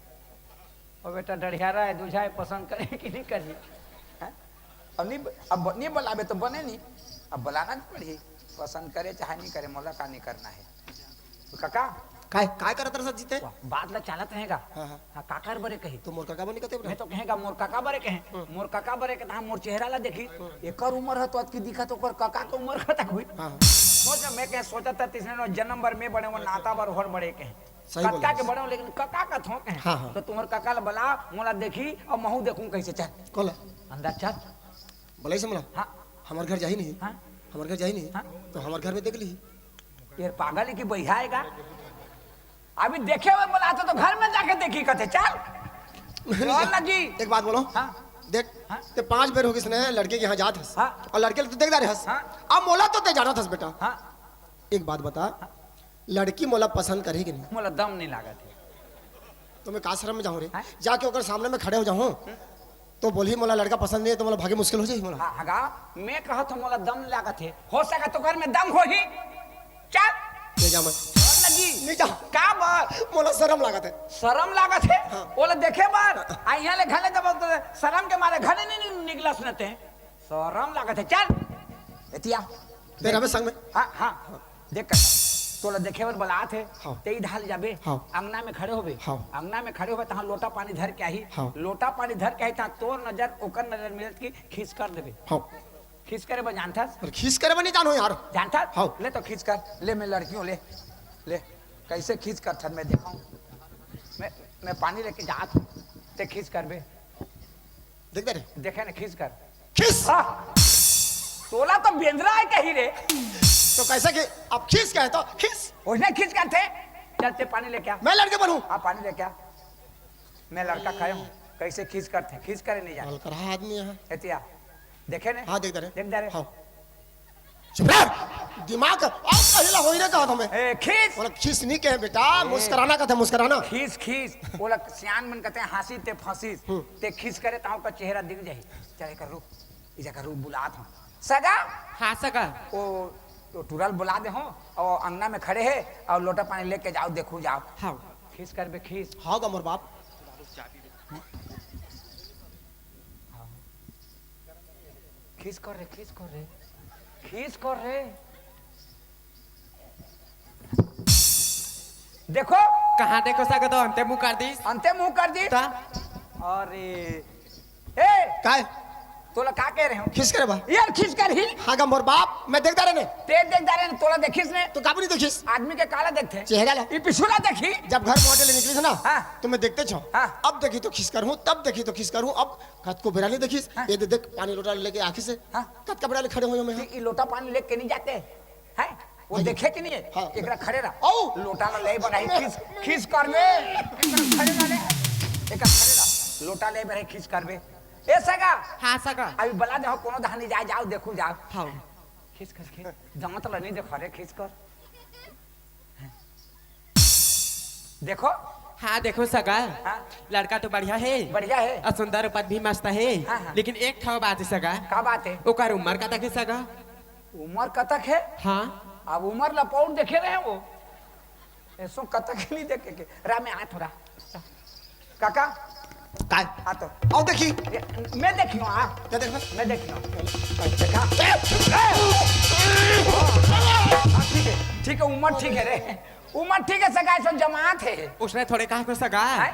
और बेटा डढ़ियारा है दूझा है पसंद करे कि नहीं करी अब नहीं अब नहीं बुलावे तो बने नहीं अब बुलाना नहीं पड़ी पसंद करे चाहे नहीं करे मोला का नहीं करना है तो काका काय करत रह जीते बात ला चालत रहेगा हाँ। हाँ काकर बरे कही तो मोर काका बनी कते मैं तो कहेगा मोर काका बरे कहे मोर काका बरे के हम मोर चेहरा ला देखी एकर उम्र है तो आज की दिखा तो ओकर काका के उम्र खतक हुई सोच मैं कहे सोचा था तीसरे जन्म भर में बड़े वो नाता भर होर बड़े कहे सही बोले। कक्का के बड़े लेकिन कक्का का थोक है हाँ, हाँ। तो तुम्हारे काका ला बला मोला देखी और महू देखूं कैसे चल कोला अंदर चल भलाई से मला हाँ हमार घर जाही नहीं हाँ हमार घर जाही नहीं हाँ। तो हमार घर में देख ली ये पागल है कि बहियाएगा अभी देखे हुए बोला तो घर में जाके देखी कहते चल रोन लगी एक बात बोलो हाँ देख हाँ। ते 5 बेर हो किसने लड़के के यहाँ जात हस हाँ। और लड़के तो देख रहे हस हाँ। अब मोला तो ते जाना थस बेटा हाँ एक बात बता लड़की मोला पसंद करी कि नहीं मोला दम नहीं लागत है तो मैं का शर्म में जाऊँ रे हाँ। जाके ओकर सामने में खड़े हो जाऊँ तो बोली मोला लड़का पसंद नहीं है तो मोला भागे मुश्किल हो जाए मोला हाँ हगा मैं कहा तो मोला दम नहीं लागत है हो सका तो घर में दम हो ही चल ले जा मैं रोन लगी नहीं जा का बात मोला शर्म लागत है शर्म लागत है ओला देखे बार आ यहाँ ले घले जब शर्म के मारे घरे नहीं निकला सुनते शर्म लागत है चल एतिया तेरा में संग में हाँ हाँ देख कर तोला देखे बर बलात है हाँ। ते ढाल जाबे हाँ। अंगना में खड़े होबे हाँ। अंगना में खड़े होबे तहां लोटा पानी धर के आई हाँ। लोटा पानी धर के आई तहां तोर नजर ओकर नजर मिलत की खींच कर देबे हाँ खींच करे बा जानता और खींच करे बनी जानो यार जानता हाँ। ले तो खींच कर ले मैं लड़कियों ले ले कैसे खींच कर थन मैं दिखाऊं मैं पानी लेके जात हूं ते खींच कर बे देख दे रे देखे ना खींच कर खींच हाँ। तोला तो बेंद्रा है कहीं रे तो कैसे कि अब खींच के है तो खींच उसने खींच कर थे चलते पानी लेके आ मैं लड़के बनूं हाँ पानी लेके आ मैं लड़का खड़े हूँ कैसे खींच कर थे खींच करे नहीं जाने करा आदमी है एतिया देखे ने हाँ देख दे रे देख दे रे हाँ चुप रह दिमाग अब कहिला होई रे कहा तुम्हें ए खींच बोला खींच नहीं के बेटा मुस्कुराना कहते मुस्कुराना खींच खींच बोला सियान मन कहते हैं हंसी ते फंसी ते खींच करे ताऊ का चेहरा दिख जाही चले कर रूप इजा का रूप बुलात हूँ सगा हाँ सगा ओ तो टुरल बुला दे हो और अंगना में खड़े है और लोटा पानी लेके जाओ देखो जाओ हाँ खींच कर बे खींच हाँ गा मोर बाप खींच कर रे खींच कर रे खींच कर रे देखो कहाँ देखो सगा तो अंते मुँह कर दी अंते मुंह कर दी ता अरे ए काय तोला का कह रहे हो खींच करे बा यार खींच कर ही हाँ गा मोर बाप मैं देखता रहने तेज देख जा रहे हैं तोला देखिस ने तो काबू नहीं देखिस आदमी के काला देखते चेहरा ला ये पिछुला देखी जब घर मोटे ले निकली थी ना हाँ। तो मैं देखते छो हाँ। अब देखी तो खिस कर हूँ तब देखी तो खिस कर हूँ अब कत को बेरा नहीं देखिस हाँ। ये देख पानी लोटा लेके आखी से हाँ। कत का बेरा ले खड़े हुए मैं ये लोटा पानी लेके नहीं जाते हैं वो हाँ। देखे कि नहीं है हाँ। एकरा खड़े रहा औ। लोटा ला ले बनाई खींच खींच कर बे एकरा खड़े रहा ले एकरा खड़े रहा लोटा ले बरे खींच कर बे ए सगा हाँ सगा अभी बला दे कोनो धानी जाए जाओ देखो जाओ हाँ खींच कर खींच दांत ला नहीं देखो रे खींच कर देखो हाँ देखो सगा हाँ। लड़का तो बढ़िया है बढ़िया है और सुंदर पद भी मस्त है हाँ, हाँ। लेकिन एक ठो बात है सगा का बात है ओकर उम्र का तक है सगा उम्र कतक है हाँ अब उम्र लपौट देखे रहे हैं वो ऐसो कतक नहीं देखे के रा में आ थोड़ा काका काय आ तो आओ देखी मैं देखियो आ क्या देखना मैं देखियो देखा हाँ, ठीक है उम्र ठीक है रे उम्र ठीक है सगा ऐसा जमात है उसने थोड़े कहा को सगा हैं?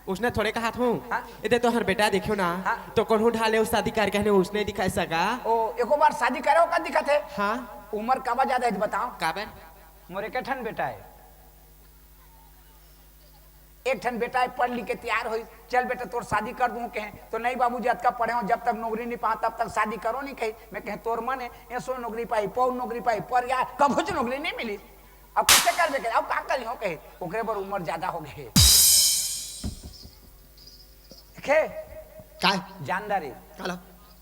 उसने थोड़े कहा था हाँ? इधर तो हर बेटा देखियो ना हाँ? तो कौन ढाले उस शादी कर कहने उसने दिखाई सगा ओ एको बार शादी करे का दिक्कत है हाँ उम्र कब ज्यादा है बताओ काबर मोरे के ठन बेटा है एक ठन बेटा है पढ़ लिख के तैयार हो चल बेटा तोर शादी कर दूं कहे तो नहीं बाबूजी अतका पढ़े हो जब तक नौकरी नहीं पा तब तक शादी करो नहीं कही मैं कहे तोर मन है ऐसो नौकरी पाई पौ नौकरी पाई पर यार कब नौकरी नहीं मिली अब कैसे करबे के अब का करियो कहे ओकरे पर उम्र ज्यादा हो गए देखे काय जानदारी काला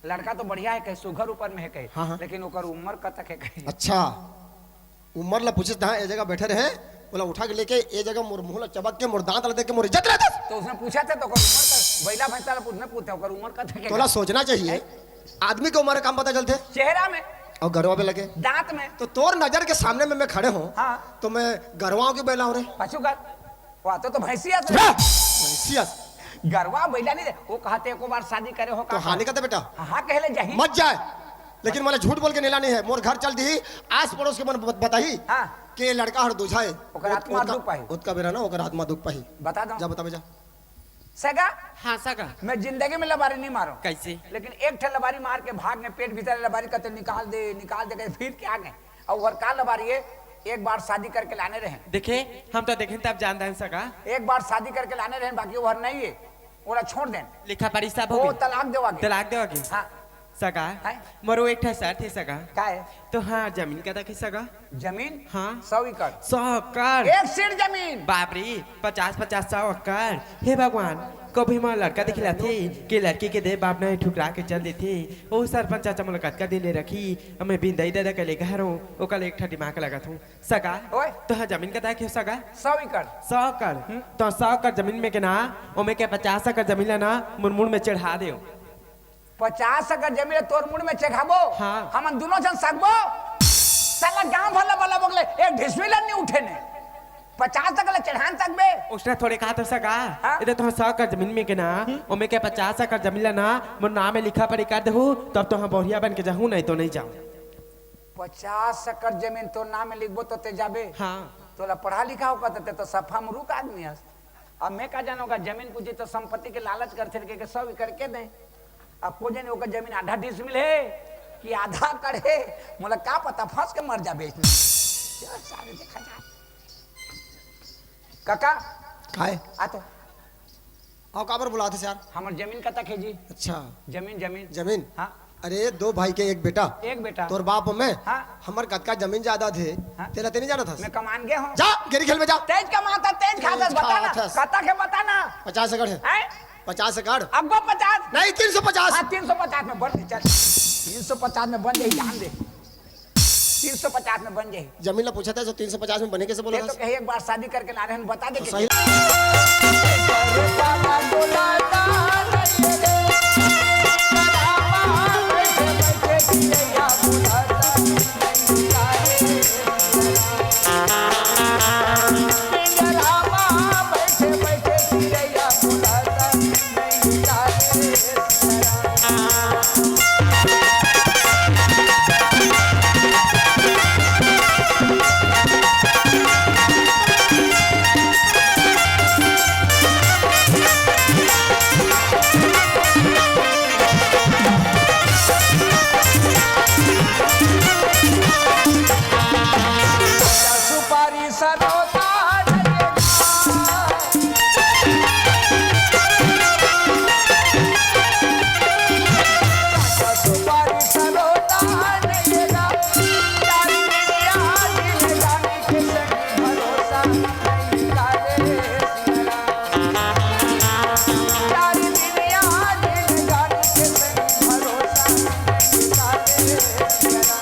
लड़का तो बढ़िया है कहे सुघर ऊपर में है कहे हाँ, हाँ। लेकिन ओकर उम्र कतक है कहे अच्छा उम्र ला पूछे था ए जगह बैठे रहे बोला उठा के लेके ए जगह मोर मुंह ला चबक के मोर दांत ला देख के मोर इज्जत रहता तो उसने पूछा था तो ओकर उम्र का बैला भैंसा ला पूछने पूछा ओकर उम्र कतक है तोला सोचना चाहिए आदमी के उम्र काम पता चलते चेहरा में और गरवा पे लगे दांत में तो तोर नजर के सामने में मैं खड़े हूँ हाँ। तो मैं गरवाओं की बैला हूँ रे पशु कर वो तो भैंसिया सियास गरवा बैला नहीं दे वो कहते एको बार शादी करे हो तो हानि का बेटा हाँ कहले जाही मत जाए लेकिन मैंने झूठ बोल के नीला नहीं है मोर घर चल दी आस पड़ोस के मन बताही हाँ कि लड़का हर दूझा है ओकर आत्मा दुख पाही उसका बेरा ना ओकर आत्मा दुख पाही बता दो जा बता जा सगा हाँ सगा मैं जिंदगी में लबारी नहीं मारो कैसे लेकिन एक ठे लबारी मार के भाग में पेट भीतर लबारी कहते निकाल दे के फिर के आ गए और वर का लबारी है एक बार शादी करके लाने रहे देखे हम तो देखें तब जानते हैं सगा एक बार शादी करके लाने रहे बाकी वो नहीं है वो छोड़ दें लिखा पढ़ी सब हो वो गई तलाक देवागे तलाक देवागे हाँ सगा है? मरो एक ठा शर्त है सगा का है तो हाँ जमीन का देखी सगा जमीन हाँ 100 एकड़ 100 एकड़ एक सीट जमीन बाप रे 50-50 100 एकड़ हे भगवान कभी मैं लड़का दिखला थी कि लड़की के दे बाप ने ठुकरा के चल दी थी ओ सरपंच चाचा मुलाकात का दिले रखी हमें बिंदाई दादा के ले घर हूँ ओकल एक ठा दिमाग लगा थूँ सगा ओए तो हाँ जमीन का देखियो सगा 100 एकड़ 100 एकड़ तो 100 एकड़ जमीन में के ना ओमे के 50 एकड़ जमीन ला ना मुरमुर में चढ़ा दे 50 एकड़ जमीन तोर मुड़ में चेखाबो हाँ। हम दोनों जन सकबो साला गांव भला भला बगले एक ढिसमिलन नहीं उठे ने 50 तक ले चढ़ान तक बे उसने थोड़े कहा तो सका हाँ? इधर तो 100 एकड़ जमीन में के ना ओमे के 50 एकड़ जमीन ला ना मोर नाम में लिखा पड़ी कर दहू तब तो हम बढ़िया बन के जाऊँ नहीं तो नहीं जाऊँ 50 एकड़ जमीन तो नाम में लिखबो तो ते जाबे हाँ तोला पढ़ा लिखा होगा तो सफा मुरुक आदमी है अब मैं का जानूंगा जमीन पूछे तो संपत्ति के लालच करते के 100 एकड़ के दे अब को जाने ओकर जमीन आधा डिसमिल है कि आधा करे मोला का पता फंस के मर जाबे इसमें चल सारे देखा जा काका काय आ तो आओ काबर बुलाते यार हमर जमीन कता है जी अच्छा जमीन जमीन जमीन हाँ अरे 2 भाई के एक बेटा एक बेटा तोर बाप में हाँ। हमर कतका जमीन ज्यादा थे हाँ। तेरा ते नहीं जाना था मैं कमान गया हूँ जा गेरी खेल में जा तेज कमाता तेज खाता तेज बताना खातस। कता के बताना 50 एकड़ है हैं 50 एकड़ अब्बा 50 नहीं 350 हाँ 350 में बन चल 350 में बन जाए जान दे 350 में बन जाए जमीन ला पूछा था तो 350 में बने कैसे बोला ये तो कहीं एक बार शादी करके ला रहे हैं बता दे कि सही सुपारी सरोता सुपारी सरोता लगेगा चारी दुनिया दिल जाने के संग भरोसा नहीं करे चारी दुनिया दिल जाने के संग भरोसा नहीं करे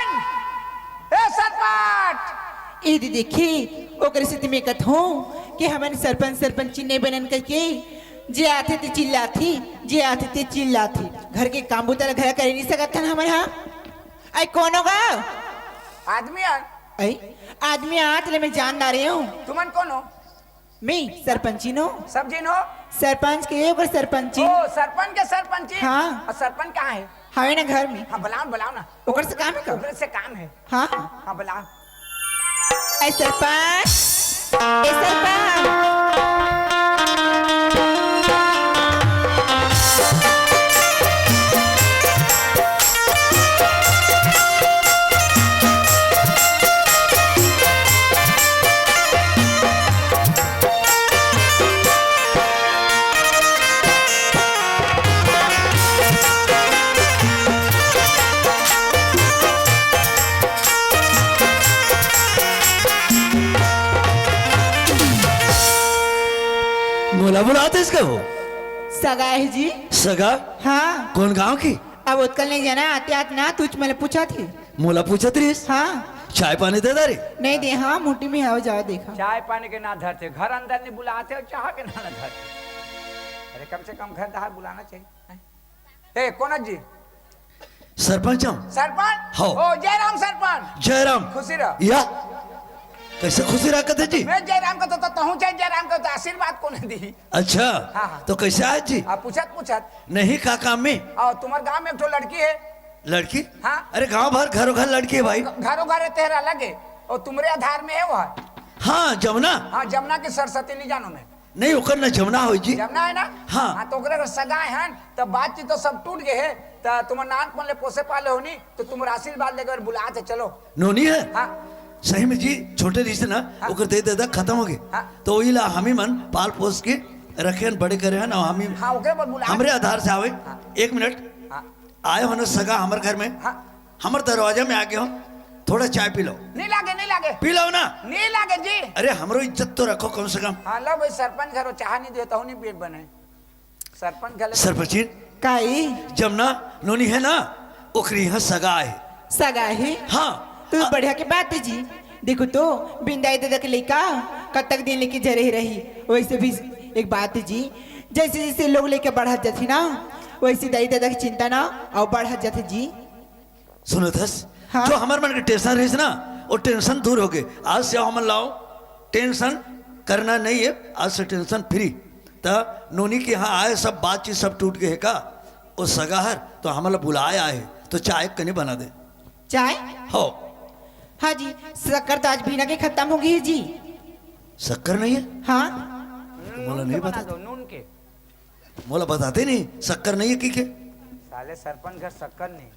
ए सरपंच ये देखी ओकर से मैं कहत हूँ कि हमारे सरपंच सरपंची नहीं बनन करके जे आते थे चिल्लाती जे आते थे चिल्लाती घर के काम बुतल घर कर नहीं सकत था हमारे यहाँ आई कौन होगा आदमी आ आई आदमी आत ले मैं जान ना रही हूँ तुमन कौन हो मैं सरपंची नो सब जिन हो सरपंच के ओकर सरपंची ओ सरपंच के सरपंच हाँ। और सरपंच कहाँ है हवे ना घर में हाँ बुलाओ बुलाओ ना ओकर से काम है का ओकरे से काम है हाँ हाँ बुलाओ ऐ सरपंच ऐ सरपंच किसके हो? सगा है जी। सगा? हाँ। कौन गांव की? अब उत्कल नहीं जाना आते आते ना तुझ मैंने पूछा थी। मोला पूछा त्रिस? हाँ। चाय पानी दे दारी? नहीं दे, हाँ मुट्ठी में आओ जाओ देखा। चाय पानी के ना धरते, घर अंदर नहीं बुलाते और चाह के ना धरते। अरे कम से कम घर बाहर बुलाना चाहिए। ए कौन जी? सरपंच हम। सरपंच? हाँ। ओ जयराम सरपंच। जयराम। खुशी रहो। या कैसे खुशी रहा कहते जी? मैं जयराम का तो हूँ, जयराम का तो आशीर्वाद कौन दी। अच्छा। हाँ। तो कैसे आए जी? आप पूछत नहीं का काम में? और तुम्हारे गांव में एक तो लड़की है। लड़की? हाँ। अरे गांव भर घरों घर लड़की है भाई। घरों घर तेरा लगे और तुम्हारे आधार में है वो। हाँ जमुना। हाँ जमुना की सरस्वती नहीं जानो मैं। नहीं ओकर ना जमुना हो जी। जमुना है ना? हाँ। तो ओकरे सगाए हैं तब बातचीत तो सब टूट गए है। तो तुम नान पन ले पोसे पाले होनी तो तुम्हारा आशीर्वाद लेकर बुलाते चलो। नोनी है? हाँ। सही में जी छोटे रिश्ते ना ओकर दे दे खत्म हो गए। हाँ। तो वही ला हम ही मन पाल पोस के रखे बड़े करे हैं ना हम ही। हाँ ओकरे पर बुला। हमरे आधार से आवे। एक मिनट आए हो ना सगा हमारे घर में। हमारे दरवाजा में आके हो थोड़ा चाय पी लो। नहीं लागे पी लो ना। नहीं लागे जी। अरे हमरो इज्जत तो रखो कम से कम। हाँ लो भाई सरपंच घर चाह नहीं देता हूँ नहीं पेट बने सरपंच घर। सरपंच काई जमुना नोनी है ना ओकरी यहाँ सगा है। सगा है? हाँ। तू बढ़िया की बात है जी। देखो तो बिंदाई दादा के लेका कब तक दिन लेके जरे रही। वैसे भी एक बात है जी, जैसे जैसे लोग लेके बढ़त जाती ना वैसे दाई दादा की चिंता ना और बढ़त जाते जी। सुनो थस। हाँ? जो हमारे मन के टेंशन रही ना वो टेंशन दूर हो गए। आज से हम लाओ टेंशन करना नहीं है, आज से टेंशन फ्री। तो नोनी के यहाँ आए सब बातचीत सब टूट गए है का वो सगाहर तो हमारा बुलाया है तो चाय कने बना दे। चाय? हो। हाँ जी। शक्कर तो आज बिना के खत्म हो गई है जी। शक्कर नहीं है? हाँ। मोला नहीं बता दो नून के। मोला बताते नहीं शक्कर नहीं है की के? साले सरपंच घर शक्कर नहीं।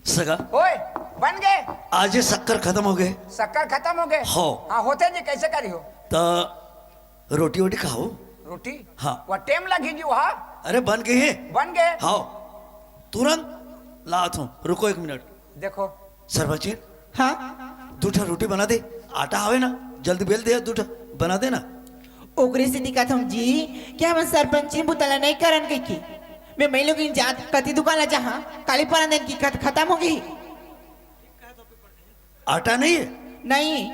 सगा ओए बन गए। आज ये शक्कर खत्म हो गए। शक्कर खत्म हो गए? हो। हाँ होते जी कैसे करी हो? तो रोटी वोटी खाओ। रोटी? हाँ। वह टेम लगी जी वहाँ। अरे बन गए हैं। बन गए? हाँ तुरंत लात हूँ। रुको एक मिनट। देखो सरपंच हाँ। दूठा रोटी बना दे। आटा आवे ना जल्दी बेल दे दूठा बना दे ना। ओकरे से दिखा था जी क्या हम सरपंच बुतला नहीं करन के की मैं महिलों की जात कति दुकान ला जहाँ काली पर दिन की खत्म हो गई। आटा नहीं है? नहीं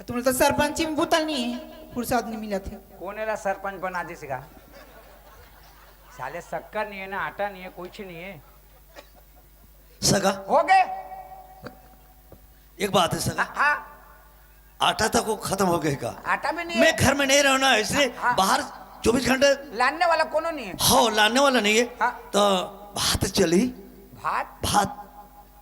तुम तो सरपंच में बुतल नहीं है फुर्सत नहीं मिला थे। कौन है सरपंच बना दी सिगा? साले शक्कर नहीं है ना आटा नहीं है कुछ नहीं है। सगा हो गए? एक बात है सगा। हाँ। आटा तक वो खत्म हो गए का? आटा भी नहीं मैं है। घर में नहीं रहना इसलिए बाहर 24 घंटे लाने वाला कोनो नहीं है। हाँ लाने वाला नहीं है। तो भात चली। भात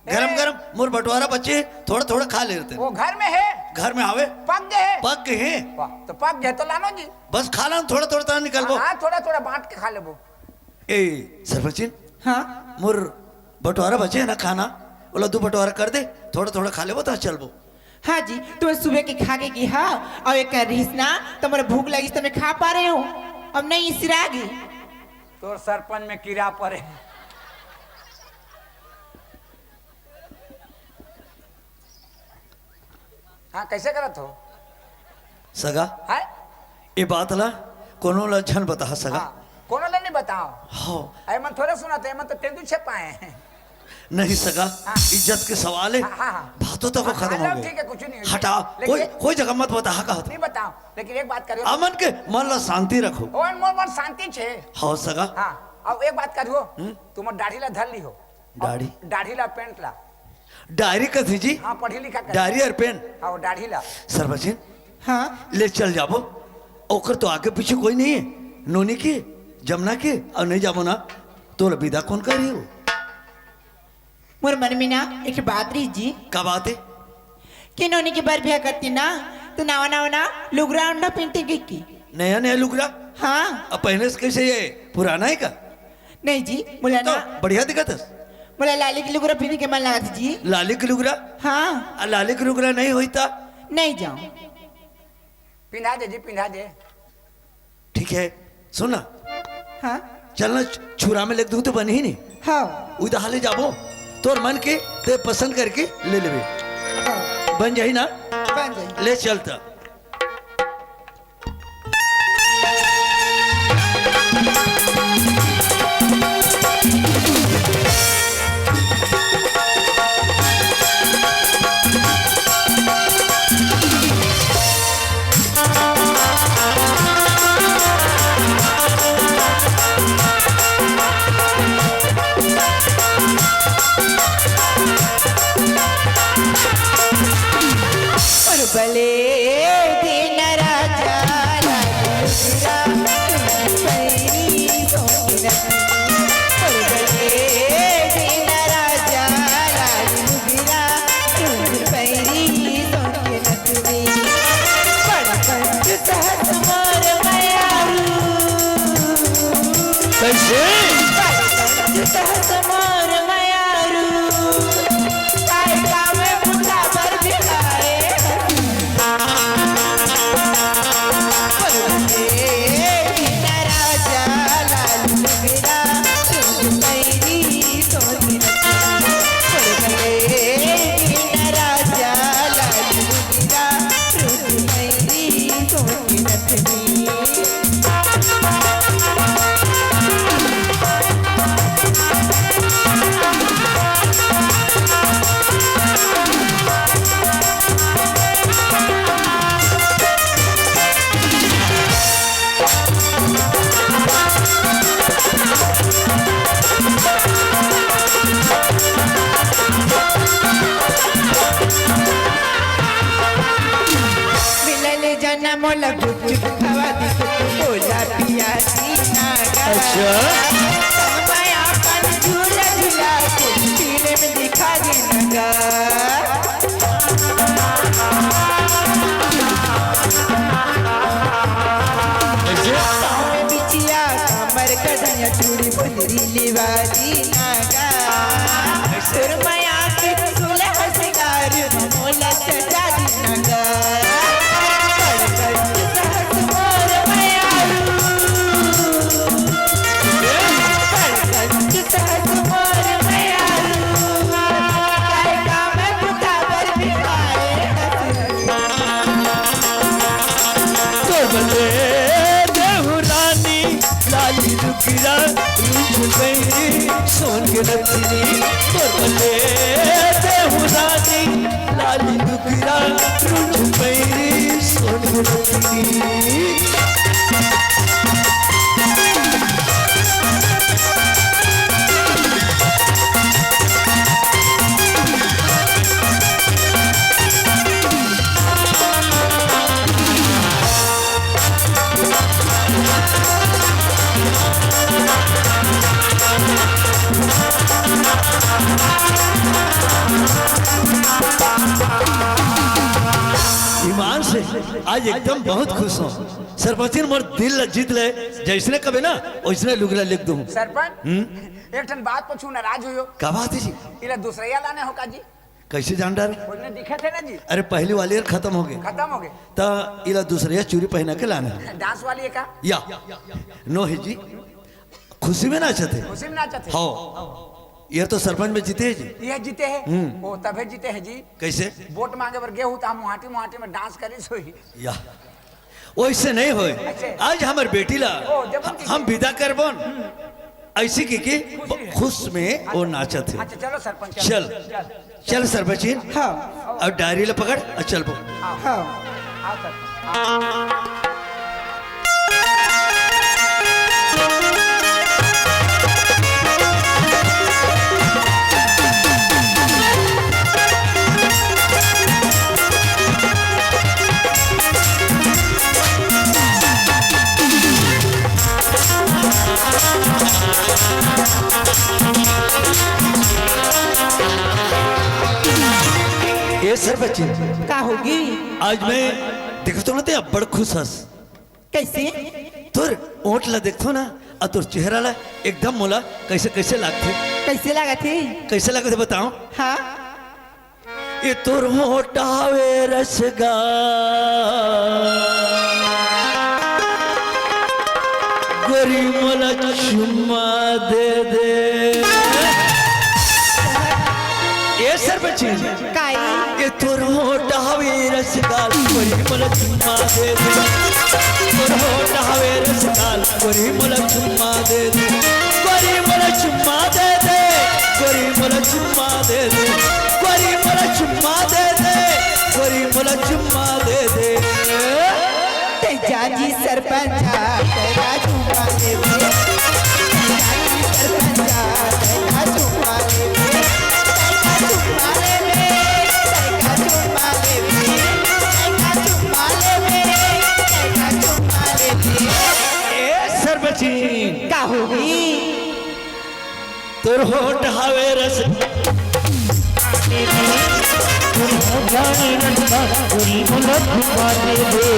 गरम गरम मोर बंटवारा बच्चे थोड़ा थोड़ा खा लेते हैं। वो घर में है? घर में आवे पक गए? पक गए हैं। तो पक गए तो लानो जी। बस खा लो थोड़ा थोड़ा निकल वो। हाँ थोड़ा थोड़ा बांट के खा ले वो। ए सरपंच हाँ मोर बंटवारा बचे है ना खाना बोला 2 बंटवारा कर दे थोड़ा थोड़ा खा ले वो तो चल वो। हाँ जी तुम्हें सुबह के खा के की हाँ और एक रहीस ना तुम्हारे भूख लगी तो मैं खा पा रहे हो अब नहीं सिरा गई। तो सरपंच में कीड़ा पड़े। हाँ कैसे करत हो? सगा है? ये बात ला कोनो ला झन बता सगा। कोनो ला नहीं बताओ। हाँ अरे मन थोड़ा सुना था मन तो तेंदू छपाए हैं। नहीं सगा इज्जत के सवाल है। बातों तो खत्म हो गए। ठीक है कुछ नहीं हटा कोई जगह मत बता का नहीं बताओ लेकिन एक बात करियो अमन के मन ला शांति रखो। ओन मोर मन शांति छे। हाँ सगा। हाँ अब एक बात करियो तुम दाढ़ी ला धर ली हो। दाढ़ी ला पेंट ला। डायरी का थी जी? हाँ पढ़ी लिखा डायरी और पेन। हाँ वो दाढ़ी ला। सरपंच हाँ ले चल जाबो ओकर तो आगे पीछे कोई नहीं है नोनी की जमुना के और नहीं जाबो ना तो विदा कौन करी हो? मोर मन में ना एक बात रही जी। क्या बात है? कि नोनी की बार ब्याह करती ना तो नावा नावा ना लुगरा अंडा पहनती की नया नया लुगरा? हाँ। अब पहले से कैसे ये पुराना है का? नहीं जी मुला ना तो बढ़िया दिखत है। मुला लाली की लुगरा पहनने के मन लगा था जी। लाली की लुगरा? हाँ। लाली की लुगरा नहीं हुई था? नहीं जाओ पिंधा दे जी पिंधा दे। ठीक है सुना। हाँ चलना छुरा में लिख दूं तो बन ही नहीं। हाँ उधर हाले जाबो तोर मन के ते पसंद करके ले लेबे। हाँ। बन जाही ना? बन जाही। ले चलता कैसे मोर मयारू काय काम बुला पर बिगाए राजा लाल गिरा कैरी सोनी राजा लाल गिरा कैरी सोनी रखनी मोला गुप खवा दी बोला पिया सीना अच्छा मैं अपन झूला झूला के सीने में दिखा देना बिचिया कमर कढ़िया चूड़ी बंदरी लिवा दीना सुरमया के झूला हसगार मोला सजा दीना सोन के रखनी बल्ले देहु रानी लाली दुखिरा रुझ पैरी सोन के रखनी ईमान से आज एकदम बहुत खुश हूँ सरपंच मोर दिल जीत ले जैसने कभी ना वैसने लुगला लिख दूँ सरपंच एक ठन बात पूछू नाराज हुई हो क्या बात है जी इला दूसरा लाने हो का जी कैसे जान डाल उन्हें दिखे थे ना जी अरे पहली वाली यार खत्म हो गए खत्म हो गए तो इला दूसरे चूड़ी पहना के लाना डांस वाली है का या नो है जी खुशी में नाचे थे खुशी में नाचे थे हो ये तो सरपंच में जीते हैं जी ये जीते हैं वो तभी जीते हैं जी कैसे वोट मांगे पर गेहूं तो हम मुहाटी मुहाटी में डांस करी सोई या वैसे नहीं होए आज हमारे बेटी ला हम विदा करबन ऐसी की खुश में वो नाचा थे अच्छा चलो सरपंच चल चल सरपंच हाँ और डायरी ला पकड़ और चल पो हाँ आओ सरपंच ये सरपंच का होगी आज मैं देखो तो ना ते बड़ खुश हस कैसे तोर ओट ला देखो ना और तोर चेहरा ला एकदम मोला कैसे कैसे लागते कैसे लगा थे कैसे लगे थे बताओ हाँ ये तोर होटावे रसगा गोरी मोला चुम्मा दे दे ये सरपंच काई ये तोर होटावे रसगा गोरी मोला चुम्मा दे दे तोर होटावे रसगा गोरी मोला चुम्मा दे दे गोरी मोला चुम्मा दे दे गोरी मोला चुम्मा दे दे गोरी मोला चुम्मा दे दे गोरी मोला चुम्मा दे दे जाजी सरपंच तेरा चुम्मा ले जाजी सरपंच तेरा चुम्मा ले चुम्मा ले तेरा चुम्मा ले तेरा चुम्मा ले चुम्मा ले ए सरपंच का होगी तोर होठ हावे रस जाने रंगा पूरी मुलक मारे दे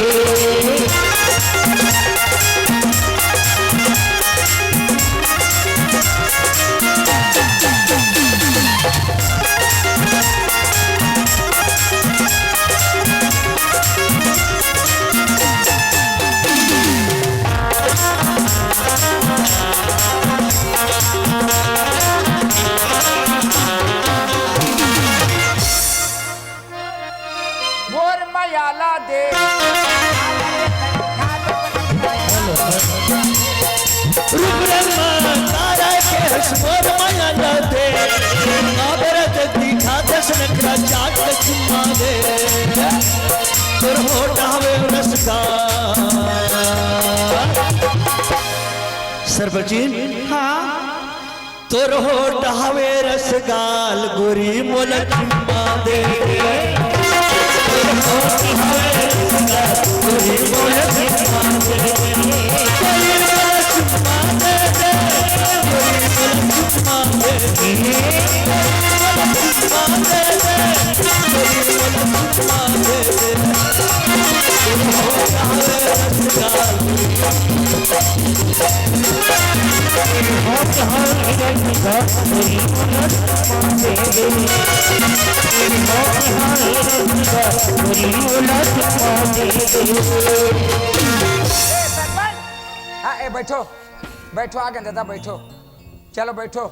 रूप रंग तारा के हसमोर माया न दे आबरत दिखा दसन करा चाट के चुम्मा दे तोर होठ हवे रसगा सरबजीन हाँ तोर होठ हवे रसगाल गोरी मोल चुम्मा दे तोर होठ हवे रसगाल गोरी मोल चुम्मा दे गोरी मोल चुम्मा दे गोरी मोल चुम्मा दे गोरी मोल चुम्मा दे तोर होठ हवे रसगाल हाँ ए बैठो बैठो आगे दादा बैठो चलो बैठो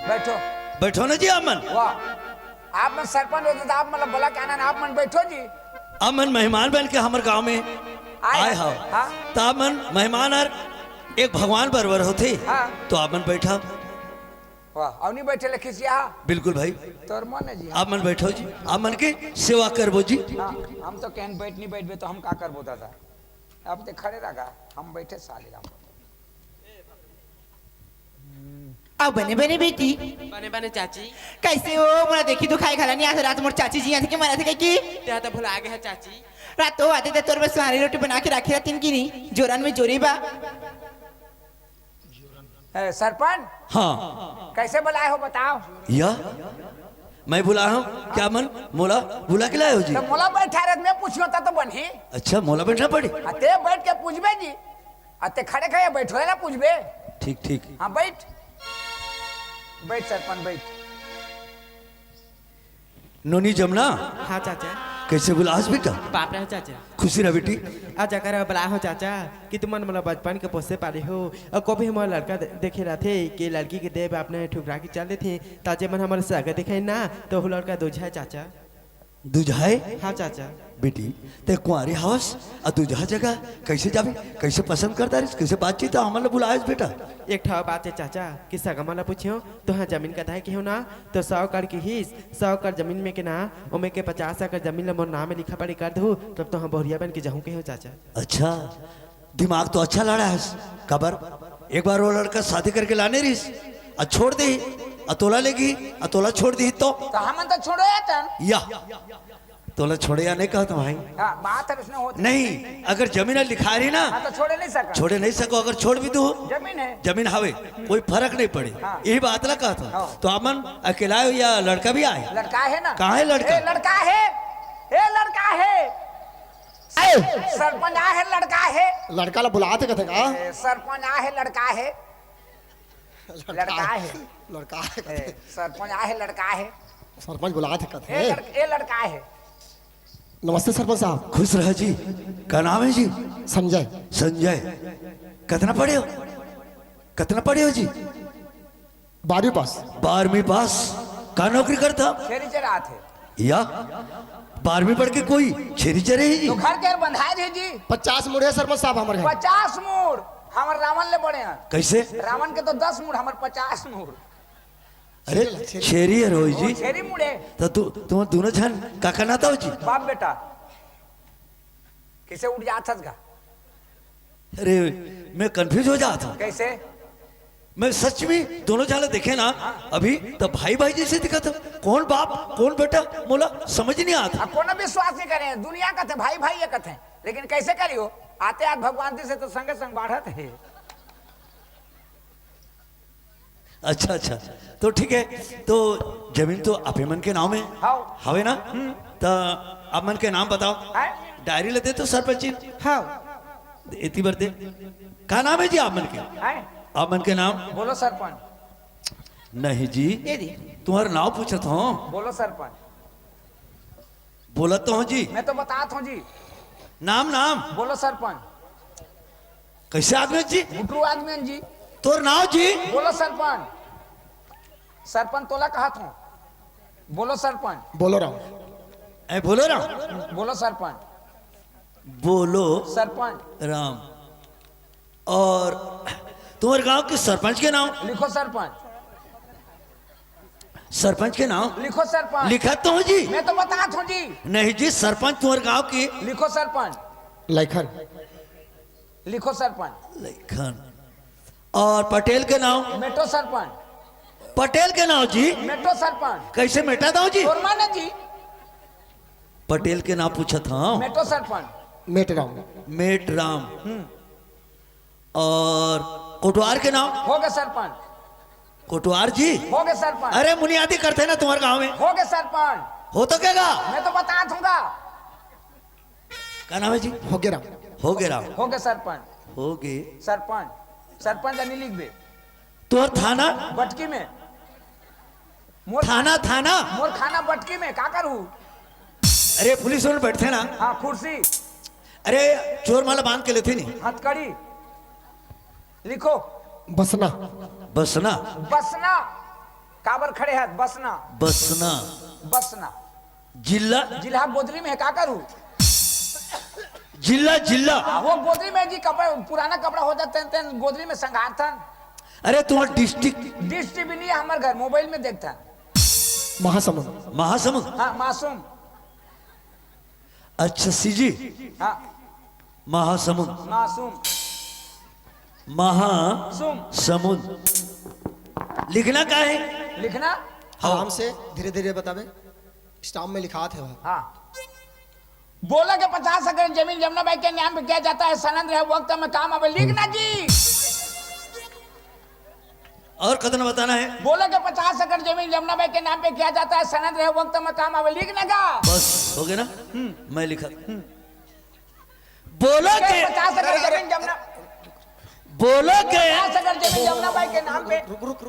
बैठो बैठो ना जी अमन वाह आप मन सरपंच हो दादा आप मतलब बोला क्या ना आप मन बैठो जी अमन मेहमान बन के हमारे गांव में आए हो हाँ तो अमन मेहमान और एक भगवान बरबर होते हाँ तो अमन बैठा वाह अवनी बैठे ले खिसिया बिल्कुल भाई तोर मन है जी अमन बैठो जी अमन के सेवा करबो जी हाँ हम तो कहन बैठ नहीं बैठबे तो हम का करबो दादा अब तो खड़े रहा हम बैठे साले हम अब बने बने बेटी बने बने चाची कैसे हो मोरा देखी तो खाई खाला नहीं आज रात मोर चाची जी यहाँ थे कि मरा थे कि त्या तो भुला गए है चाची रात तो आते थे तोर में सुहारी रोटी बना के रखी रहती कि नहीं जोरन में जोरी बा सरपंच हाँ कैसे बुलाए हो बताओ या मैं बुला हूँ क्या मन मोला बुला के लाए हो जी तो मोला बैठा रहे मैं पूछियो तो बनी अच्छा मोला बैठना पड़ी अते बैठ के पूछबे जी अते खड़े खड़े बैठो है ना पूछबे ठीक ठीक हाँ बैठ बैठ सरपंच बैठ नोनी जमुना हाँ चाचा कैसे बुलास बेटा बाप रे चाचा खुशी रह बेटी आज जाकर बुला हो चाचा कि तुम मतलब बचपन के पोसे पाले हो और कभी हमारा लड़का देखे रहे थे कि लड़की के देव आपने ठुकरा के चल थे ताजे मन हमारे सागर दिखाई ना तो वो लड़का दूजा है चाचा दूजाए हाँ चाचा बेटी ते कुंवारी हाउस और दूजा जगह कैसे जाबी कैसे पसंद करता है कैसे बातचीत हमारे बुलाए बेटा एक ठा बात है चाचा कि सगा मला पूछियो तो हाँ जमीन का है कि हो ना तो 100 कर की हिस 100 कर जमीन में के ना उमे के 50 कर जमीन ले मोर नाम में लिखा पड़ी कर दू तब तो हम बोरिया बन के जाऊँ के हो चाचा अच्छा दिमाग तो अच्छा लड़ा है खबर एक बार वो लड़का शादी करके लाने रही और छोड़ दे अतोला लेगी अतोला छोड़ दी तो हम तो छोड़ो या तोला छोड़े या नहीं कहा तो भाई हाँ बात है उसने होती नहीं अगर जमीन लिखा रही ना हाँ तो छोड़े नहीं सका छोड़े नहीं सको अगर छोड़ भी दो जमीन है जमीन हवे कोई फर्क नहीं पड़े यही बात ना कहा था तो अमन अकेला हो या लड़का भी आए लड़का है ना कहाँ है लड़का लड़का है लड़का है सरपंच आ है लड़का है लड़का ला बुलाते कथे का सरपंच आ है लड़का है लड़का है लड़का है सरपंच आ है लड़का है सरपंच बुलाते कथे ये लड़का है नमस्ते सरपंच साहब खुश रह जी क्या नाम है जी संजय संजय कितना पढ़े हो कितना पढ़े हो जी 12वीं पास 12वीं पास क्या नौकरी करता छेरी चरा थे या 12वीं पढ़ के कोई छेरी चरे ही जी तो घर के बंधाए थे जी 50 मुड़ है सरपंच साहब हमारे 50 मूड हमारे रावण ले बड़े हैं कैसे रावण के तो 10 मूड हमारे 50 मूड अरे छेरी है रोई जी छेरी मुड़े तो तुम दोनों जन काका नाता हो जी बाप बेटा कैसे उठ जाता था अरे मैं कंफ्यूज हो जाता हूँ कैसे मैं सच में दोनों जाले देखे ना अभी तो भाई भाई जैसे दिखा था कौन बाप कौन बेटा मोला समझ नहीं आता कोनो विश्वास नहीं करे दुनिया का थे भाई भाई ये कथे लेकिन कैसे करियो आते आज भगवान जी से तो संगे संग बढ़त है अच्छा अच्छा तो ठीक है तो जमीन तो आपे मन के नाम है हवे ना तो आप मन के नाम बताओ डायरी लेते तो सरपंच जी हाँ इतनी बार दे क्या नाम है जी आप मन के आप मन के नाम बोलो सरपंच नहीं जी तुम्हारा नाम पूछा था बोलो सरपंच बोला तो हूँ जी मैं तो बताता हूँ जी नाम नाम बोलो सरपंच कैसे आदमी जी गुटरू आदमी जी तोर नाम जी बोलो सरपंच सरपंच तोला कहा था बोलो सरपंच बोलो रहा बोलो रहा बोलो सरपंच बोलो सरपंच। राम। और तुम्हारे गांव के सरपंच के नाम? लिखो सरपंच। सरपंच के नाम लिखो सरपंच। लिखा तो हूँ जी। मैं तो बता हूँ जी। नहीं जी, सरपंच तुम्हारे गांव की। लिखो सरपंच। लाइखन। लिखो सरपंच। लेखन। और पटेल के नाम? मेटो सरपंच। पटेल के नाम जी। मेटो सरपंच। कैसे मेटा था जी? और माने जी। पटेल के नाम पूछा था। मेटो सरपंच। मेट राम। मेट राम। और कोटवार के नाम? हो गए सरपंच। कोटवार जी। हो गए सरपंच। अरे मुनियादी करते हैं ना तुम्हारे गांव में। हो गए सरपंच। हो तो क्या गा? मैं तो बता दूंगा। क्या नाम है जी? हो गया राम। हो गए राम। हो गए सरपंच। हो गए सरपंच। सरपंच नहीं लिख दे। तुम्हार थाना? बटकी में। थाना थाना मोर खाना बटकी में का करूँ? अरे पुलिस वाले बैठते ना। हाँ कुर्सी। अरे चोर माला बांध के लेते नहीं। हथकड़ी। लिखो। बसना। बसना। बसना। काबर खड़े हैं बसना। बसना। बसना। जिला? जिला गोदरी में है का करूँ? जिला जिला। वो गोदरी में जी कपड़ा पुराना कपड़ा हो जाते हैं गोदरी में संघार था। अरे तुम्हारा डिस्ट्रिक्ट? डिस्ट्रिक्ट भी नहीं है हमारे घर, मोबाइल में देखता। महासमुंद। महासमुंद। हाँ मासूम। अच्छा सीजी। हाँ महासमुंद। मासूम। महासमुंद। लिखना क्या है? लिखना आराम से धीरे धीरे बतावे। स्टाम्प में लिखा थे। हाँ। बोला कि 50 एकड़ जमीन जमुना बाई के नाम पे किया जाता है, सनद रहे वक्त में काम आवे। लिखना जी। और कदम बताना है? बोला कि 50 एकड़ जमीन जमुना बाई के नाम पे किया जाता है, सनद रहे वक्त में काम आवे। लिखना का बस हो गया ना? मैं लिखा। बोलो के 50 एकड़ जमीन जमुना। बोलो के 50 एकड़ जमीन जमुना बाई के नाम पे।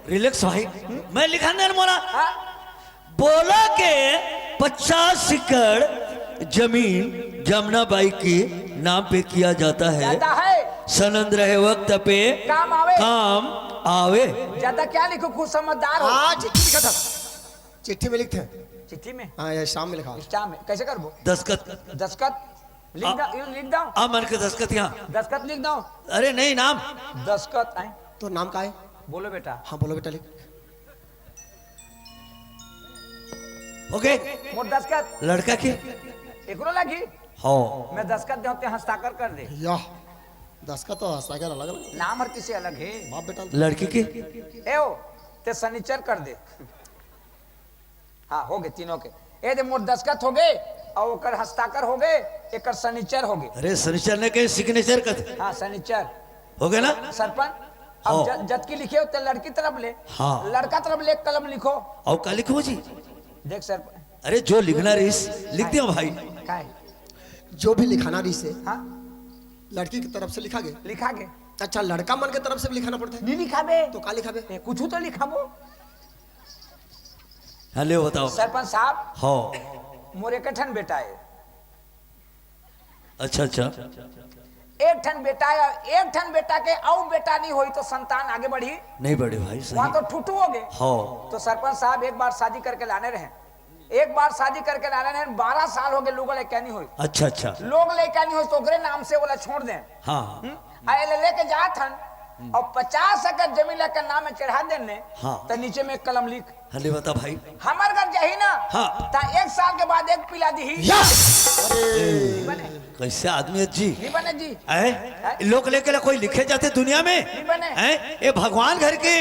रिलैक्स भाई, मैं लिखा नहीं मोना। हाँ? बोलो के 50 एकड़ जमीन जमुना बाई के नाम पे किया जाता है, ज्यादा है सनंद रहे वक्त पे काम आवे। काम आवे। ज्यादा क्या लिखो, खुद समझदार हो। हाँ चिट्ठी लिखा था। चिट्ठी में लिखते हैं। चिट्ठी में? हाँ ये शाम में लिखा। स्टाम्प में कैसे करबो? दस्खत। दस्खत लिख दो। मन के दस्खत यहाँ। दस्खत लिख दो। अरे नहीं नाम। दस्खत है तो नाम का है? बोलो बेटा। हाँ बोलो बेटा लिख। ओके। मोर दस्खत लड़का के एकरो लगी। हो मैं दस्खत देते हस्ताक्षर कर दे। याह दस्खत तो हस्ताक्षर अलग अलग। नाम और किसी अलग है। बाप बेटा। लड़की के एओ ते सनीचर कर दे। हाँ हो गए तीनों के। ए दे मोर दस्खत हो गए और ओकर हस्ताक्षर हो गए, एकर सनीचर हो गए। अरे सनीचर ने कहीं सिग्नेचर कर। हाँ सनीचर हो गया ना? सरपंच अब जद की लिखे तो लड़की तरफ ले। हाँ। लड़का तरफ ले कलम लिखो। और क्या लिखो जी? देख सरपंच। अरे जो लिखना रही लिख दिया भाई। का है? जो भी लिखाना रही से हाँ लड़की की तरफ से लिखा गया। लिखा गए। अच्छा लड़का मन के तरफ से भी लिखाना पड़ता है? नहीं लिखा बे तो का लिखा बे? कुछ तो लिखा वो। हाँ ले बताओ। सरपंच साहब हो मोर एक ठन बेटा है। अच्छा अच्छा। एक ठन बेटा है, एक ठन बेटा के और बेटा नहीं हुई तो संतान आगे बढ़ी नहीं बढ़े भाई सही। वहां तो ठुटू हो गए। हो तो सरपंच साहब एक बार शादी करके लाने रहे। एक बार शादी करके लाने रहे 12 साल हो गए लोग लेके नहीं हुई। अच्छा अच्छा। लोग लेके नहीं हुई तो ओकरे नाम से बोला छोड़ दें। हाँ लेके जात हन और 50 एकड़ जमीन लेकर नाम में चढ़ा देने। हाँ। तो नीचे में एक कलम लिख। हाँ ले बता भाई। हमार घर जाही ना। हाँ। ता 1 साल के बाद एक पिला दी। कैसे आदमी है जी? नहीं बने जी। लोग लेके कोई लिखे जाते दुनिया में? नहीं बने। ये भगवान घर के।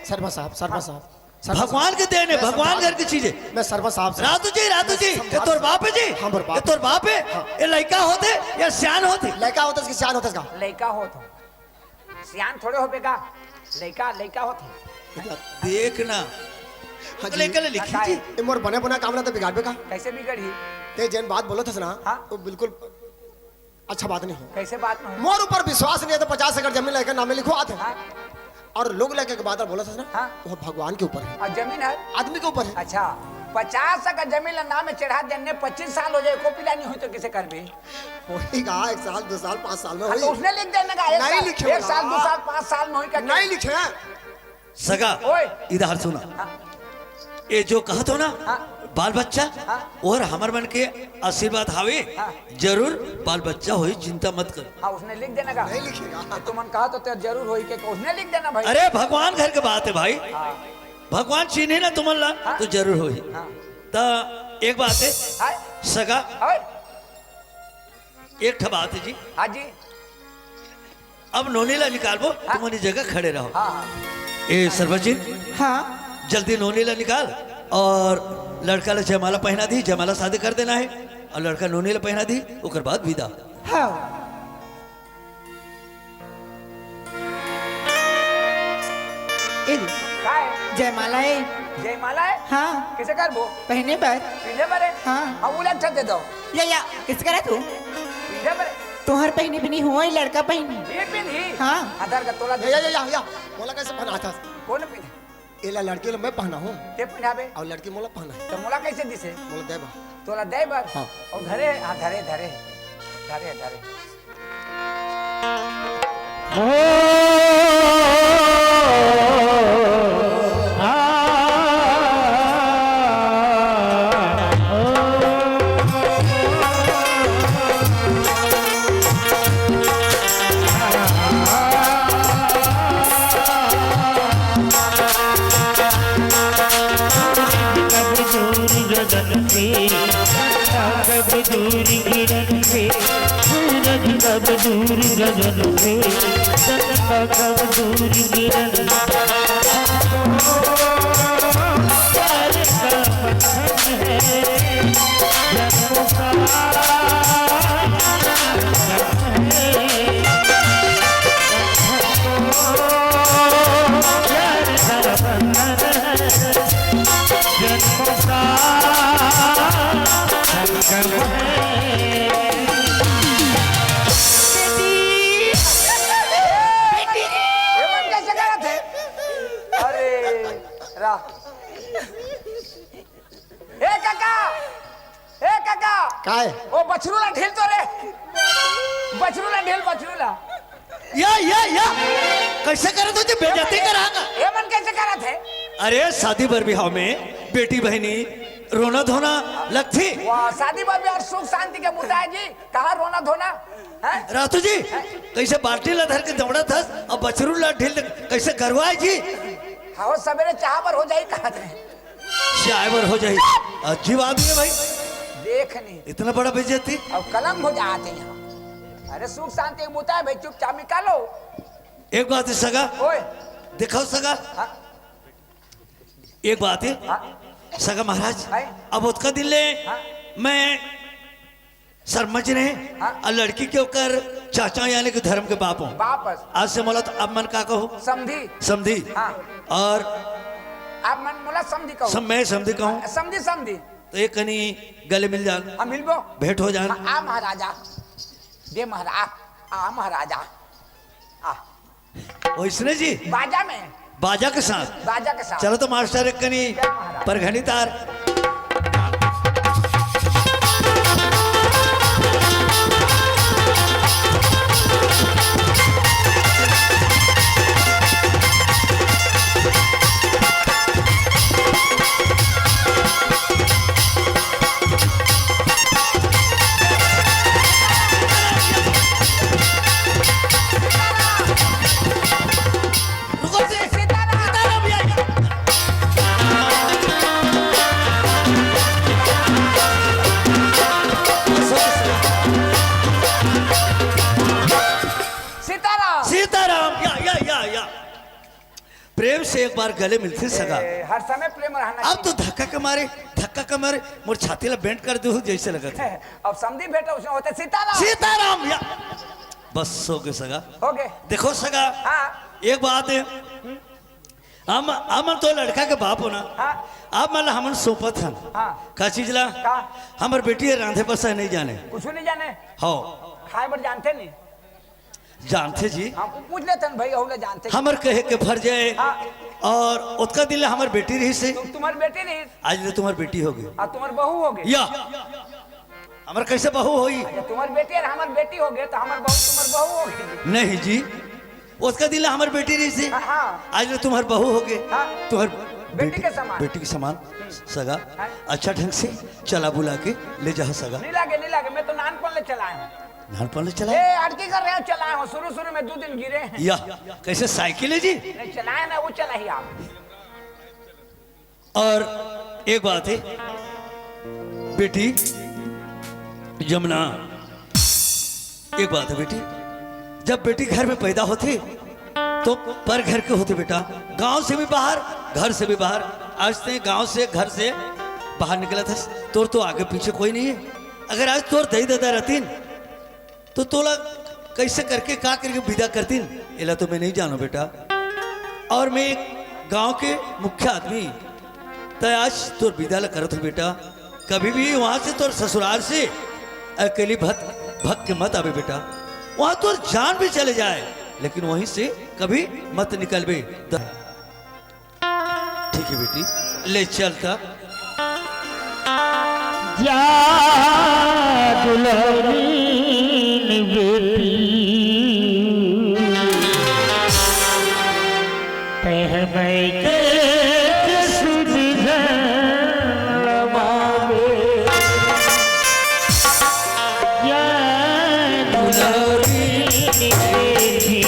सरपंच साहब भगवान के देने, भगवान घर की चीजें। मैं सरपंच साहब से। रातू जी ये तोर बाप है जी? हाँ मोर बाप। ये तोर बाप है? ये लड़का होते या सियान होते? लड़का होता है सियान होता है इसका। लड़का होता सियान थोड़े हो बेगा। लड़का होता। देखना हाँ जी। लड़का लिखी जी। ये मोर बने बना काम ना तो बिगाड़ बेका। कैसे बिगड़ी? ते जैन बात बोलो था ना। हाँ। वो बिल्कुल अच्छा बात नहीं है। कैसे बात में? मोर ऊपर विश्वास नहीं है तो 50 एकड़ जमीन लेकर नामे लिखो आते। हाँ। और लोग लेके के बात बोला था ना। हाँ। वो भगवान के ऊपर है, और जमीन है आदमी के ऊपर है। अच्छा 50 एकड़ जमीन नाम में चढ़ा देने 25 साल हो जाए को पिला नहीं हुई तो किसे कर भी? होगा 1 साल 2 साल 5 साल में हाँ, तो होई। उसने लिख देने का नहीं लिखे 1 साल 2 साल 5 साल में हुई का नहीं लिखे। सगा ओए इधर सुना। हाँ। ये जो कहा तो ना हाँ। बाल बच्चा और हमर मन के आशीर्वाद हावे जरूर बाल बच्चा होई चिंता मत कर। हाँ उसने लिख देना का नहीं लिखेगा तुमन कहा तो तेरे जरूर होई के उसने लिख देना भाई। अरे भगवान घर के बात है भाई, भगवान चीने ना तुमन ला तो जरूर होई। तो एक बात है सगा, एक ठा बात है जी। हाँ जी। अब नोनी ला निकालबो, तुम अपनी जगह खड़े रहो। ए सरबजीत, हाँ जल्दी नोनी ला निकाल और लड़का ला जयमाला पहना दी, जयमाला शादी कर देना है और लड़का नोनी ला पहना दी, उकर बाद विदा। हाँ जयमाला है। जयमाला है हाँ किसे कर वो पहने पर पीछे पर है। हाँ अब वो अच्छा दे दो या किस करा तू पीछे पर तोहर पहनी भी नहीं हुआ लड़का पहनी ये पिन ही हाँ आधार का तोला या मोला कैसे पहना था? कौन पिन एला लड़की लो मैं पहना हूँ ते पिनाबे और लड़की मोला पहना है। तो मोला कैसे दिसे मोला देबा तोला दे बर हाँ। और धरे हाँ धरे धरे धरे धरे दूर गिरन से सूरज कब दूर गगन से चंद्रमा कब दूर गिरन प्यार का बंधन है जन्मों का प्यार का बंधन है जन्मों का काय ओ बछरूला ढील तो रे बछरूला ढील बछरूला या कैसे करत होती बेइज्जती करागा? ये मन कैसे करत है? अरे शादी बर बिहाव में बेटी बहनी रोना धोना लगती। वाह शादी में भी और सुख शांति के मुद्दा है जी कहाँ रोना धोना है? रातू जी कैसे बाल्टी ला धर के दौड़ा था और बछरू ला ढील कैसे करवाए जी? हाँ सवेरे चाह पर हो जाए कहा थे चाय बर हो जाए। अजीब आदमी है भाई, देख नहीं इतना बड़ा बेइज्जती। अब कलम हो जाते यहाँ। अरे सुख शांति के मुद्दा है भाई चुपचाप निकालो। एक बात है सगा, ओए दिखाओ सगा। एक बात है सगा महाराज, अब उसका दिल ले मैं सरमज रहे और लड़की के ऊपर चाचा यानी कि धर्म के बाप हूँ। वापस आज से मोला तो अब मन का कहो समझी समझी और आप मन मोला समझी कहो मैं समझी कहूँ समझी समझी तो एक कनी गले मिल जान हम मिलबो भेंट हो जान। आ महाराजा दे महाराज आ महाराजा आ वैसने जी बाजा में बाजा के साथ बाजा के साथ चलो तो मास्टर एक कनी परघनी तार प्रेम से एक बार गले मिलते सगा। हर समय प्रेम रहना। अब तो धक्का के मारे मोर छाती ला बेंट कर दो जैसे लगा था। अब समझी बेटा उसने होते सीताराम सीताराम या बस हो गए सगा हो गए। देखो सगा एक बात है हम तो लड़का के बाप हो ना आप मतलब हमन सोपत हन का चीज ला हमार बेटी रांधे बसा नहीं जाने कुछ नहीं जाने हो खाए पर जानते नहीं जानते जी हम पूछ लेते हैं भाई हम जानते हमर कहे के भर जाए और उसका दिल हमार बेटी रही से तुम्हारी बेटी नहीं आज तो तुम्हारी बेटी हो गई और तुम्हारी बहू हो गई या हमार कैसे बहू होई तुम्हारी बेटी और हमारी बेटी हो गई तो हमारी बहू तुम्हारी बहू हो गई नहीं जी उसका दिल हमार बेटी रही से आज तो तुम्हारी बहू हो गई तुम्हारी बेटी के समान। बेटी के समान सगा। अच्छा ढंग से चला बुला के ले जा सगा। नहीं लागे मैं तो नानपन ले चलाया हूँ। नानपन ले चला ए अड़की कर रहे हो चलाया हूँ शुरू में 2 दिन गिरे हैं। या कैसे साइकिल है जी? नहीं चलाया ना वो चला ही आप। और एक बात है बेटी यमुना, एक बात है बेटी, जब बेटी घर में पैदा होती तो पर घर के होते बेटा, गांव से भी बाहर घर से भी बाहर। आज ते गांव से घर से बाहर निकला था तोर तो आगे पीछे कोई नहीं है। अगर आज तोर दही दादा रहतीन तो तोला कैसे करके का करके विदा करतीन इला तो मैं नहीं जानो बेटा। और मैं एक गांव के मुख्य आदमी तो आज तोर विदा ला करत हूँ बेटा। कभी भी वहां से तोर ससुराल से अकेली भक्त के मत आवे बेटा। वहां तोर जान भी चले जाए लेकिन वहीं से कभी मत निकलबे। ठीक है बेटी ले चलता। जा दुल्हन बेटी तह मैं के सुधिर लमावे। या दुल्हन बेटी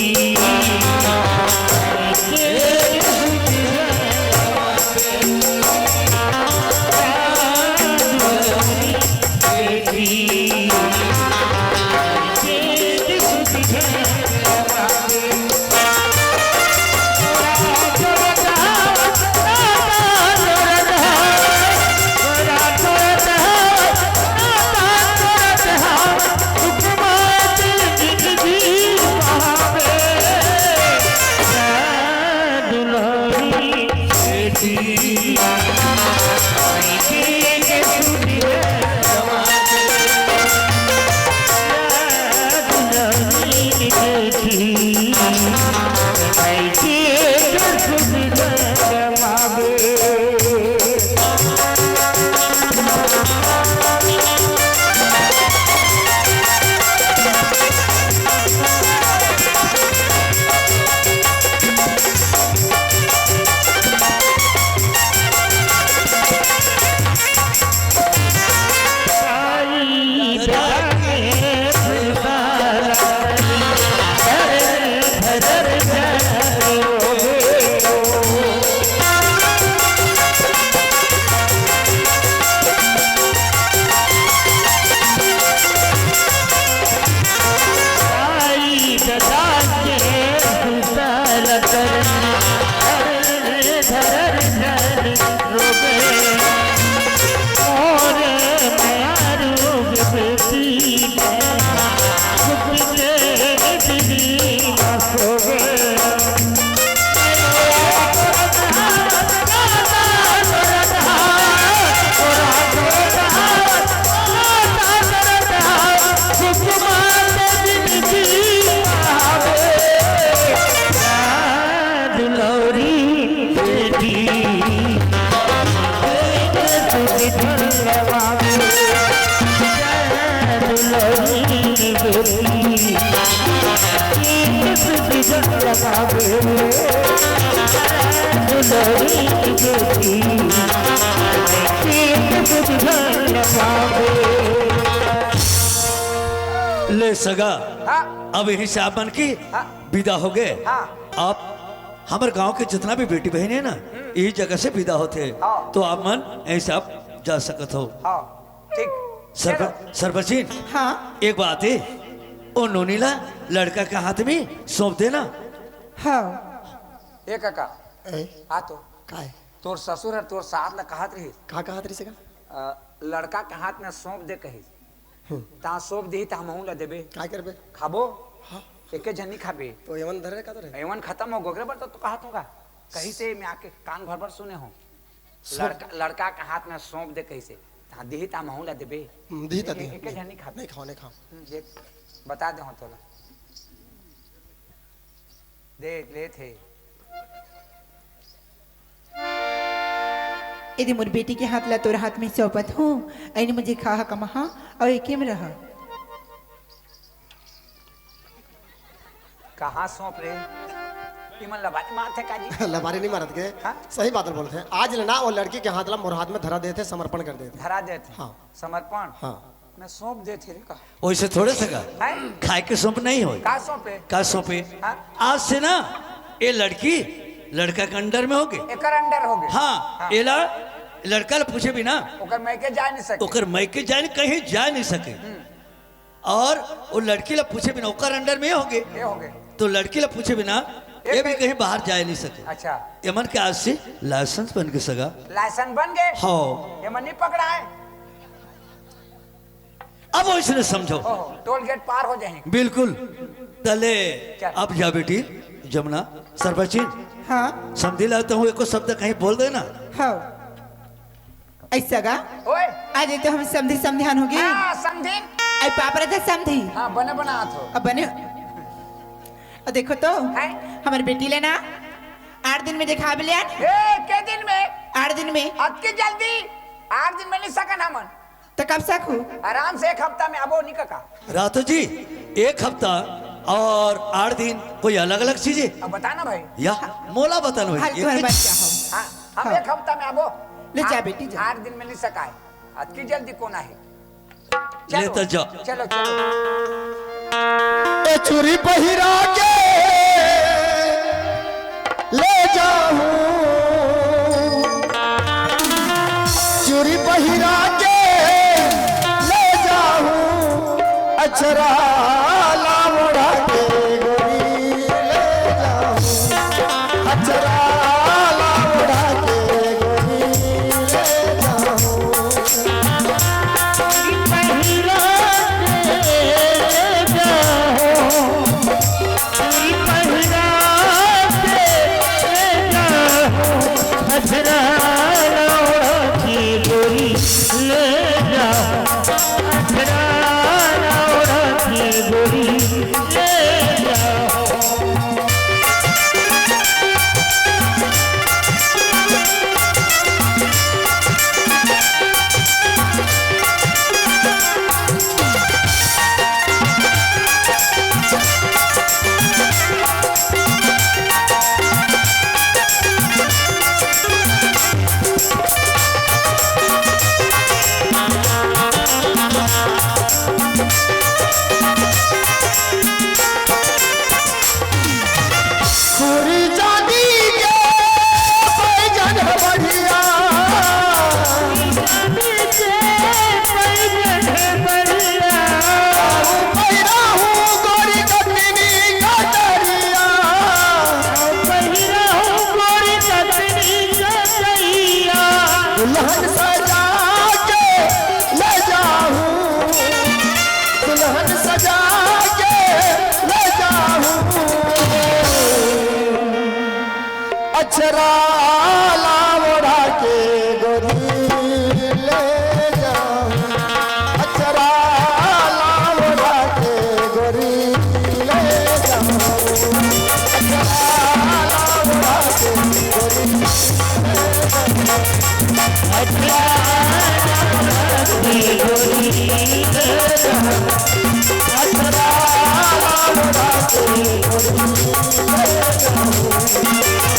ले सगा। हाँ अब यही से आप बन की विदा हो गए। हाँ आप हमारे गांव के जितना भी बेटी बहन है ना यही जगह से विदा होते हाँ। तो आप मन ऐसे आप जा सकत हो। हाँ ठीक सरपंच हाँ एक बात है ओ नोनीला लड़का के हाथ में सौंप देना। हाँ ए काका आ तो काय तोर ससुर है तोर साथ ला कहत रही का कहत रही सगा लड़का के हाथ में सौंप दे कही ता सौंप दी ता हमहू ला देबे काय करबे खाबो एके जनी खाबे तो यमन धरे का तो रे एवन खत्म हो गोगरे पर तो कहत होगा कहीं से मैं आके कान भर भर सुने हो लड़का के हाथ में सौंप दे कहीं से ता दी ता हमहू ला देबे दी ता दी एके जनी खाबे नहीं खाओ नहीं खाओ देख बता दे हो तोला देख ले थे यदि मोर बेटी के हाथ ला तोर हाथ में सौंपत हूँ ऐने मुझे खा कमहा और एके में रहा। कहाँ सौंप रे इमन लबारी मारते काजी लबारी नहीं मारत के हाँ? सही बात बोलते हैं आज लेना वो लड़की के हाथ ला मोर हाथ में धरा देते समर्पण कर देते धरा देते हाँ। समर्पण हाँ मैं सौंप देते रे का वैसे थोड़े सका हैं खाए के सौंप नहीं हो का सौंपे का सौंपे हाँ? आज से ना ये लड़की लड़का के अंडर में होगे एकर अंडर हो गए हाँ एला लड़का ला पूछे बिना ओकर मैके जा नहीं सके ओकर मैके जाए कहीं जा नहीं सके और वो लड़की ला पूछे बिना ओकर अंडर में होगे ये हो गए तो लड़की ला पूछे बिना ये भी कहीं बाहर जा नहीं सके अच्छा एमन के आज से लाइसेंस बन के सगा लाइसेंस बन गए हाँ ये मन नहीं पकड़ा है अब वो इसने समझो ओहो टोल गेट पार हो जाएंगे बिल्कुल तले चल। अब जा बेटी जमुना सरबचिन हाँ समझी लाता हूँ एको शब्द कहीं बोल देना हाँ ऐसा गा ओए आज तो हम समझी समझान हो गए हाँ समझी आई पापा था समझी हाँ बने बना हाथ हो अब बने और देखो तो हैं? हमारी बेटी लेना 8 दिन में दिखा भी लिया ए के दिन में 8 दिन में अब की जल्दी 8 दिन में नहीं सकन हमन तो कब सकू आराम से 1 हफ्ता में अबो निकका रातो जी 1 हफ्ता और 8 दिन कोई अलग अलग चीजें अब बताना भाई या मोला बताना भाई हाल तुम्हारे बच्चा हो हाँ हम हाँ। 1 हफ्ता में अबो ले जा बेटी, जा। 8 दिन में नहीं सका है अब की जल्दी कौन है ले तो जा चलो चलो ए चूरी पहिरा के ले जाऊं चूरी पहिरा के ले जाऊं अचरा लावड़ा के गोरी ले जाऊं अचरा लावड़ा के गोरी ले जाऊं दुल्हन सजा के ले जाऊं दुल्हन सजा के ले जाऊं अचरा लावड़ा के गोरी ले जाऊं अचरा लावड़ा के गोरी ले जाऊं अचरा लावड़ा के गोरी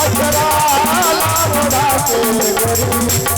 अचरा लावड़ा के गोरी